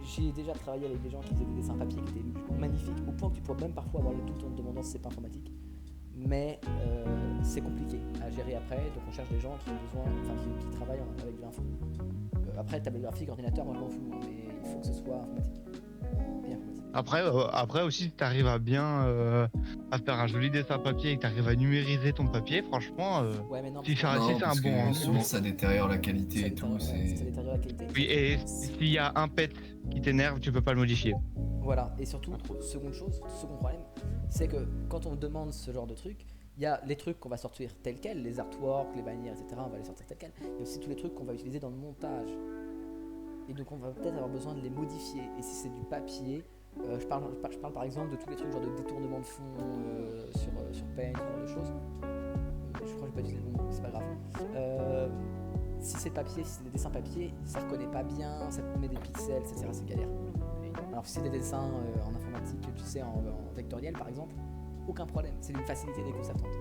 S2: J'ai déjà travaillé avec des gens qui faisaient des dessins papier qui étaient magnifiques, au point que tu pourrais même parfois avoir le doute en te demandant si c'est pas informatique. Mais c'est compliqué à gérer après, donc on cherche des gens qui ont besoin, qui travaillent avec de l'info. Après, tablette graphique, ordinateur, moi je m'en fous, hein, mais il faut que ce soit informatique. Et informatique.
S4: Après aussi, si t'arrives à bien à faire un joli dessin papier et que t'arrives à numériser ton papier, franchement,
S2: Ouais, mais non,
S4: si c'est
S2: parce que-
S4: un
S5: parce
S4: bon.
S5: que souvent ça détériore la qualité
S2: ça
S5: et tout.
S2: détériore- ça détériore la qualité.
S4: Oui, et s'il y a un pet qui t'énerve, tu peux pas le modifier.
S2: Voilà, et surtout, second problème, c'est que quand on demande ce genre de trucs, il y a les trucs qu'on va sortir tels quels, les artworks, les bannières, etc. On va les sortir tels quels. Il y a aussi tous les trucs qu'on va utiliser dans le montage. Et donc on va peut-être avoir besoin de les modifier. Et si c'est du papier, je parle par exemple de tous les trucs genre de détournement de fond sur Paint, ce genre de choses. Je crois que j'ai pas utilisé le bon mot, c'est pas grave. Si c'est papier, si c'est des dessins papier, ça reconnaît pas bien, ça te met des pixels, etc. C'est galère. Alors si c'est des dessins en informatique, tu sais, en vectoriel par exemple, aucun problème, c'est une facilité déconcertante.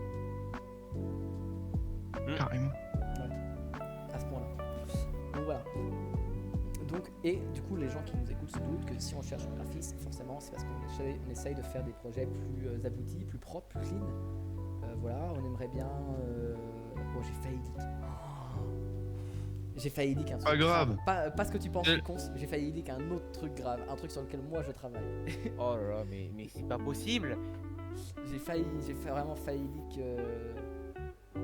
S4: Carrément.
S2: À ce point-là. Donc voilà. Donc, et du coup, les gens qui nous écoutent se doutent que si on cherche un graphiste, forcément, c'est parce qu'on essaye de faire des projets plus aboutis, plus propres, plus clean. Voilà, on aimerait bien. Oh, j'ai failli leak. J'ai failli leak un truc.
S4: Pas grave.
S2: Pas ce que tu penses, c'est con. J'ai failli leak un autre truc grave, un truc sur lequel moi je travaille.
S3: Oh là là, mais c'est pas possible.
S2: J'ai vraiment failli leak. Bah,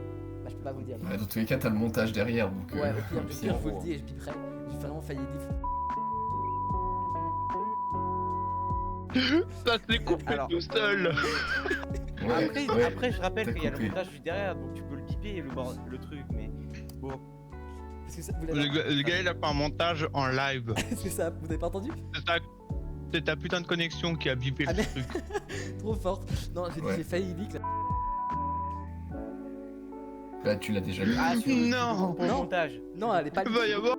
S2: je peux pas vous le dire.
S5: Ouais, dans tous les cas, t'as le montage derrière. Donc,
S2: Ouais, au pire, je vous le
S5: bon.
S2: dis et je biperai. J'ai vraiment failli leak.
S4: Ça s'est coupé
S3: Alors.
S4: tout seul.
S5: Ouais, ouais,
S3: Après, je rappelle
S5: t'as
S3: qu'il y a le
S5: coupé.
S3: montage juste derrière, donc tu peux le biper le truc, mais bon.
S2: Parce que ça, vous l'avez
S4: Le gars, il a fait un montage en live.
S2: C'est ça, vous avez pas entendu?
S4: C'est ça. C'est ta putain de connexion qui a bipé
S2: Ah,
S4: le
S2: mais-
S4: truc.
S2: Trop forte. Non, j'ai dit
S5: Ouais.
S2: j'ai failli leak là.
S5: Là, tu l'as déjà vu.
S3: Ah,
S4: Non.
S3: pour le
S2: Non.
S3: montage.
S2: Non, elle est pas
S4: Il va y
S2: leak.
S4: avoir.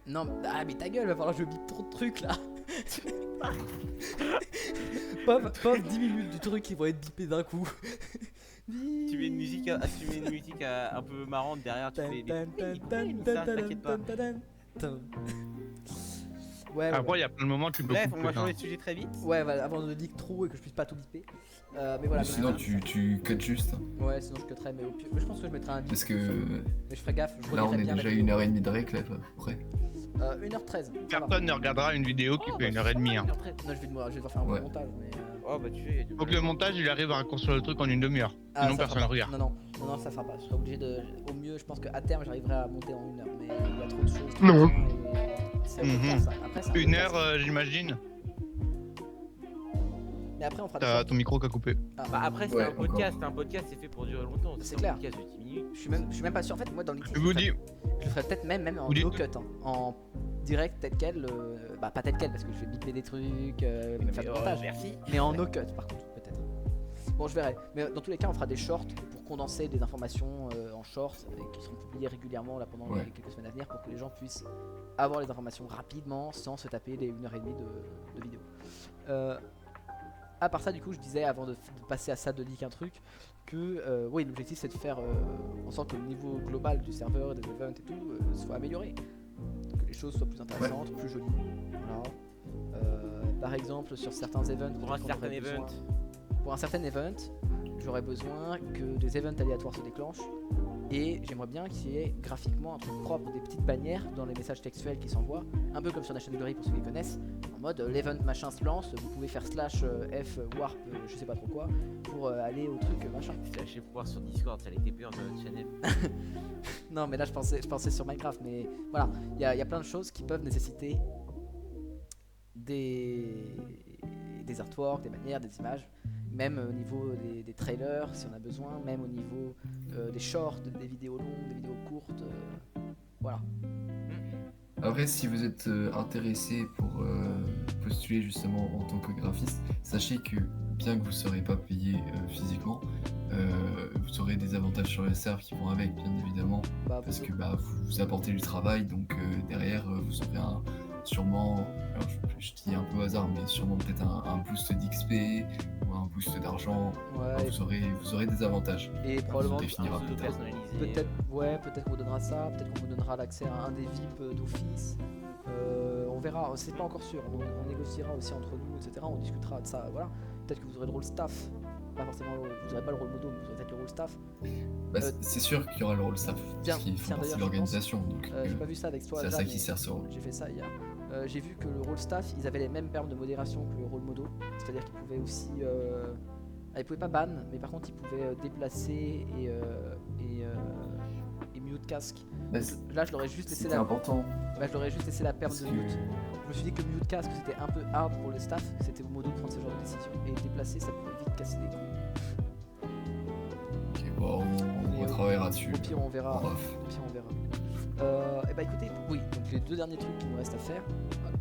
S2: Non, mais ta gueule, va falloir que je bip trop de trucs là. Pauvre 10 minutes du truc qui vont être bipés d'un coup.
S3: Tu mets une musique, un peu marrante derrière, tu fais des... Pourquoi il a mis ça, t'inquiète pas.
S2: Ouais,
S4: Après, il y a plein de moments où tu peux
S3: Bref, on
S4: couper.
S3: va
S4: hein.
S3: changer de sujet très vite.
S2: ouais, voilà, avant de leak trop et que je puisse pas tout biper. Mais voilà.
S5: Ou sinon, tu cut juste.
S2: Ouais, sinon je cutterais, mais au pire, je pense que je mettrais un bip.
S5: Parce que
S2: Mais je ferai gaffe, je
S5: là, on
S2: relirai
S5: est
S2: bien
S5: déjà
S2: la
S5: 1h30 de réclap à peu près.
S2: 1h13.
S4: Personne ne regardera une vidéo qui fait 1h30. Hein.
S2: Non, je vais devoir faire un
S5: Ouais.
S2: bon montage, mais.
S3: Oh bah tu sais,
S4: Faut que le montage il arrive à raccourcir le truc en une demi-heure. Sinon
S2: ça
S4: personne
S2: fera
S4: ne
S2: pas.
S4: regarde.
S2: Non, ça fera pas. Je serai obligé de. Au mieux, je pense qu'à terme, j'arriverai à monter en 1 heure, mais il y a trop de choses.
S4: Non.
S2: et C'est un peu
S4: Mhm.
S2: ça. Après, c'est un peu
S4: Une
S2: ça.
S4: heure, j'imagine.
S2: Mais après, on fera des
S4: T'as
S2: shorts.
S4: ton micro qui a coupé.
S2: Ah,
S3: Bah après c'est
S5: Ouais,
S3: un podcast, c'est fait pour durer longtemps.
S2: C'est
S3: un
S2: clair.
S3: podcast de 10 minutes.
S2: je suis même pas sûr. En fait, moi, dans l'outil,
S4: Je vous dis,
S2: je le ferais peut-être même en
S4: Vous dites-
S2: no cut, hein, en direct tel quel. Bah, pas tel quel parce que je vais biper des trucs, faire du montage.
S3: Merci.
S2: Mais en no cut, par contre, peut-être. Bon, je verrai. Mais dans tous les cas, on fera des shorts pour condenser des informations en shorts et qui seront publiées régulièrement là pendant
S5: Ouais.
S2: les quelques semaines à venir pour que les gens puissent avoir les informations rapidement sans se taper les 1h30 de vidéo. À part ça, du coup, je disais avant de passer à ça, de leak un truc, que oui, l'objectif c'est de faire en sorte que le niveau global du serveur, des events et tout soit amélioré. Que les choses soient plus intéressantes, plus jolies. Voilà. Par exemple, sur certains events,
S3: Pour un
S2: peut-être qu'on
S3: certain
S2: aurait besoin-
S3: event.
S2: pour un certain event, j'aurais besoin que des events aléatoires se déclenchent et j'aimerais bien qu'il y ait graphiquement un truc propre, des petites bannières dans les messages textuels qui s'envoient, un peu comme sur Nation Glory pour ceux qui connaissent, en mode l'event machin se lance, vous pouvez faire slash F warp je sais pas trop quoi pour aller au truc machin.
S3: C'est lâché pouvoir sur Discord, ça l'était peur de notre channel.
S2: Non mais là je pensais sur Minecraft, mais voilà, il y a plein de choses qui peuvent nécessiter des artworks, des bannières, des images, même au niveau des trailers si on a besoin, même au niveau des shorts, des vidéos longues, des vidéos courtes, voilà.
S5: Après, si vous êtes intéressé pour postuler justement en tant que graphiste, sachez que bien que vous ne serez pas payé physiquement, vous aurez des avantages sur le serve qui vont avec, bien évidemment,
S2: Bah,
S5: parce
S2: vous-
S5: que vous apportez du travail, donc derrière vous aurez sûrement, alors je dis un peu au hasard, mais sûrement peut-être un boost d'XP ou un boost d'argent.
S2: Ouais,
S5: Enfin, vous aurez des avantages.
S2: et
S5: On
S2: probablement
S5: vous définira
S3: Un pseudo
S5: plus tard.
S3: personnalisé.
S2: peut-être qu'on vous donnera ça, peut-être qu'on vous donnera l'accès à un des VIP d'office. On verra, c'est pas encore sûr, on négociera aussi entre nous, etc. On discutera de ça, voilà. Peut-être que vous aurez le rôle staff, pas forcément, vous aurez pas le rôle modo, mais vous aurez peut-être le rôle staff.
S5: Bah, c'est sûr qu'il y aura le rôle staff,
S2: Tiens,
S5: parce qu'ils font
S2: tiens,
S5: partie de
S2: d'ailleurs,
S5: l'organisation, donc
S2: J'ai pas vu ça avec toi,
S5: c'est à
S2: Alja,
S5: ça qu'il
S2: mais
S5: sert ce rôle.
S2: j'ai fait ça hier. J'ai vu que le rôle staff, ils avaient les mêmes termes de modération que le rôle modo, c'est-à-dire qu'ils pouvaient aussi, ils pouvaient pas ban, mais par contre ils pouvaient déplacer et mute casque.
S5: Bah,
S2: Là, je leur ai juste laissé
S5: c'était
S2: la,
S5: important.
S2: bah, je leur ai juste laissé la perme
S5: Parce
S2: de
S5: que-
S2: mute. Je me suis dit que mute casque c'était un peu hard pour le staff, que c'était au modo de prendre ce genre de décision, et déplacer ça pouvait vite casser les couilles.
S5: Ok, bon, on retravaillera dessus.
S2: Au pire, on verra.
S5: En off.
S2: Au pire, on verra. Et bah écoutez, oui, donc les deux derniers trucs qu'il nous reste à faire.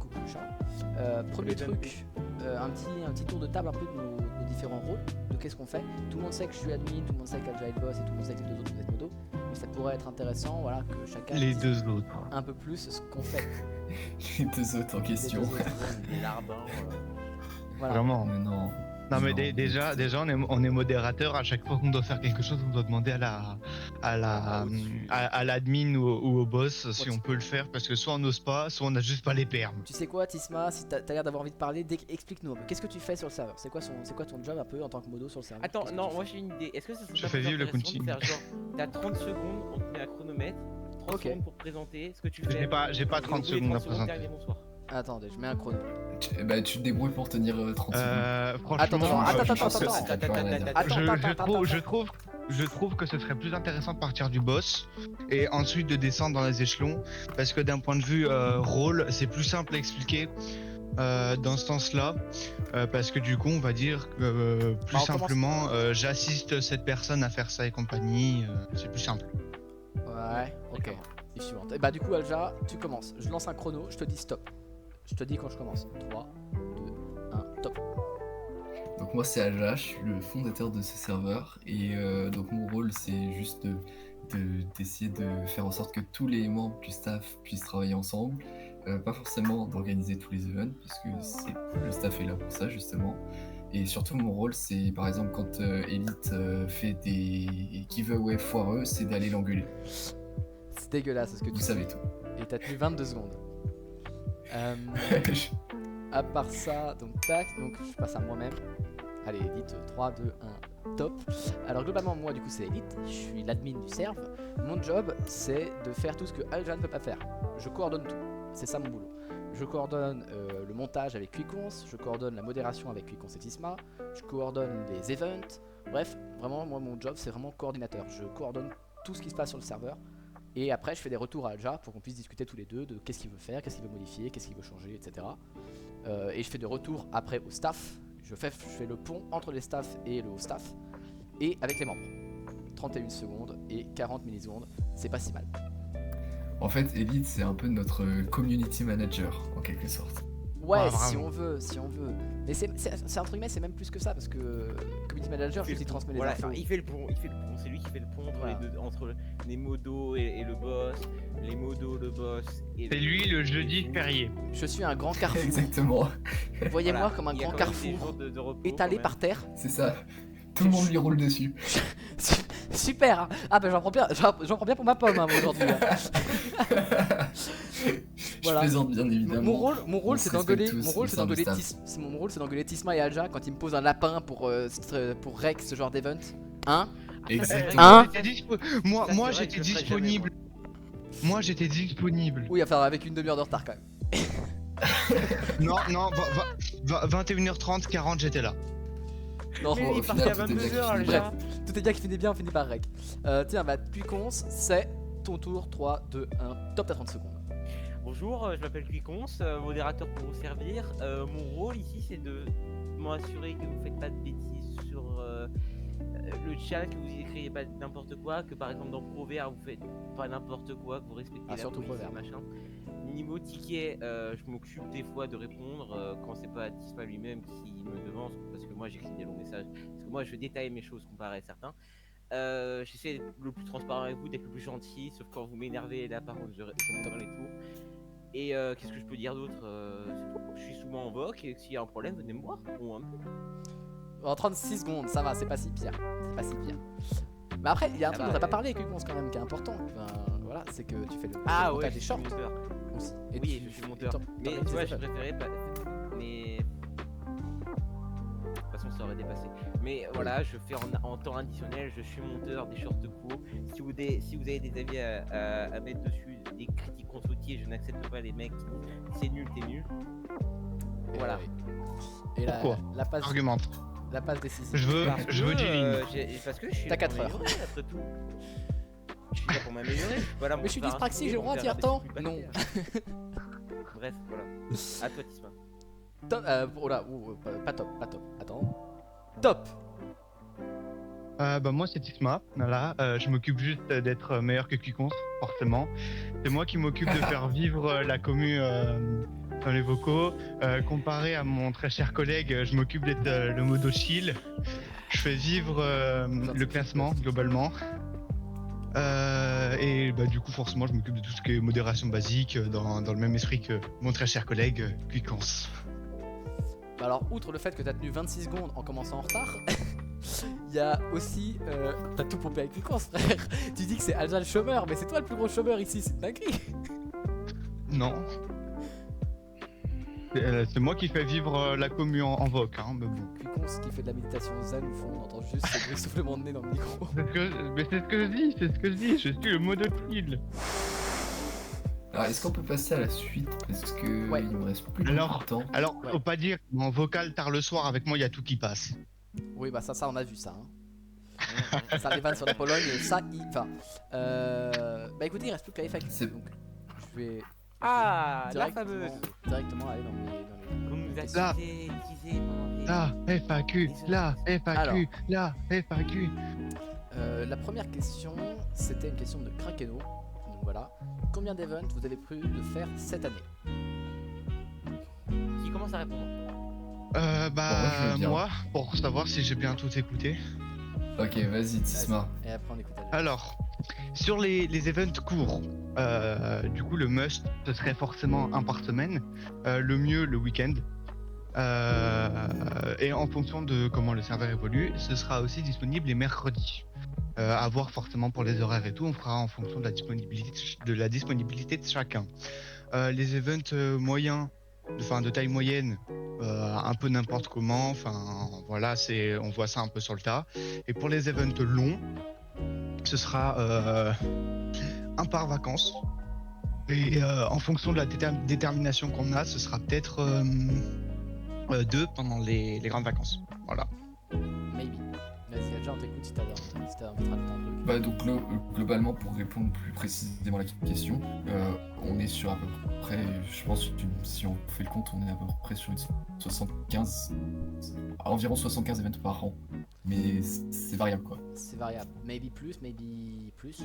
S2: Coucou chat. Premier
S3: Le
S2: truc, un petit tour de table un peu de nos différents rôles, de qu'est-ce qu'on fait. Tout le monde sait que je suis admin, tout le monde sait qu'Alja est le boss et tout le monde sait que les deux autres vous êtes modo. Mais ça pourrait être intéressant, voilà, que chacun
S4: Les
S2: dise
S4: deux autres.
S2: un peu plus ce qu'on fait.
S5: Les deux autres en question.
S2: Les deux autres.
S3: Les larbins.
S2: Voilà.
S4: Vraiment.
S5: Mais non.
S4: Non mais
S5: Non.
S4: déjà on est modérateur, à chaque fois qu'on doit faire quelque chose on doit demander à l'admin ou au boss si
S2: Ouais,
S4: on peut le faire parce que soit on n'ose pas, soit on n'a juste pas les permes.
S2: Tu sais quoi, Tisma, si t'as l'air d'avoir envie de parler, explique-nous un peu. Qu'est-ce que tu fais sur le serveur? C'est quoi ton job un peu en tant que modo sur le serveur?
S3: Attends,
S2: Qu'est-ce que
S3: non,
S2: tu
S3: moi
S2: fais
S3: j'ai une idée. Est-ce que ça serait
S4: Je
S3: pas
S4: fais
S3: plus
S4: vivre le
S3: intéressant de
S4: coaching.
S3: faire genre, t'as 30 secondes, on te met un chronomètre, 30
S2: Ok.
S3: secondes pour présenter ce que tu fais.
S4: J'ai pas 30
S3: Et au bout des
S4: secondes à
S3: 30 secondes,
S4: présenter.
S3: terminé, bonsoir.
S2: Attendez, je mets un chrono.
S5: Bah, tu te débrouilles pour tenir 30 secondes.
S4: Franchement,
S2: Attends,
S5: je pense que
S2: attends.
S5: c'est pas plus rien à dire.
S4: Je trouve que ce serait plus intéressant de partir du boss et ensuite de descendre dans les échelons parce que d'un point de vue rôle, c'est plus simple à expliquer dans ce sens-là parce que du coup, on va dire plus
S2: Bah, on commence-
S4: simplement, j'assiste cette personne à faire ça et compagnie, c'est plus simple.
S2: Ouais, ok. Et suivante. Et bah du coup Alja, tu commences. Je lance un chrono, je te dis stop. Je te dis quand je commence. 3, 2, 1, top.
S5: Donc moi c'est Aja, je suis le fondateur de ce serveur et donc mon rôle c'est juste d'essayer de faire en sorte que tous les membres du staff puissent travailler ensemble, pas forcément d'organiser tous les events puisque le staff est là pour ça justement. Et surtout mon rôle c'est par exemple quand Elite fait des giveaways foireux, c'est d'aller l'engueuler.
S2: C'est dégueulasse ce que tu
S5: Vous savez tout.
S2: Et t'as tenu 22 secondes. À part ça, donc tac, donc je passe à moi-même. Allez, Elite, 3, 2, 1, top. Alors globalement, moi du coup c'est Elite, je suis l'admin du serve. Mon job c'est de faire tout ce que Alja ne peut pas faire. Je coordonne tout, c'est ça mon boulot. Je coordonne le montage avec Quiconce, je coordonne la modération avec Quiconce et Tisma, je coordonne les events. Bref, vraiment moi mon job c'est vraiment coordinateur. Je coordonne tout ce qui se passe sur le serveur. Et après je fais des retours à Alja pour qu'on puisse discuter tous les deux de qu'est-ce qu'il veut faire, qu'est-ce qu'il veut modifier, qu'est-ce qu'il veut changer, etc. Et je fais des retours après au staff. Je fais le pont entre les staffs et le staff. Et avec les membres. 31 secondes et 40 millisecondes, c'est pas si mal.
S5: En fait, Elite, c'est un peu notre community manager, en quelque sorte.
S2: Ouais,
S4: Ah,
S2: si
S4: vraiment.
S2: on veut. Mais c'est entre guillemets, c'est même plus que ça, parce que community manager, je lui transmet les infos.
S3: Il fait le pont, c'est lui qui fait le pont entre,
S2: Voilà.
S3: les deux, entre les modos et le boss, les modos, le boss. Et
S4: C'est lui le jeudi férié.
S2: Je suis un grand carrefour.
S5: Exactement,
S2: Voyez-moi
S3: Voilà.
S2: comme un
S3: Il y a
S2: grand
S3: quand même des
S2: carrefour
S3: jours de repos,
S2: étalé
S3: quand
S2: par
S3: même.
S2: terre.
S5: c'est ça. Tout le monde lui roule dessus.
S2: Super hein. Ah bah j'en prends bien pour ma pomme hein, moi, aujourd'hui. Hein.
S5: Je plaisante bien évidemment.
S2: Mon rôle
S5: On
S2: c'est
S5: se
S2: d'engueuler.
S5: respecte tous
S2: Mon rôle
S5: au
S2: c'est
S5: sein du
S2: d'engueuler
S5: staff.
S2: Mon rôle c'est d'engueuler Tisma et Alja quand ils me posent un lapin pour rec ce genre d'event. Hein?
S5: Exactement.
S2: Hein?
S4: Moi,
S3: Ça,
S4: moi
S3: c'est vrai que
S4: j'étais
S3: je le ferai
S4: disponible. Moi j'étais disponible.
S2: Oui, enfin avec une demi-heure de retard quand même.
S4: Non, 21h30, 40, j'étais là.
S2: Non,
S3: Mais
S5: Bon,
S3: il est
S5: au
S3: parti
S5: final,
S3: à
S5: tout est bien
S3: 22h
S5: fini.
S3: déjà.
S2: tout est bien qui finit bien, on finit par rec. Tiens, bah Quiconce, c'est ton tour. 3, 2, 1, top, t'as 30 secondes.
S3: Bonjour, je m'appelle Quiconce, modérateur pour vous servir. Mon rôle ici c'est de m'assurer que vous faites pas de bêtises sur le chat, que vous écrivez pas n'importe quoi, que par exemple dans Provert vous faites pas n'importe quoi, que vous respectez la
S2: surtout
S3: police,
S2: Provert.
S3: machin. Niveau ticket, je m'occupe des fois de répondre quand c'est pas Tisma lui-même qui me devance, parce que moi j'écris des longs messages, parce que moi je détaille mes choses comparé à certains. J'essaie d'être le plus transparent avec vous, d'être le plus gentil, sauf quand vous m'énervez là par contre je monte dans les tours. Et qu'est-ce que je peux dire d'autre, c'est tout. Je suis souvent en voc et s'il y a un problème venez me voir. Ou un peu.
S2: En 36 secondes, ça va, c'est pas si pire. C'est pas si pire. Mais après, il y a un
S3: Ça
S2: truc
S3: va,
S2: dont t'as pas
S3: ouais.
S2: parlé avec Quiconce quand même qui est important. Enfin, voilà, c'est que tu fais le
S3: Ah
S2: montage
S3: ouais,
S2: des
S3: je suis
S2: shorts
S3: monteur.
S2: aussi. Et
S3: Oui,
S2: tu-
S3: je suis monteur.
S2: t'or-
S3: Mais
S2: t'organises
S3: tu vois,
S2: les
S3: je
S2: events.
S3: préférais pas. Mais. De toute façon, ça aurait dépassé. Mais voilà, je fais en temps additionnel, je suis monteur des shorts courts. Si vous avez des avis à mettre dessus, des critiques constructives, je n'accepte pas les mecs qui disent c'est nul, t'es nul.
S2: Et
S3: Voilà.
S2: Et
S4: Pourquoi
S2: la passe,
S4: Argumente.
S2: la passe décisive.
S4: Je veux du ligne.
S3: Parce que je suis
S2: T'as
S3: là
S2: 4
S3: pour
S2: heures.
S3: m'améliorer, après tout. Je suis là pour m'améliorer. Je suis pas là
S2: Mais
S3: pour
S2: je suis
S3: faire un
S2: dyspraxique,
S3: sujet,
S2: j'ai le droit
S3: pour
S2: d'y
S3: faire
S2: temps.
S3: des trucs
S2: Non.
S3: bâclés. Bref, voilà. À toi, Tisma.
S2: Top, oh là, pas top, pas top. Attends. Top.
S4: Bah moi c'est Tisma, voilà. Je m'occupe juste d'être meilleur que Quiconce, forcément. C'est moi qui m'occupe de faire vivre la commu dans les vocaux. Comparé à mon très cher collègue, je m'occupe d'être le modo chill. Je fais vivre le classement globalement. Et bah du coup forcément je m'occupe de tout ce qui est modération basique dans le même esprit que mon très cher collègue Quiconce.
S2: Bah alors, outre le fait que t'as tenu 26 secondes en commençant en retard, il y a aussi. T'as tout pompé avec Quiconce, frère. Tu dis que c'est Alja le chômeur, mais c'est toi le plus gros chômeur ici, c'est une dinguerie.
S4: Non. C'est moi qui fais vivre la commu en voc, hein, mais bon.
S2: Quiconce qui fait de la méditation zen, au fond, on entend juste ses bruits soufflements de nez dans le micro.
S4: Mais c'est ce que je dis, je suis le modo chill.
S5: Alors, est-ce qu'on peut passer à la suite parce que
S2: Ouais.
S5: il me reste plus
S4: Alors,
S5: beaucoup de temps.
S4: Alors,
S2: Ouais.
S4: faut pas dire, en vocal tard le soir, avec moi, il y a tout qui passe.
S2: Oui, bah ça on a vu ça. Hein. Ça, les vannes sur la Pologne, ça y va. Bah écoutez, il reste plus que la FAQ.
S5: C'est-
S2: Donc, je vais
S3: Ah, la
S2: directement,
S3: fameuse.
S2: directement aller dans les...
S3: Vous nous
S4: Là.
S3: avez utilisé pendant les...
S4: La FAQ, la FAQ, la FAQ.
S2: La première question, c'était une question de Krakeno. Donc voilà. Combien d'events vous avez prévu de faire cette année?
S3: commence à répondre.
S5: je veux bien.
S4: Moi, pour savoir si j'ai bien tout écouté.
S5: Ok, vas-y, Tisma.
S2: Et après on écoute.
S4: Alors, sur les events courts, du coup, le must, ce serait forcément un par semaine. Le mieux, le week-end. Et en fonction de comment le serveur évolue, ce sera aussi disponible les mercredis. À voir forcément pour les horaires et tout, on fera en fonction de la disponibilité de chacun. Les events moyens, de taille moyenne, un peu n'importe comment, voilà, on voit ça un peu sur le tas. Et pour les events longs, ce sera un par vacances. Et en fonction de la détermination qu'on a, ce sera peut-être 2 pendant les grandes vacances. Voilà.
S2: Maybe. Vas-y, déjà on t'écoute si t'as envie de rajouter un truc.
S5: Bah donc globalement, pour répondre plus précisément à la question, on est sur à peu près, je pense que si on fait le compte, on est à peu près sur environ 75 events par an. Mais c'est variable quoi.
S2: C'est variable. Maybe plus, maybe plus.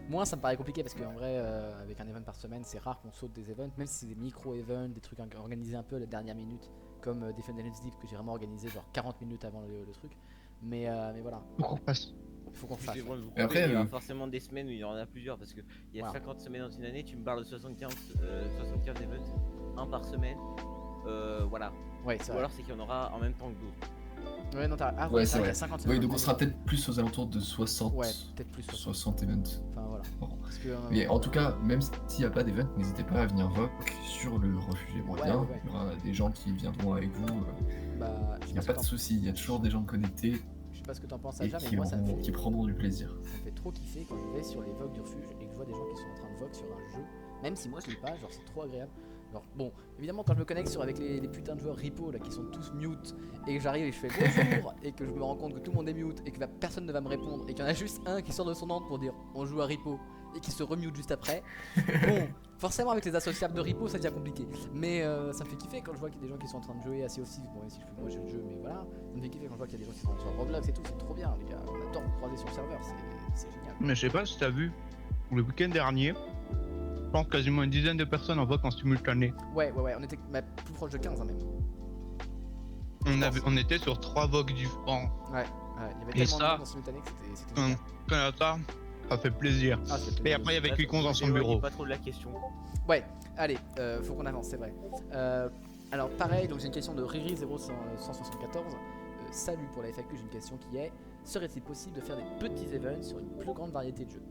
S2: Moins ça me paraît compliqué parce qu'en vrai, avec un event par semaine, c'est rare qu'on saute des events, même si c'est des micro-events, des trucs organisés un peu à la dernière minute, comme Defenders Deep que j'ai vraiment organisé genre 40 minutes avant le truc. Mais voilà.
S4: Faut qu'on repasse.
S2: Il faut qu'on fasse.
S5: Et après,
S3: il y aura forcément des semaines où il y en a plusieurs parce qu'il y a
S2: Voilà.
S3: 50 semaines dans une année, tu me parles de 75 events, un par semaine. Voilà.
S2: Ouais, c'est
S3: Ou
S2: vrai.
S3: alors c'est qu'il y en aura en même temps que d'autres.
S2: Ouais, non, t'as. Ah,
S5: Ouais,
S2: c'est
S5: c'est
S2: vrai
S5: vrai.
S2: qu'il y a 50
S5: Oui,
S2: events.
S5: donc on sera peut-être plus aux alentours de 60.
S2: Ouais, peut-être plus
S5: 60 events.
S2: Enfin voilà.
S5: Bon.
S2: Parce que,
S5: Mais en tout cas, même s'il n'y a pas d'event, n'hésitez pas à venir voc sur le refuge émrodien.
S2: Ouais.
S5: Il y aura des gens qui viendront avec vous.
S2: bah,
S5: Il n'y a pas de souci, il y a toujours des gens connectés
S2: Je sais pas ce que t'en penses
S5: et
S2: déjà, mais moi ça me fait.
S5: qui prendront du plaisir.
S2: Ça me fait trop kiffer quand je vais sur les vogues du refuge et que je vois des gens qui sont en train de vogue sur un jeu, même si moi je l'ai pas, genre c'est trop agréable. Genre bon, évidemment quand je me connecte avec les putains de joueurs repo là qui sont tous mute et que j'arrive et je fais bonjour et que je me rends compte que tout le monde est mute et que personne ne va me répondre et qu'il y en a juste un qui sort de son ordre pour dire on joue à repo et qui se remute juste après. Bon, forcément avec les associables de repo ça devient compliqué, mais ça me fait kiffer quand je vois qu'il y a des gens qui sont en train de jouer assez aussi. Bon, même si moi j'ai le jeu, mais voilà, ça me fait kiffer quand je vois qu'il y a des gens qui sont sur Roblox et tout, c'est trop bien les gars, on adore vous croiser sur le serveur, c'est génial.
S4: Mais je sais pas si t'as vu, le week-end dernier, je pense quasiment une dizaine de personnes en vote en simultané.
S2: Ouais, on était plus proche de 15 hein, même.
S4: On était sur 3 vogues différents.
S2: Ouais, il y avait
S4: Et
S2: tellement de
S4: ça,
S2: monde en simultané que c'était génial.
S4: Canada, ça fait plaisir.
S2: Ah, ça fait
S4: Et
S2: plaisir.
S4: après, il y avait
S3: Bref,
S4: Quicon dans son
S3: on s'éloigne
S4: bureau.
S3: pas trop de la question.
S2: Ouais, allez, faut qu'on avance, c'est vrai. Alors pareil, donc j'ai une question de Riri0174. Salut pour la FAQ, j'ai une question qui est: serait-il possible de faire des petits events sur une plus grande variété de jeux?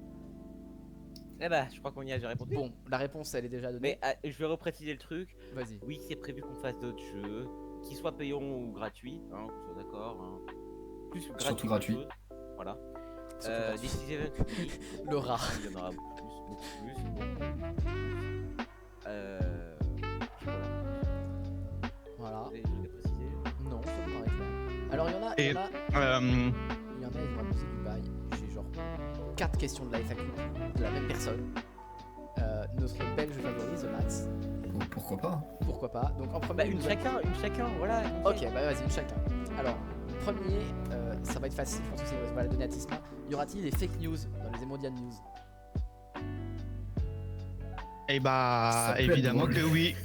S3: Eh bah, je crois qu'on y a, j'ai répondu.
S2: Bon, la réponse elle est déjà donnée.
S3: Mais je vais repréciser le truc.
S2: Vas-y.
S3: Oui, c'est prévu qu'on fasse d'autres jeux, qu'ils soient payants ou gratuits, hein, qu'on soit d'accord. Hein. Plus
S5: Surtout
S3: gratuit.
S5: gratuit.
S3: Voilà.
S2: Surtout gratuit.
S3: Des petits events publics.
S2: Le rat.
S3: Il y en aura beaucoup plus.
S2: Voilà.
S3: Vous avez des trucs à préciser?
S2: Non, ça me paraît clair. Alors il y en a,
S4: Et,
S2: ils vont amuser du bail. J'ai genre 4 questions de la FAQ de la même personne. Notre belge favori, The Max.
S5: Pourquoi pas?
S2: Pourquoi pas? Donc en premier.
S3: Bah, une chacun, voilà.
S2: Ok, bah vas-y, une chacun. Alors, premier, ça va être facile, je pense que ça va la donner à Tisma. Y aura-t-il des fake news dans les Emodian News?
S4: Et bah,
S5: Ça peut être
S4: évidemment
S5: drôle.
S4: que oui.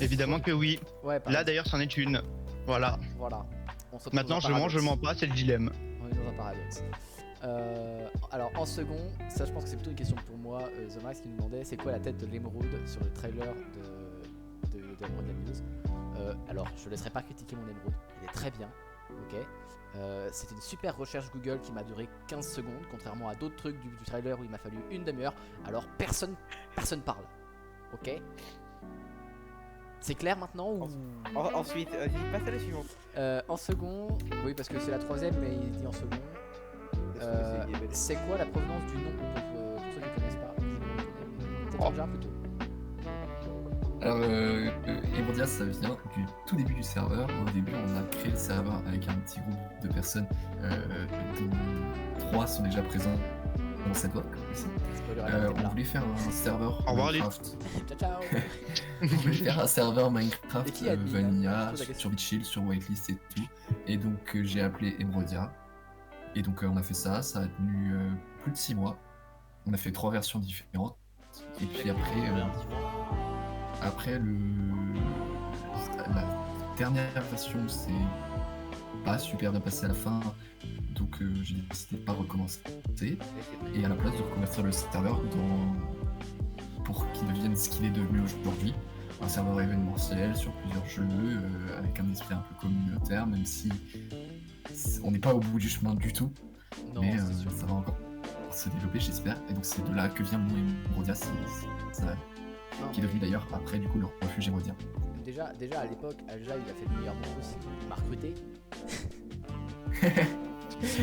S2: Évidemment
S4: que oui.
S2: Ouais,
S4: Là d'ailleurs, c'en est une. Voilà.
S2: Voilà. On se retrouve
S4: Maintenant,
S2: dans un
S4: je mens,
S2: paradoxe.
S4: je mens pas, c'est le dilemme.
S2: On est dans un paradoxe. Alors en second, ça je pense que c'est plutôt une question pour moi, The Max qui nous demandait c'est quoi la tête de l'émeraude sur le trailer de Emodian News. Alors je ne laisserai pas critiquer mon émeraude, il est très bien, ok. C'était une super recherche Google qui m'a duré 15 secondes, contrairement à d'autres trucs du trailer où il m'a fallu une demi-heure. Alors personne parle, ok. C'est clair maintenant ou...
S3: Ensuite, vas-y, passe à la suivante.
S2: En second, oui parce que c'est la troisième mais il dit en second. C'est quoi la provenance du nom pour ceux qui ne connaissent pas? Peut-être déjà plutôt.
S5: Alors, Emrodia, ça vient du tout début du serveur. Au début, on a créé le serveur avec un petit groupe de personnes, dont 3 sont déjà présents dans cette voie aussi. On voulait faire un serveur
S4: Au revoir,
S5: Minecraft.
S2: Ciao ciao.
S5: On voulait faire un serveur
S2: Et
S5: Minecraft
S2: qui a dit,
S5: vanilla
S2: je pose la question.
S5: sur BitChill, sur Whitelist et tout. Et donc, j'ai appelé Emrodia. Et donc, on a fait ça. Ça a tenu plus de 6 mois. On a fait 3 versions différentes. Et puis après, dernière version, c'est pas super bien passé à la fin, donc j'ai décidé de pas recommencer et à la place de reconvertir le serveur pour qu'il devienne ce qu'il est devenu aujourd'hui, un serveur événementiel sur plusieurs jeux avec un esprit un peu communautaire, même si on n'est pas au bout du chemin du tout,
S2: Non,
S5: mais
S2: c'est sûr.
S5: ça va encore se développer, j'espère, et donc c'est de là que vient le nom Emerodia,
S2: Non,
S5: qui est devenu d'ailleurs après du coup le refuge émodien.
S2: Déjà à l'époque, Alja il a fait le meilleur move aussi. Il m'a recruté.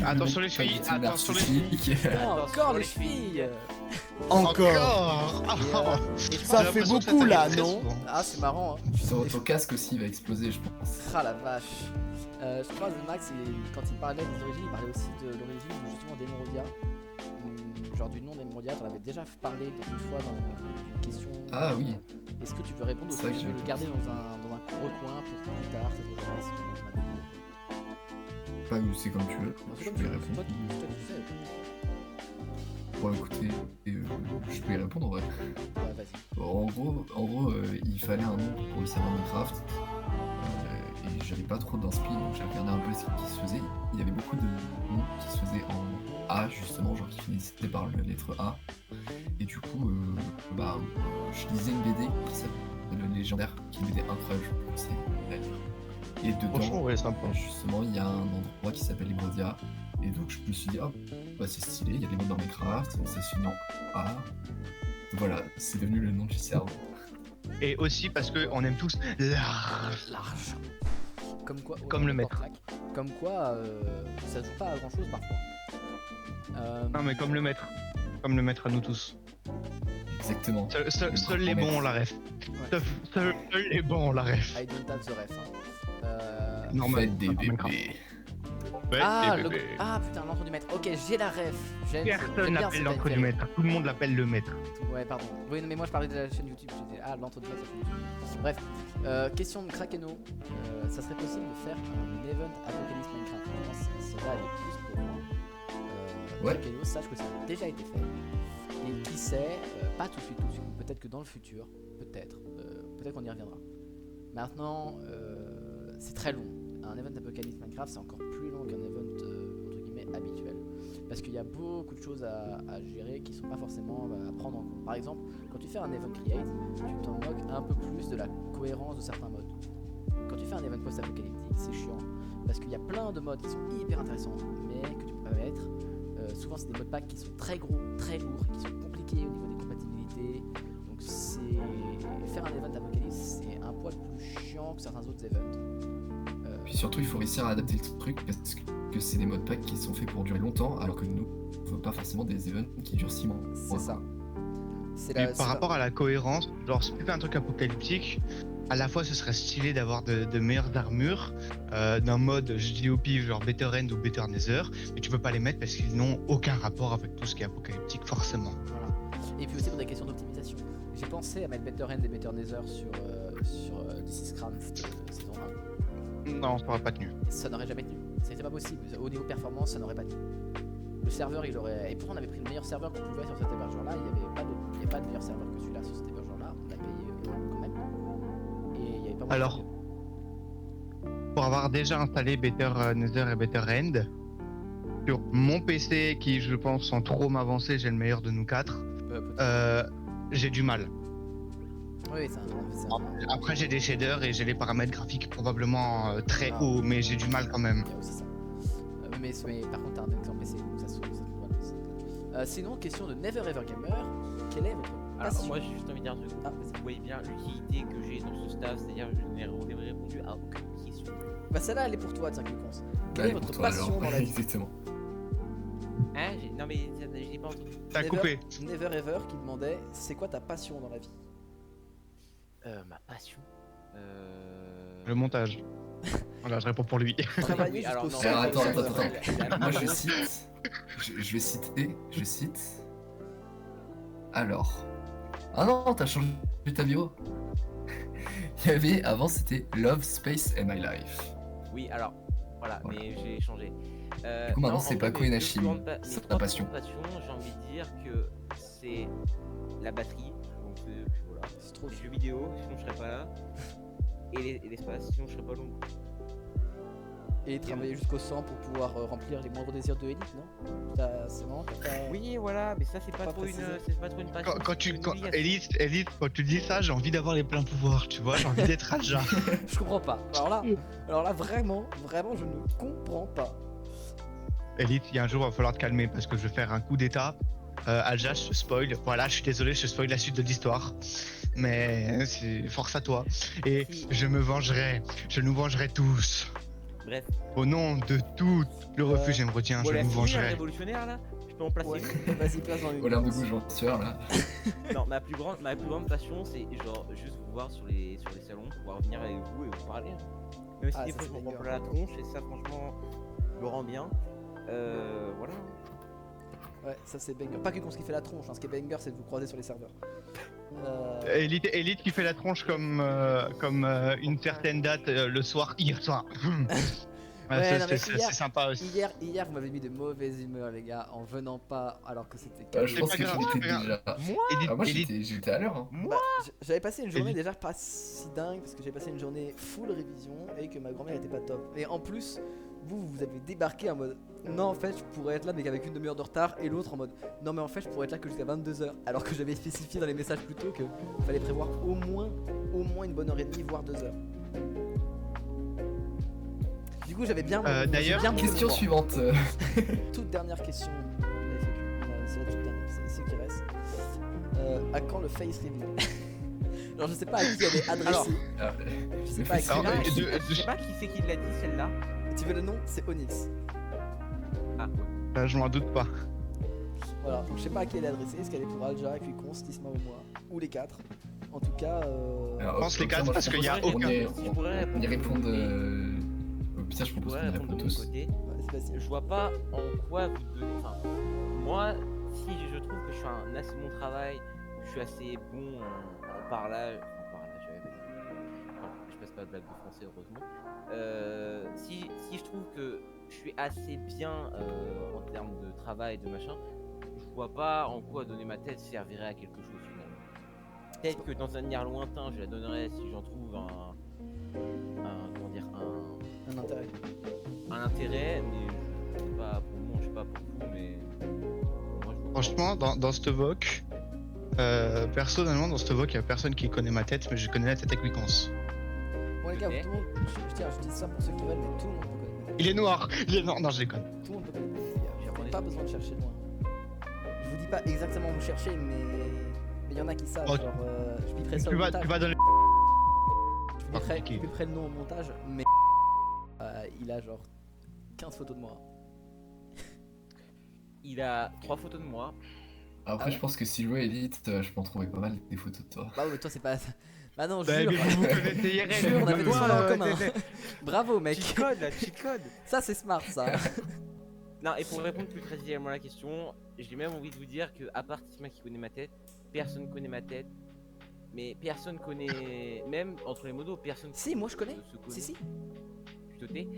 S4: Attention les filles, attention les filles.
S2: Non, encore les chevilles.
S10: Encore.
S2: Et je
S10: Ça
S2: pense-
S10: fait
S4: l'impression que ça
S10: beaucoup là,
S4: t'arrive très
S10: non?
S4: souvent.
S2: Ah, c'est marrant. Hein.
S5: Ton casque aussi va exploser, je pense.
S2: Ah la vache. Je crois que Max, quand il parlait des origines, il parlait aussi de l'origine justement d'Emerodia. Genre du nom d'Emerodia, t'en avais déjà parlé une fois dans une question.
S5: Ah oui.
S2: Est-ce que tu veux répondre ou
S5: C'est vrai
S2: tu
S5: que
S2: veux
S5: j'ai-
S2: le garder dans un recoin pour plus tard cette fois-ci, si tu veux, on a
S5: Pas c'est comme tu veux.
S2: dit. C'est
S5: Je
S2: comme
S5: peux
S2: tu
S5: y
S2: veux,
S5: répondre.
S2: toi qui sais.
S5: Bon, écoutez, je peux y répondre en vrai.
S2: Ouais, vas-y.
S5: Bon, en gros, il fallait un nom pour le serveur Minecraft. Et j'avais pas trop d'inspi, donc j'ai regardé un peu ce qui se faisait. Il y avait beaucoup de noms qui se faisaient en A, justement, genre qui finissaient par la lettre A. Et du coup, je lisais une BD qui s'appelle Le Légendaire, qui est une BD incroyable, je vous conseille de la lire. Et
S4: Franchement,
S5: dedans,
S4: ouais, sympa.
S5: justement, il y a un endroit qui s'appelle Emerodia. Et donc je me suis dit, c'est stylé, il y a des modes dans Minecraft, ça se finit en A. Voilà, c'est devenu le nom du serveur.
S4: Et aussi parce qu'on aime tous l'argent.
S2: Comme quoi,
S4: Comme le maître.
S2: Comme quoi, ça joue pas à grand chose parfois.
S4: Non mais comme le maître. Comme le maître à nous tous.
S5: Exactement.
S4: Seuls les bons ont la ref. Seuls les bons ont la ref.
S2: I don't have the ref. Hein.
S4: Normal.
S5: Faites des bébés.
S2: Ah,
S4: des bébés.
S2: putain, l'entre du maître. Ok, j'ai la ref. J'aime
S4: Personne
S2: bien
S4: l'appelle
S2: cette
S4: l'entre du
S2: série.
S4: maître. Tout le monde l'appelle le maître.
S2: Ouais, pardon. Oui, non, mais moi je parlais de la chaîne YouTube. J'étais l'entre du maître. Bref, question de Krakeno. Ça serait possible de faire un event Apocalypse Minecraft. Je pense que c'est là les plus pour moi.
S5: Ouais.
S2: Krakeno, sache que ça a déjà été fait. Et qui sait, pas tout de suite, peut-être que dans le futur, peut-être qu'on y reviendra. Maintenant, c'est très long. Un event Apocalypse Minecraft, c'est encore plus long qu'un event entre guillemets habituel. Parce qu'il y a beaucoup de choses à gérer qui sont pas forcément à prendre en compte. Par exemple, quand tu fais un event create, tu t'en moques un peu plus de la cohérence de certains modes. Quand tu fais un event post-apocalyptique, c'est chiant. Parce qu'il y a plein de modes qui sont hyper intéressants, mais que tu peux pas mettre. Souvent, c'est des modes packs qui sont très gros, très lourds, qui sont compliqués au niveau des compatibilités. Donc, faire un event apocalypse, c'est un poil plus chiant que certains autres events.
S5: Puis surtout, il faut réussir à adapter le truc parce que c'est des modes packs qui sont faits pour durer longtemps, alors que nous, on veut pas forcément des events qui durent 6 mois.
S2: C'est ça.
S4: Et par rapport à la cohérence, genre si tu fais un truc apocalyptique, à la fois ce serait stylé d'avoir de meilleures armures, d'un mode je dis au pif genre Better End ou Better Nether, mais tu peux pas les mettre parce qu'ils n'ont aucun rapport avec tout ce qui est apocalyptique forcément.
S2: Voilà. Et puis aussi pour des questions d'optimisation. J'ai pensé à mettre Better End et Better Nether sur This is Craft saison 1.
S4: Non, ça aurait pas tenu.
S2: Ça n'aurait jamais tenu. C'était pas possible. Au niveau performance, ça n'aurait pas tenu. Le serveur, il aurait. Et pourtant, on avait pris le meilleur serveur qu'on pouvait sur cet hébergeur-là. Il n'y avait pas de meilleur serveur que celui-là sur cet hébergeur-là. On l'a payé quand même. Et il n'y avait pas beaucoup
S4: Alors, pour avoir déjà installé Better Nether et Better End, sur mon PC qui je pense sans trop m'avancer, j'ai le meilleur de nous quatre, j'ai du mal.
S2: Oui, c'est
S4: Après j'ai des shaders et j'ai les paramètres graphiques probablement très
S2: Ah.
S4: hauts, mais j'ai du mal quand même.
S2: Il y a aussi ça. Mais par contre, t'as un exemple PC, donc ça se balance. Sinon, question de Never Ever Gamer. Quelle est votre
S3: Alors
S2: passion?
S3: moi j'ai juste envie de dire un truc. Vous voyez bien l'utilité que j'ai dans ce staff, c'est-à-dire je n'ai répondu à aucune question.
S2: Bah celle-là, elle est pour toi, tiens, Cléconce. Quelle est
S5: Allez,
S2: votre
S5: pour toi,
S2: passion
S5: alors.
S2: dans la vie?
S5: Exactement.
S3: Hein non mais j'ai pas entendu.
S4: T'as coupé.
S2: Never Ever qui demandait c'est quoi ta passion dans la vie?
S3: Ma passion.
S4: Le montage. Voilà, je réponds pour lui.
S2: Travailler
S3: Oui, alors,
S2: jusqu'au
S3: non,
S2: sol.
S5: attends. Moi je cite. Je cite. Alors. Ah non, t'as changé ta bio. Il y avait avant c'était Love, Space and My Life.
S3: Oui alors voilà, mais j'ai changé.
S5: Du coup maintenant
S3: non,
S5: c'est
S3: en
S5: pas
S3: vrai,
S5: Koen
S3: mes
S5: Hashim,
S3: deux grandes pa- mes
S5: c'est ta
S3: trois
S5: passion.
S3: grandes passions, j'ai envie de dire que c'est la batterie, donc voilà.
S2: C'est trop
S3: Les jeux vidéo, sinon je serais pas là. et l'espace, sinon je serais pas long.
S2: Et travailler jusqu'au 100 pour pouvoir remplir les moindres désirs de Elite, non? C'est vraiment t'as pas...
S3: Oui, voilà, mais ça c'est pas, trop une passion.
S4: Elite, quand tu dis ça, j'ai envie d'avoir les pleins pouvoirs, tu vois, j'ai envie d'être Alja.
S2: Je comprends pas. Alors là, vraiment, je ne comprends pas.
S4: Elite, il y a un jour, il va falloir te calmer parce que je vais faire un coup d'état. Alja, je te spoil. Voilà, je suis désolé, je te spoil la suite de l'histoire. Mais c'est force à toi. Et je me vengerai. Je nous vengerai tous.
S3: Bref.
S4: Au nom de tout le refuge, je me retiens, je nous vengerai.
S3: Révolutionnaire là, je peux en placer.
S2: Ouais. Vas-y, place dans une.
S5: Au l'air de goût, j'en sueur là.
S3: Non, ma plus grande passion, c'est genre juste vous voir sur les salons, pouvoir venir avec vous et vous parler. Même si des fois je me prends pas la tronche, et ça franchement me rend bien. Voilà.
S2: Ouais, ça c'est banger. Pas que qu'on se qui fait la tronche, hein. Ce qui est banger, c'est de vous croiser sur les serveurs.
S4: Elite qui fait la tronche comme une certaine date le soir, hier soir. C'est sympa aussi.
S2: Hier, vous m'avez mis de mauvaise humeur, les gars, en venant pas alors que c'était.
S5: Je pense que j'étais déjà. Moi, j'étais à l'heure. Hein.
S2: Moi, j'avais passé une journée déjà pas si dingue parce que j'ai passé une journée full révision et que ma grand-mère était pas top. Et en plus, vous avez débarqué en mode non, en fait, je pourrais être là, mais avec une demi-heure de retard, et l'autre en mode non, mais en fait, je pourrais être là que jusqu'à 22h. Alors que j'avais spécifié dans les messages plus tôt qu'il fallait prévoir au moins une bonne heure et demie, voire 2 heures. Du coup, j'avais bien.
S4: D'ailleurs,
S5: question suivante.
S2: Toute dernière question. C'est la toute dernière, c'est ce qui reste. À quand le face reveal? Alors, je sais pas à qui elle est adressée. Je sais pas à qui.
S3: Je sais pas qui c'est qui l'a dit celle-là.
S2: Tu veux le nom? C'est Onyx.
S3: Ah.
S4: Je m'en doute pas.
S2: Voilà, donc je sais pas à qui elle est adressée. Est-ce qu'elle est pour Alja, Quiconce, Stisma ou moi? Ou les 4. En tout cas.
S4: Je pense les 4 parce qu'il y a aucun.
S5: On y répond de. Putain, je propose qu'on y réponde tous.
S3: Je vois pas en quoi vous donnez. Enfin, moi, si je trouve que je fais un assez bon travail, je suis assez bon en parlage. Je passe pas de blague de français, heureusement. Si je trouve que je suis assez bien en termes de travail, de machin, je vois pas en quoi donner ma tête servirait à quelque chose finalement. Peut-être que dans un avenir lointain, je la donnerais si j'en trouve un
S2: intérêt.
S3: Un intérêt, mais je sais pas pour moi, je sais pas pour vous, mais pour moi,
S4: franchement, dans cette voc, personnellement, dans cette voc, il y a personne qui connaît ma tête, mais je connais la tête avec Quiconce.
S2: Bon, les gars, tout le monde, je dis ça pour ceux qui veulent, mais tout le monde peut connaître ma tête.
S4: Il est noir, non, je déconne.
S2: Tout le monde peut connaître ma tête, j'avais pas besoin de chercher loin. Je vous dis pas exactement où chercher, mais il y en a qui savent.
S4: Okay.
S2: Genre, je biperai ça au montage.
S4: Tu vas dans les.
S2: Je biperai le nom au montage, mais il a genre 15 photos de moi.
S3: Il a 3 photos de moi.
S5: Après, je pense que si je jouais Elite, je peux en trouver pas mal des photos de toi.
S2: Bah ouais, toi c'est pas. Bah non,
S4: jure.
S2: Vous connaissez IRL. Jure, on avait des soirées en commun. Bravo, mec.
S3: Cheat code, là, cheat code.
S2: Ça c'est smart, ça.
S3: Non, et pour répondre plus précisément à la question, j'ai même envie de vous dire que à part Tisma qui connaît ma tête, personne connaît ma tête. Mais personne connaît, même entre les modos, personne.
S2: Si, moi je connais. Si.
S3: Putoté.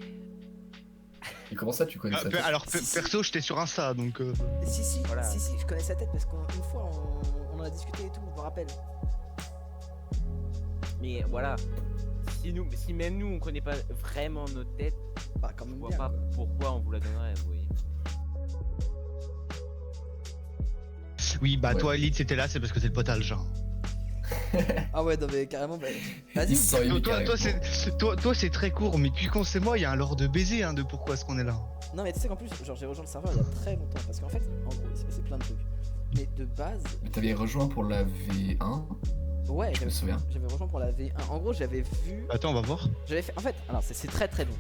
S5: Et comment ça tu connais sa tête?
S4: Alors perso, j'étais sur Insta donc.
S2: Si,
S3: voilà.
S2: si, je connais sa tête parce qu'une fois on en a discuté et tout, je me rappelle.
S3: Mais voilà, si même nous on connaît pas vraiment notre tête,
S2: bah quand même
S3: je vois
S2: bien,
S3: pas
S2: quoi.
S3: Pourquoi on vous la donnerait, vous voyez.
S4: Oui, bah ouais. Toi Elite c'était là, c'est parce que c'est le potal genre.
S2: Ah ouais, non mais carrément, bah, vas-y.
S4: Toi c'est très court, mais Quiconce et moi, il y a un lore de baiser hein, de pourquoi est-ce qu'on est là.
S2: Non mais tu sais qu'en plus, genre j'ai rejoint le serveur il y a très longtemps, parce qu'en fait, en gros, il s'est passé plein de trucs. Mais de base...
S5: Mais t'avais rejoint pour la V1?
S2: Ouais,
S5: je me souviens.
S2: J'avais rejoint pour la V1. En gros, j'avais vu...
S4: Attends, on va voir.
S2: J'avais fait... En fait, alors c'est très très long.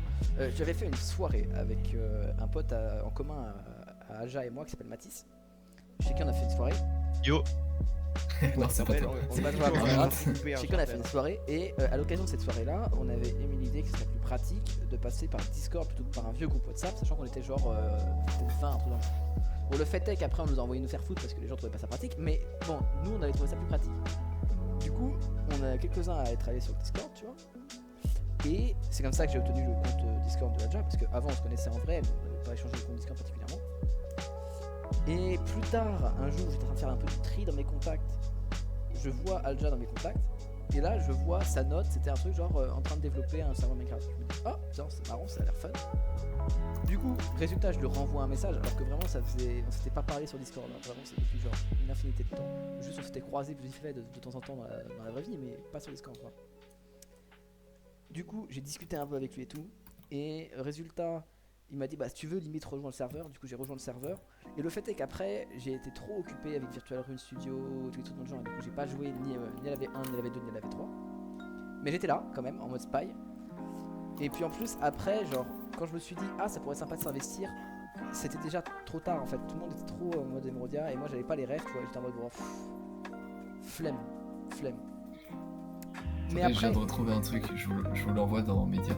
S2: J'avais fait une soirée avec un pote en commun à Aja et moi qui s'appelle Mathis. Je sais qu'on a fait une soirée.
S4: Yo.
S5: Non, c'est pas toi.
S2: C'est pas toi, c'est grave. Je sais qu'on a fait une soirée et à l'occasion de cette soirée-là, on avait émis l'idée que ce serait plus pratique de passer par Discord plutôt que par un vieux groupe WhatsApp, sachant qu'on était genre peut-être 20, un truc dans le genre. Bon, le fait est qu'après on nous a envoyé nous faire foutre parce que les gens trouvaient pas ça pratique, mais bon, nous on avait trouvé ça plus pratique. Du coup, on a quelques-uns à être allés sur le Discord, tu vois. Et c'est comme ça que j'ai obtenu le compte Discord de Alja, parce qu'avant on se connaissait en vrai, mais on n'avait pas échangé le compte Discord particulièrement. Et plus tard, un jour, j'étais en train de faire un peu de tri dans mes contacts. Je vois Alja dans mes contacts. Et là, je vois sa note, c'était un truc genre en train de développer un serveur Minecraft. Je me dis, oh putain, c'est marrant, ça a l'air fun. Du coup, résultat, je lui renvoie un message alors que vraiment, on s'était pas parlé sur Discord. Hein. Vraiment, c'est depuis genre une infinité de temps. Juste, on s'était croisés vite fait de temps en temps dans la vraie vie, mais pas sur Discord, quoi. Du coup, j'ai discuté un peu avec lui et tout. Et résultat, il m'a dit, bah si tu veux, limite rejoins le serveur. Du coup, j'ai rejoint le serveur. Et le fait est qu'après, j'ai été trop occupé avec Virtual Rune Studio, tous les trucs dans le genre. Et du coup, j'ai pas joué ni à la V1, ni à la V2, ni à la V3. Mais j'étais là, quand même, en mode spy. Et puis en plus, après, genre, quand je me suis dit, ah, ça pourrait être sympa de s'investir, c'était déjà trop tard en fait. Tout le monde était trop en mode Emerodia et moi, j'avais pas les rêves, tu vois. J'étais en mode, bon, flemme. Mais
S5: Je
S2: après.
S5: viens de retrouver un truc, je vous l'envoie dans Média.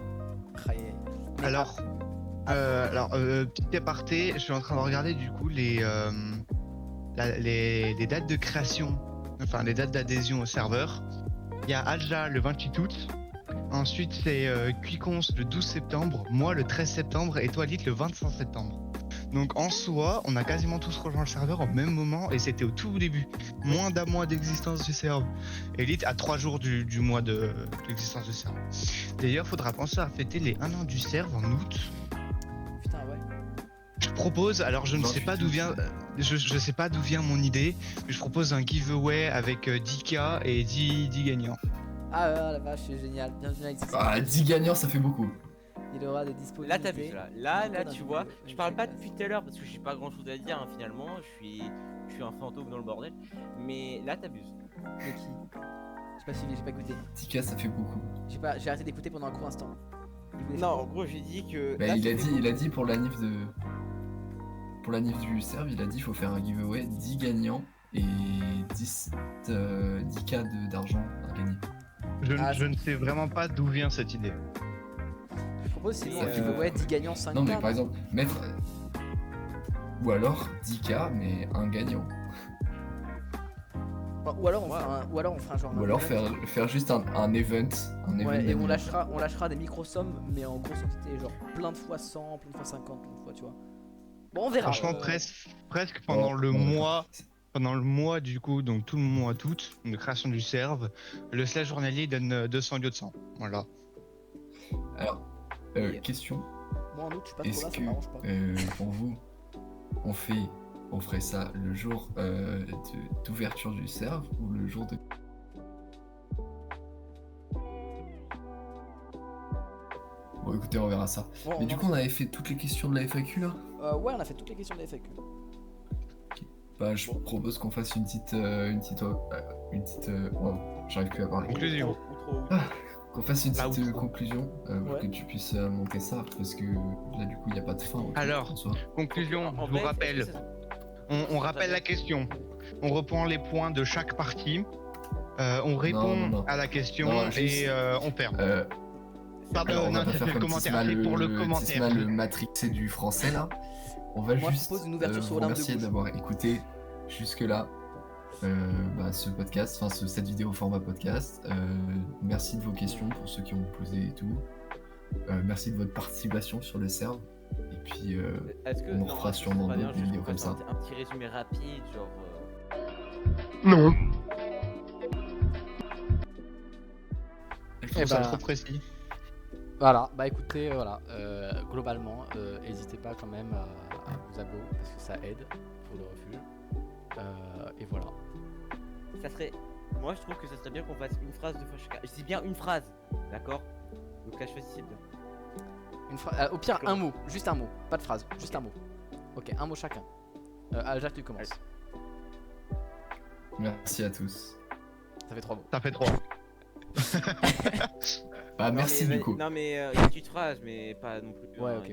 S4: Alors, petit aparté, je suis en train de regarder du coup les dates de création, enfin les dates d'adhésion au serveur. Il y a Alja le 28 août, ensuite c'est Cuicons le 12 septembre, moi le 13 septembre et Toilette le 25 septembre. Donc en soi, on a quasiment tous rejoint le serveur au même moment et c'était au tout début. Moins d'un mois d'existence du serveur. Elite à 3 jours du mois d'existence du serveur. D'ailleurs, faudra penser à fêter les 1 an du serveur en août.
S2: Putain, ouais.
S4: Je propose, alors je ne sais pas d'où vient, je sais pas d'où vient mon idée, mais je propose un giveaway avec 10K et 10 gagnants.
S2: Ah la vache, c'est génial. Bienvenue avec
S5: Ah, 10 gagnants, ça fait beaucoup.
S2: Il aura des disponibilités.
S3: Là, t'as vu là, tu vois, je parle pas depuis tout à l'heure parce que j'ai pas grand chose à dire, hein, finalement. Je suis un fantôme dans le bordel. Mais là, t'abuses.
S2: Mais qui? J'ai pas suivi, j'ai pas écouté.
S5: 10K, ça fait beaucoup.
S2: J'ai arrêté d'écouter pendant un court instant.
S3: Non, en gros, j'ai dit que.
S5: Bah,
S3: là,
S5: il a dit pour la nif du serve, il a dit il faut faire un giveaway 10 gagnants et 10K d'argent à gagner.
S4: Je ne sais vraiment pas d'où vient cette idée.
S2: Je propose sinon un giveaway 10 gagnants 5K.
S5: Non, mais par exemple, mettre. Ou alors 10K, mais un gagnant.
S2: Ou alors on fera genre.
S5: Ou alors faire juste un event.
S2: Ouais, et on lâchera des micro-sommes, mais en grosse quantité, genre plein de fois 100, plein de fois 50, plein de fois, tu vois. Bon, on verra.
S4: Franchement, presque pendant le mois. Pendant le mois du coup, donc tout le mois d'août, de création du serve, le slash journalier donne 200 lieux de 100. Voilà.
S5: Alors, question.
S2: Moi en août, je suis pas trop là, ça
S5: Est-ce
S2: m'arrange pas.
S5: que pour vous, on ferait ça le jour d'ouverture du serve ou le jour de... Bon écoutez, on verra ça.
S2: Bon,
S5: mais du coup, on avait fait toutes les questions de la FAQ là.
S2: Ouais, on a fait toutes les questions de la FAQ.
S5: Bah, je propose qu'on fasse une petite wow, j'arrive plus à parler.
S4: Conclusion.
S5: Qu'on fasse une petite conclusion pour que tu puisses monter ça, parce que là, du coup, il n'y a pas de fin.
S4: Alors, conclusion, je vous rappelle. On rappelle la question. On reprend les points de chaque partie. On répond à la question et on perd. Pardon, non, c'est le commentaire. C'est pour le commentaire.
S5: Le matrixé du français là. On va juste
S2: vous
S5: remercier d'avoir écouté jusque-là ce podcast, enfin cette vidéo format podcast. Merci de vos questions pour ceux qui ont posé et tout. Merci de votre participation sur le serve. Et puis on refera sûrement d'autres vidéos comme ça.
S3: Un petit résumé rapide, genre.
S4: Non.
S2: Je
S4: trouve ça trop précis.
S2: Voilà, bah écoutez, globalement, n'hésitez pas quand même à vous abonner parce que ça aide pour le refuge. Et voilà.
S3: Ça serait. Moi je trouve que ça serait bien qu'on fasse une phrase de fois chacun. Je dis bien une phrase, d'accord? Donc là je choisis cible.
S2: Une phrase. Au pire, un mot, juste un mot, pas de phrase, juste un mot. Ok, un mot chacun. Jacques, tu commences.
S5: Merci à tous.
S2: Ça fait 3 mots.
S4: Ça fait 3.
S5: Bah merci du coup.
S3: Non mais une petite phrase, mais pas non plus.
S2: Ouais, ok.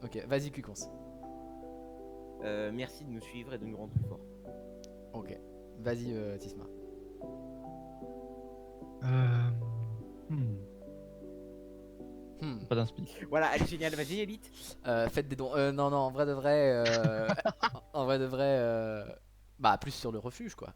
S2: Ok, vas-y, Cucons.
S3: Merci de nous suivre et de nous rendre plus forts.
S2: Ok, vas-y, Tisma.
S4: Pas d'inspi.
S3: Voilà, allez, génial, vas-y, Elite.
S2: Faites des dons. Non, en vrai de vrai. Bah, plus sur le refuge, quoi.